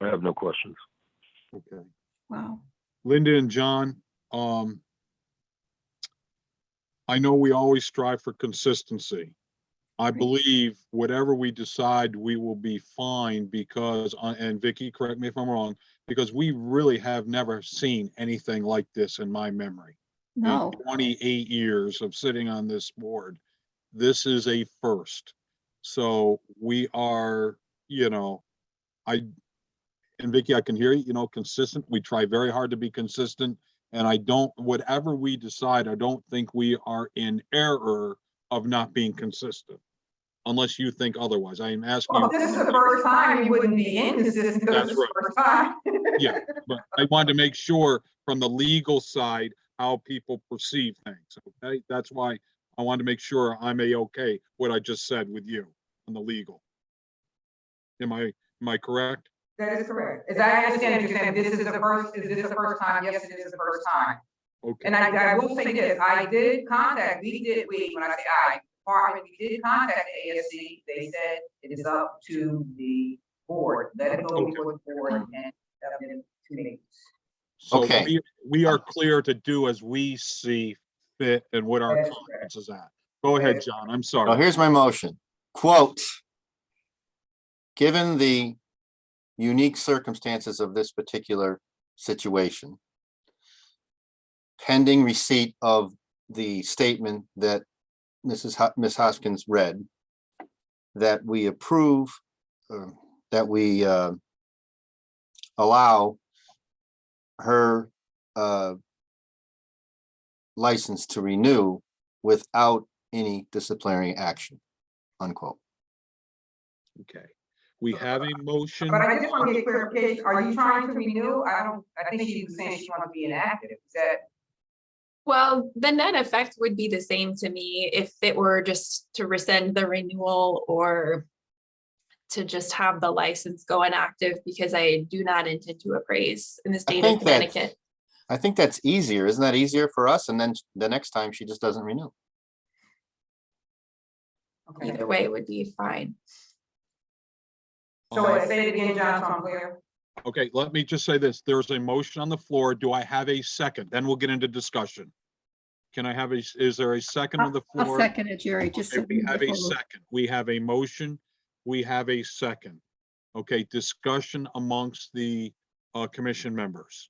I have no questions. Okay. Wow. Linda and John, I know we always strive for consistency. I believe whatever we decide, we will be fine because, and Vicky, correct me if I'm wrong, because we really have never seen anything like this in my memory. No. In 28 years of sitting on this board, this is a first. So we are, you know, and Vicky, I can hear you, you know, consistent. We try very hard to be consistent. And I don't, whatever we decide, I don't think we are in error of not being consistent. Unless you think otherwise. I am asking Well, you. this is the first time you wouldn't be inconsistent. That's This is the first time. Yeah, but I wanted to make sure from the legal side, how people perceive things, okay? That's why I wanted to make sure I'm a-okay what I just said with you on the legal. Am I correct? That is correct. As I understand it, you're saying this is the first, is this the first time? Yes, it is the first time. Okay. And I will say this, I did contact, when I say I, department, we did contact the ASC. They said it is up to the board. Let it go before the board and have them to me. So Okay. we are clear to do as we see fit and what our confidence is at. Go ahead, John. I'm sorry. Now, here's my motion. Quote, given the unique circumstances of this particular situation, pending receipt of the statement that Ms. Hoskins read, that we approve, that we allow her license to renew without any disciplinary action, unquote. Okay. We have a motion. But I just want to get clarification. Are you trying to renew? I think she was saying she wants to be inactive. Is that? Well, the net effect would be the same to me if it were just to rescind the renewal or to just have the license go inactive, because I do not intend to appraise in the state of Connecticut. I think that's easier. Isn't that easier for us? And then the next time she just doesn't renew. Okay. Either way would be fine. So say it again, John, so I'm clear. Okay, let me just say this. There's a motion on the floor. Do I have a second? Then we'll get into discussion. Can I have is there a second on the floor? I'll second it, Jerry. Just Okay, so we have a move forward. second. We have a motion. We have a second. Okay, discussion amongst the commission members.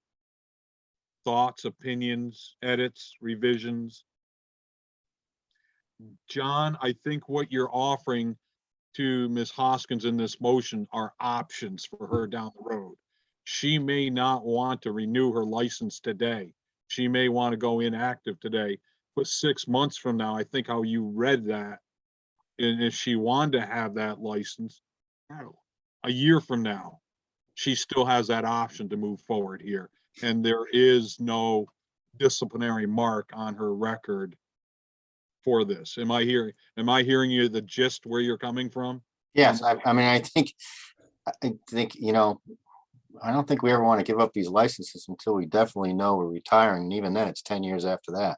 Thoughts, opinions, edits, revisions. John, I think what you're offering to Ms. Hoskins in this motion are options for her down the road. She may not want to renew her license today. She may want to go inactive today, but 6 months from now, I think how you read that, and if she wanted to have that license, a year from now, she still has that option to move forward here. And there is no disciplinary mark on her record for this. Am I hearing you the gist where you're coming from? Yes, I mean, I think I think, you know, I don't think we ever want to give up these licenses until we definitely know we're retiring. And even then, it's 10 years after that.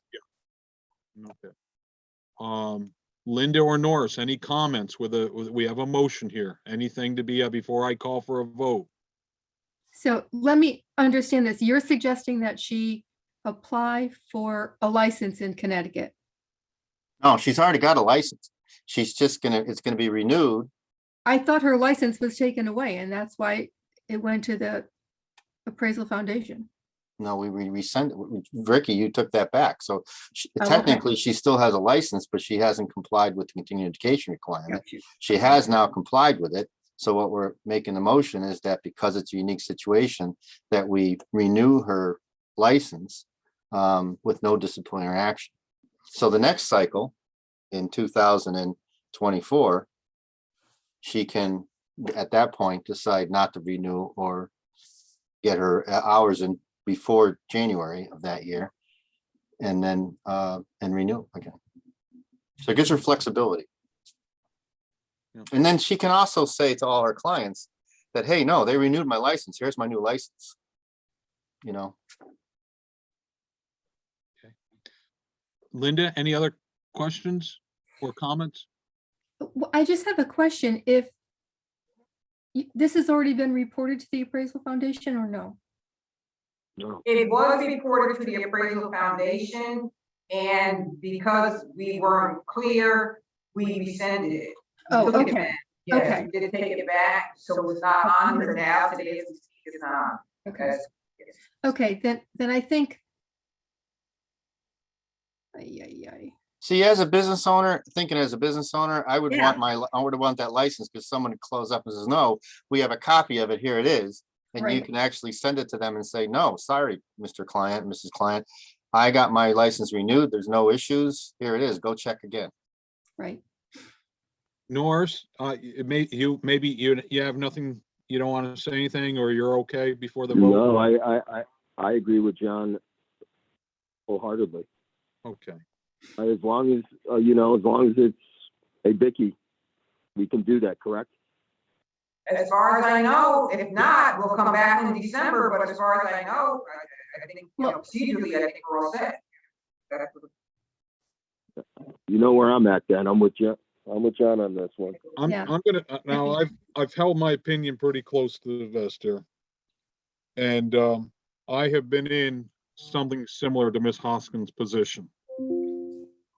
Okay. Linda or Norris, any comments we have a motion here? Anything to be, before I call for a vote? So let me understand this. You're suggesting that she apply for a license in Connecticut? No, she's already got a license. She's just it's gonna be renewed. I thought her license was taken away and that's why it went to the Appraisal Foundation. No, we resend it. Ricky, you took that back. So okay. technically, she still has a license, but she hasn't complied with the continuing education requirement. Got you. She has now complied with it. So what we're making the motion is that because it's a unique situation, that we renew her license with no disciplinary action. So the next cycle in 2024, she can, at that point, decide not to renew or get her hours in before January of that year, and then and renew again. So it gives her flexibility. Yeah. And then she can also say to all her clients that, hey, no, they renewed my license. Here's my new license. You know. Okay. Linda, any other questions or comments? Well, I just have a question. If this has already been reported to the Appraisal Foundation or no? No. It was reported to the Appraisal Foundation, and because we weren't clear, we rescinded it. We Oh, took it okay. back. Yes, Okay. we did take it back, so it's not on there now. Today it's not on. Okay. Yes. Okay, then I think. Ay, ay, ay. See, as a business owner, I would Yeah. want that license because someone would close up and says, no, we have a copy of it. Here it is. And you Right. can actually send it to them and say, no, sorry, Mr. Client, Mrs. Client, I got my license renewed. There's no issues. Here it is. Go check again. Right. Norris, maybe you have nothing, you don't want to say anything, or you're okay before the vote? No, I agree with John wholeheartedly. Okay. As long as, as long as it's a Bicky, we can do that, correct? As far as I know, if not, we'll come back in December, but as far as I know, I think, procedurally, I think we're all set. You know where I'm at then. I'm with you. I'm with John on this one. I'm gonna, now I've held my opinion pretty close to the vest here. And I have been in something similar to Miss Hoskins' position.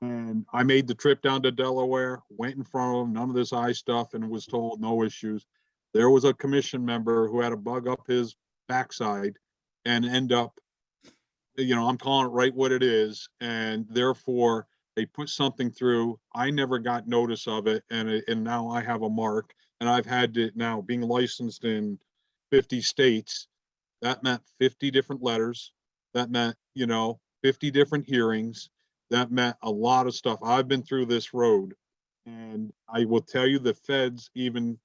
And I made the trip down to Delaware, went in front of them, none of this eye stuff, and was told no issues. There was a commission member who had a bug up his backside and end up, I'm calling it right what it is. And therefore they put something through. I never got notice of it. And now I have a mark, and I've had to, now being licensed in 50 states, that meant 50 different letters. That meant, 50 different hearings. That meant a lot of stuff. I've been through this road, and I will tell you, the feds, even,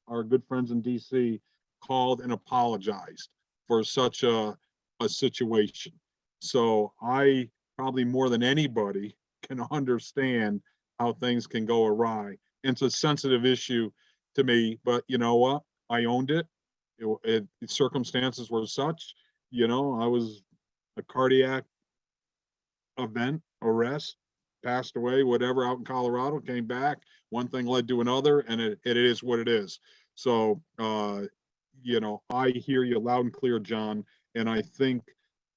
our good friends in DC, called and apologized for such a situation. So I probably more than anybody can understand how things can go awry. It's a sensitive issue to me, but you know what? I owned it. Circumstances were such, I was a cardiac event, arrest, passed away, whatever, out in Colorado, came back, one thing led to another, and it is what it is. So, I hear you loud and clear, John, and I think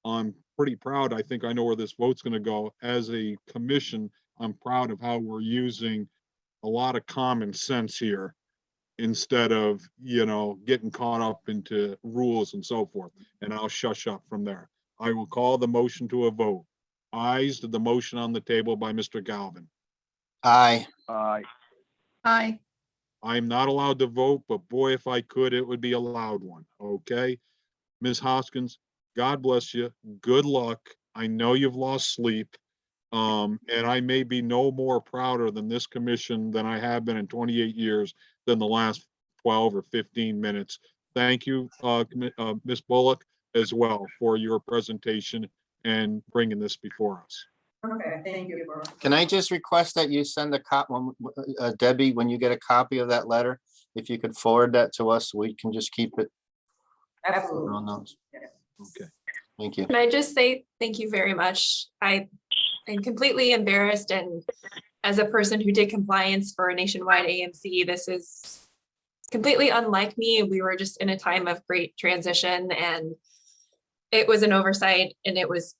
I'm pretty proud. I think I know where this vote's going to go. As a commission, I'm proud of how we're using a lot of common sense here instead of, getting caught up into rules and so forth. And I'll shush up from there. I will call the motion to a vote. Ayes to the motion on the table by Mr. Galvin. Aye. Aye. Aye. I'm not allowed to vote, but boy, if I could, it would be a loud one. Okay. Ms. Hoskins, God bless you. Good luck. I know you've lost sleep. And I may be no more prouder than this commission than I have been in 28 years than the last 12 or 15 minutes. Thank you, Ms. Bullock, as well, for your presentation and bringing this before us. Okay, thank you. Can I just request that you send a copy, Debbie, when you get a copy of that letter, if you could forward that to us, we can just keep it Absolutely. on those. Okay. Thank you. Can I just say thank you very much? I am completely embarrassed, and as a person who did compliance for a nationwide AMC, this is completely unlike me. We were just in a time of great transition, and it was an oversight, and it was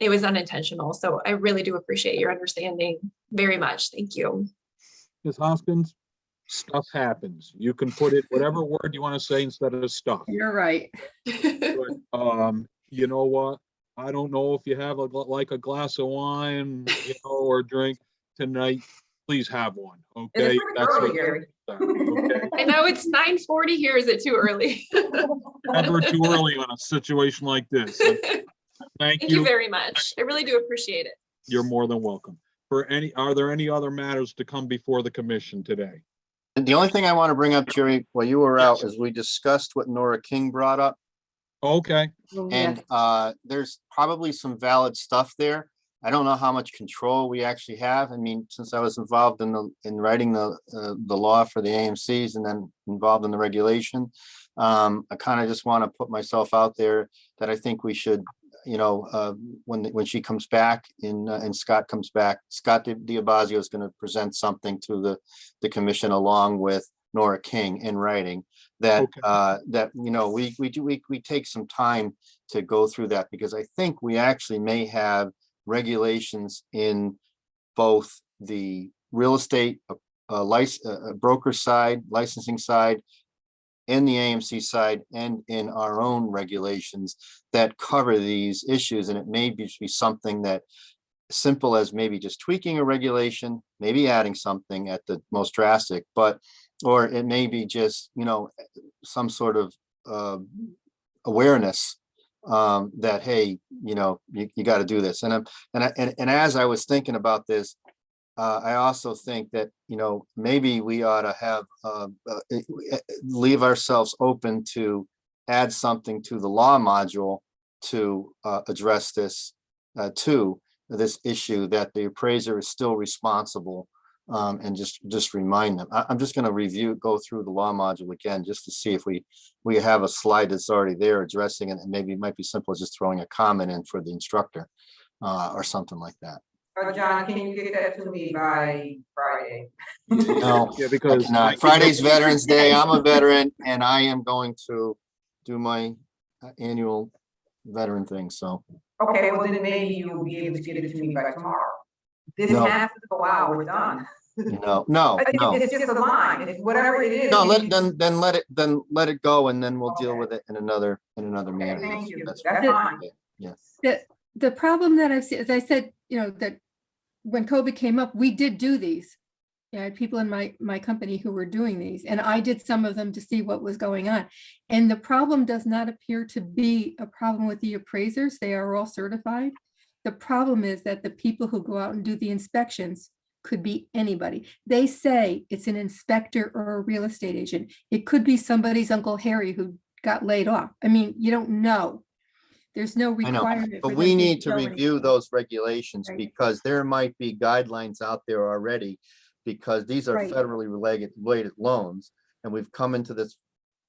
unintentional. So I really do appreciate your understanding very much. Thank you. Ms. Hoskins, stuff happens. You can put it whatever word you want to say instead of stuff. You're right. But, you know what? I don't know if you have like a glass of wine, or drink tonight. Please have one. Okay. That's what Gary. okay. I know it's 9:40 here. Is it too early? Never too early on a situation like this. Thank Thank you you. very much. I really do appreciate it. You're more than welcome. Are there any other matters to come before the commission today? And the only thing I want to bring up, Jerry, while you were out, is we discussed what Nora King brought up. Okay. And there's probably some valid stuff there. I don't know how much control we actually have. I mean, since I was involved in writing the law for the AMCs and then involved in the regulation, I kind of just want to put myself out there that I think we should, when she comes back and Scott comes back, Scott Diabazio is going to present something to the commission along with Nora King in writing that we take some time to go through that, because I think we actually may have regulations in both the real estate broker side, licensing side, in the AMC side, and in our own regulations that cover these issues. And it may be something that simple as maybe just tweaking a regulation, maybe adding something at the most drastic, or it may be just, some sort of awareness that, hey, you got to do this. And as I was thinking about this, I also think that, maybe we ought to have, leave ourselves open to add something to the law module to address this issue, that the appraiser is still responsible, and just remind them. I'm just going to go through the law module again, just to see if we have a slide that's already there addressing it, and maybe it might be simple as just throwing a comment in for the instructor or something like that. John, can you get that to me by Friday? No, Yeah, because Friday's Veterans Day. I'm a veteran, and I am going to do my annual veteran thing. So. Okay, well then maybe you'll be able to get it to me by tomorrow. This No. has to go out. We're done. No. It's just a line. It's whatever it is. No, let it go, and then we'll deal with it in another manner. Thank you. That's That's fine. Yes. The problem that I've seen, as I said, that when COVID came up, we did do these. I had people in my company who were doing these, and I did some of them to see what was going on. And the problem does not appear to be a problem with the appraisers. They are all certified. The problem is that the people who go out and do the inspections could be anybody. They say it's an inspector or a real estate agent. It could be somebody's Uncle Harry who got laid off. I mean, you don't know. There's no I know, requirement. but for we them need to know review anything. those regulations, Right. because there might be guidelines out there already, because these are Right. federally related loans. And we've come into this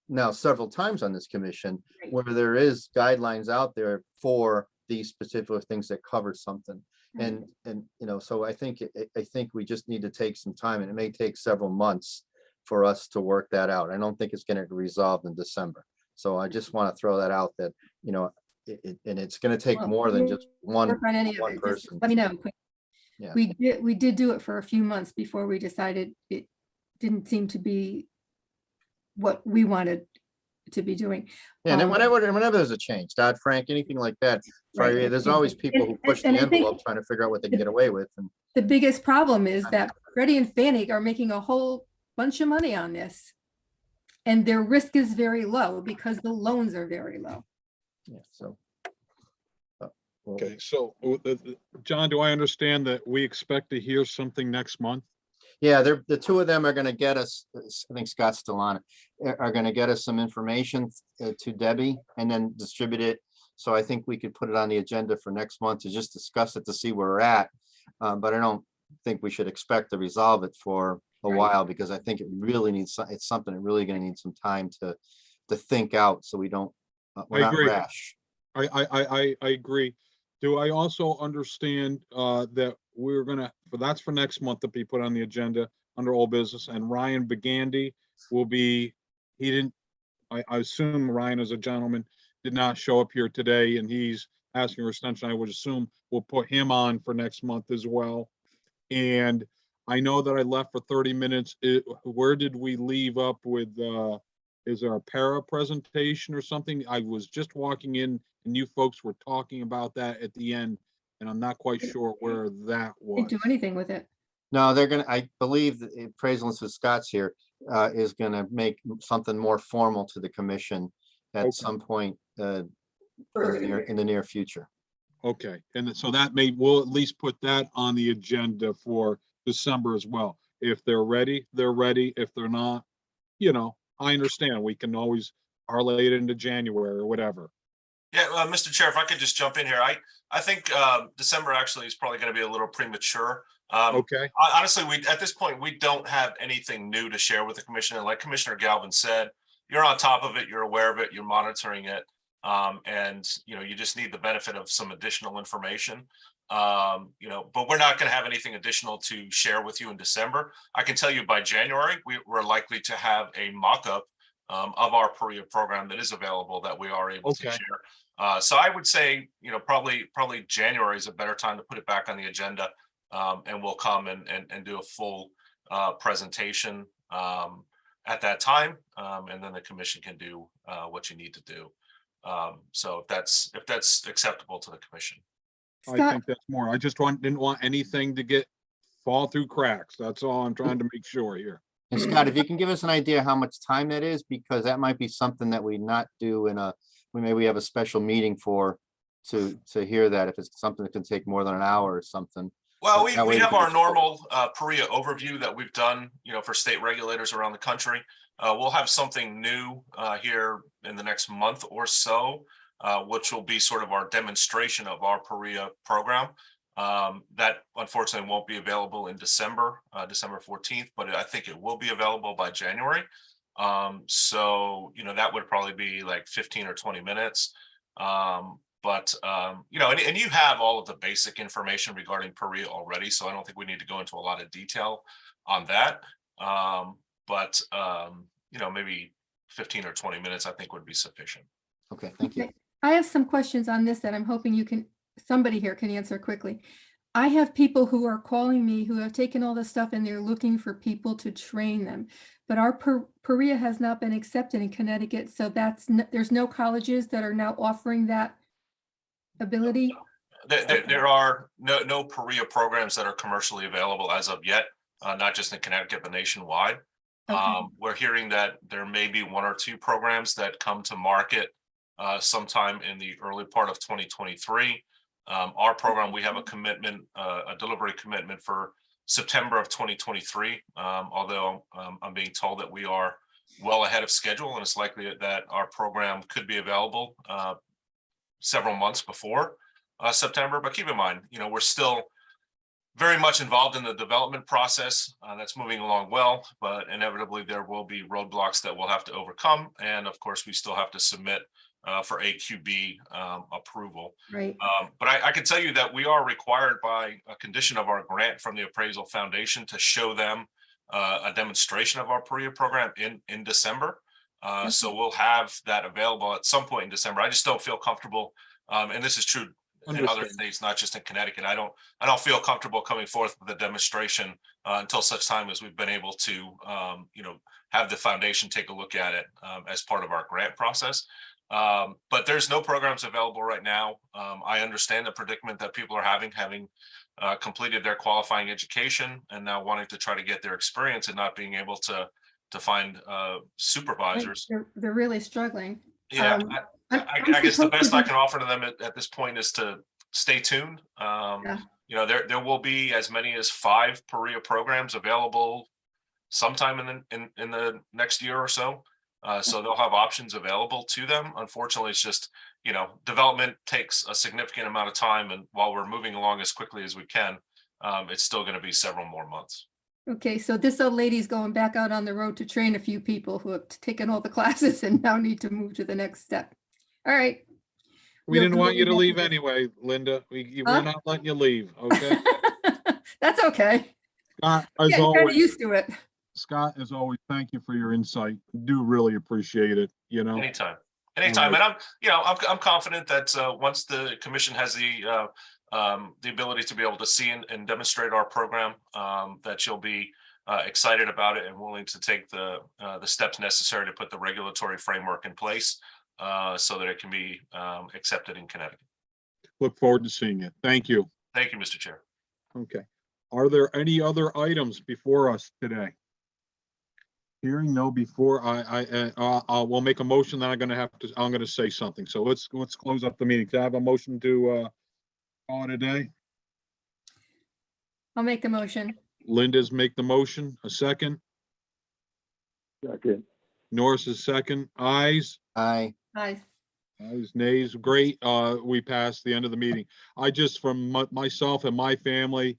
now several times on this commission, Right. where there is guidelines out there for these specific things that cover something. Right. And so I think we just need to take some time, and it may take several months for us to work that out. I don't think it's going to be resolved in December. So I just want to throw that out, that, and it's going to take Well, more than we'll just one work on any of it. Just person. let me know. Yeah. We did do it for a few months before we decided it didn't seem to be what we wanted to be doing. Yeah, and then whenever there's a change, Dodd-Frank, anything like that, Right. there's always people who push the And I think envelope trying to figure out what they can get away with. And the biggest problem is that Freddie and Fannie are making a whole bunch of money on this. And their risk is very low because the loans are very low. yeah, so. Okay, so John, do I understand that we expect to hear something next month? Yeah, the two of them are going to get us, I think Scott's still on it, are going to get us some information to Debbie and then distribute it. So I think we could put it on the agenda for next month to just discuss it, to see where we're at. But I don't think we should expect to resolve it for a Right. while, because I think it really needs, it's something that really gonna need some time to think out, so we don't, we're I not agree. rash. I agree. Do I also understand that we're gonna, but that's for next month to be put on the agenda under old business, and Ryan Bagandi will be, he didn't, I assume Ryan as a gentleman did not show up here today and he's asking for extension. I would assume we'll put him on for next month as well. And I know that I left for 30 minutes. Where did we leave up with, is there a para presentation or something? I was just walking in and you folks were talking about that at the end, and I'm not quite sure where that Didn't do was. anything with it. No, they're gonna, I believe that Appraisal Institute Scott's here, is gonna make something more formal to the commission at Okay. some point, in the near future. Okay, and so that may, we'll at least put that on the agenda for December as well. If they're ready, they're ready. If they're not, I understand. We can always parlay it into January or whatever. Yeah, Mr. Chair, if I could just jump in here, I think December actually is probably going to be a little premature. Okay, Honestly, at this point, we don't have anything new to share with the commission. And like Commissioner Galvin said, you're on top of it, you're aware of it, you're monitoring it. And you just need the benefit of some additional information. But we're not going to have anything additional to share with you in December. I can tell you by January, we're likely to have a mock-up of our PRIA program that is available that we are able to Okay. share. So I would say, probably January is a better time to put it back on the agenda. And we'll come and do a full presentation at that time. And then the commission can do what you need to do. So if that's acceptable to the commission. I Scott, think that's more. I just didn't want anything to fall through cracks. That's all I'm trying to make sure here. And Scott, if you can give us an idea how much time that is, because that might be something that we not do we have a special meeting to hear that, if it's something that can take more than an hour or something. Well, That way we have can our just- normal PRIA overview that we've done, for state regulators around the country. We'll have something new here in the next month or so, which will be sort of our demonstration of our PRIA program. That unfortunately won't be available in December 14th, but I think it will be available by January. So, that would probably be like 15 or 20 minutes. And you have all of the basic information regarding PRIA already, so I don't think we need to go into a lot of detail on that. Maybe 15 or 20 minutes, I think would be sufficient. Okay, thank you. okay, I have some questions on this that I'm hoping somebody here can answer quickly. I have people who are calling me who have taken all this stuff and they're looking for people to train them. But our PRIA has not been accepted in Connecticut, so there's no colleges that are now offering that ability. There are no PRIA programs that are commercially available as of yet, not just in Connecticut, but nationwide. Okay. We're hearing that there may be one or two programs that come to market sometime in the early part of 2023. Our program, we have a commitment, a delivery commitment for September of 2023. Although I'm being told that we are well ahead of schedule, and it's likely that our program could be available several months before September. But keep in mind, we're still very much involved in the development process. That's moving along well, but inevitably there will be roadblocks that we'll have to overcome. And of course, we still have to submit for AQB approval. Right. But I can tell you that we are required by a condition of our grant from the Appraisal Foundation to show them a demonstration of our PRIA program in December. So we'll have that available at some point in December. I just don't feel comfortable, and this is true in other states, not just in Connecticut. I don't feel comfortable coming forth with a demonstration until such time as we've been able to, have the foundation take a look at it as part of our grant process. But there's no programs available right now. I understand the predicament that people are having completed their qualifying education and now wanting to try to get their experience and not being able to find supervisors. They're really struggling. Yeah, I guess the best I can offer to them at this point is to stay tuned. There will be as many as 5 PRIA programs available sometime in the next year or so. So they'll have options available to them. Unfortunately, it's just, development takes a significant amount of time. And while we're moving along as quickly as we can, it's still going to be several more months. Okay, so this old lady's going back out on the road to train a few people who have taken all the classes and now need to move to the next step. All right. We We'll didn't want you to completely leave have anyway, Linda. We're Huh? not letting you leave, okay? That's okay. Scott, as Getting kind of always, used to it. Scott, as always, thank you for your insight. Do really appreciate it, you know? Anytime, anytime. right. And I'm confident that once the commission has the ability to be able to see and demonstrate our program, that you'll be excited about it and willing to take the steps necessary to put the regulatory framework in place so that it can be accepted in Connecticut. Look forward to seeing it. Thank you. Thank you, Mr. Chair. Okay. Are there any other items before us today? Hearing no, before I will make a motion, then I'm gonna say something. So let's close up the meeting. Can I have a motion to call it a day? I'll make the motion. Linda's make the motion. A second. Second. Norris is second. Ayes. Aye. Aye. Ayes, nays. Great. We passed the end of the meeting. I just, from myself and my family,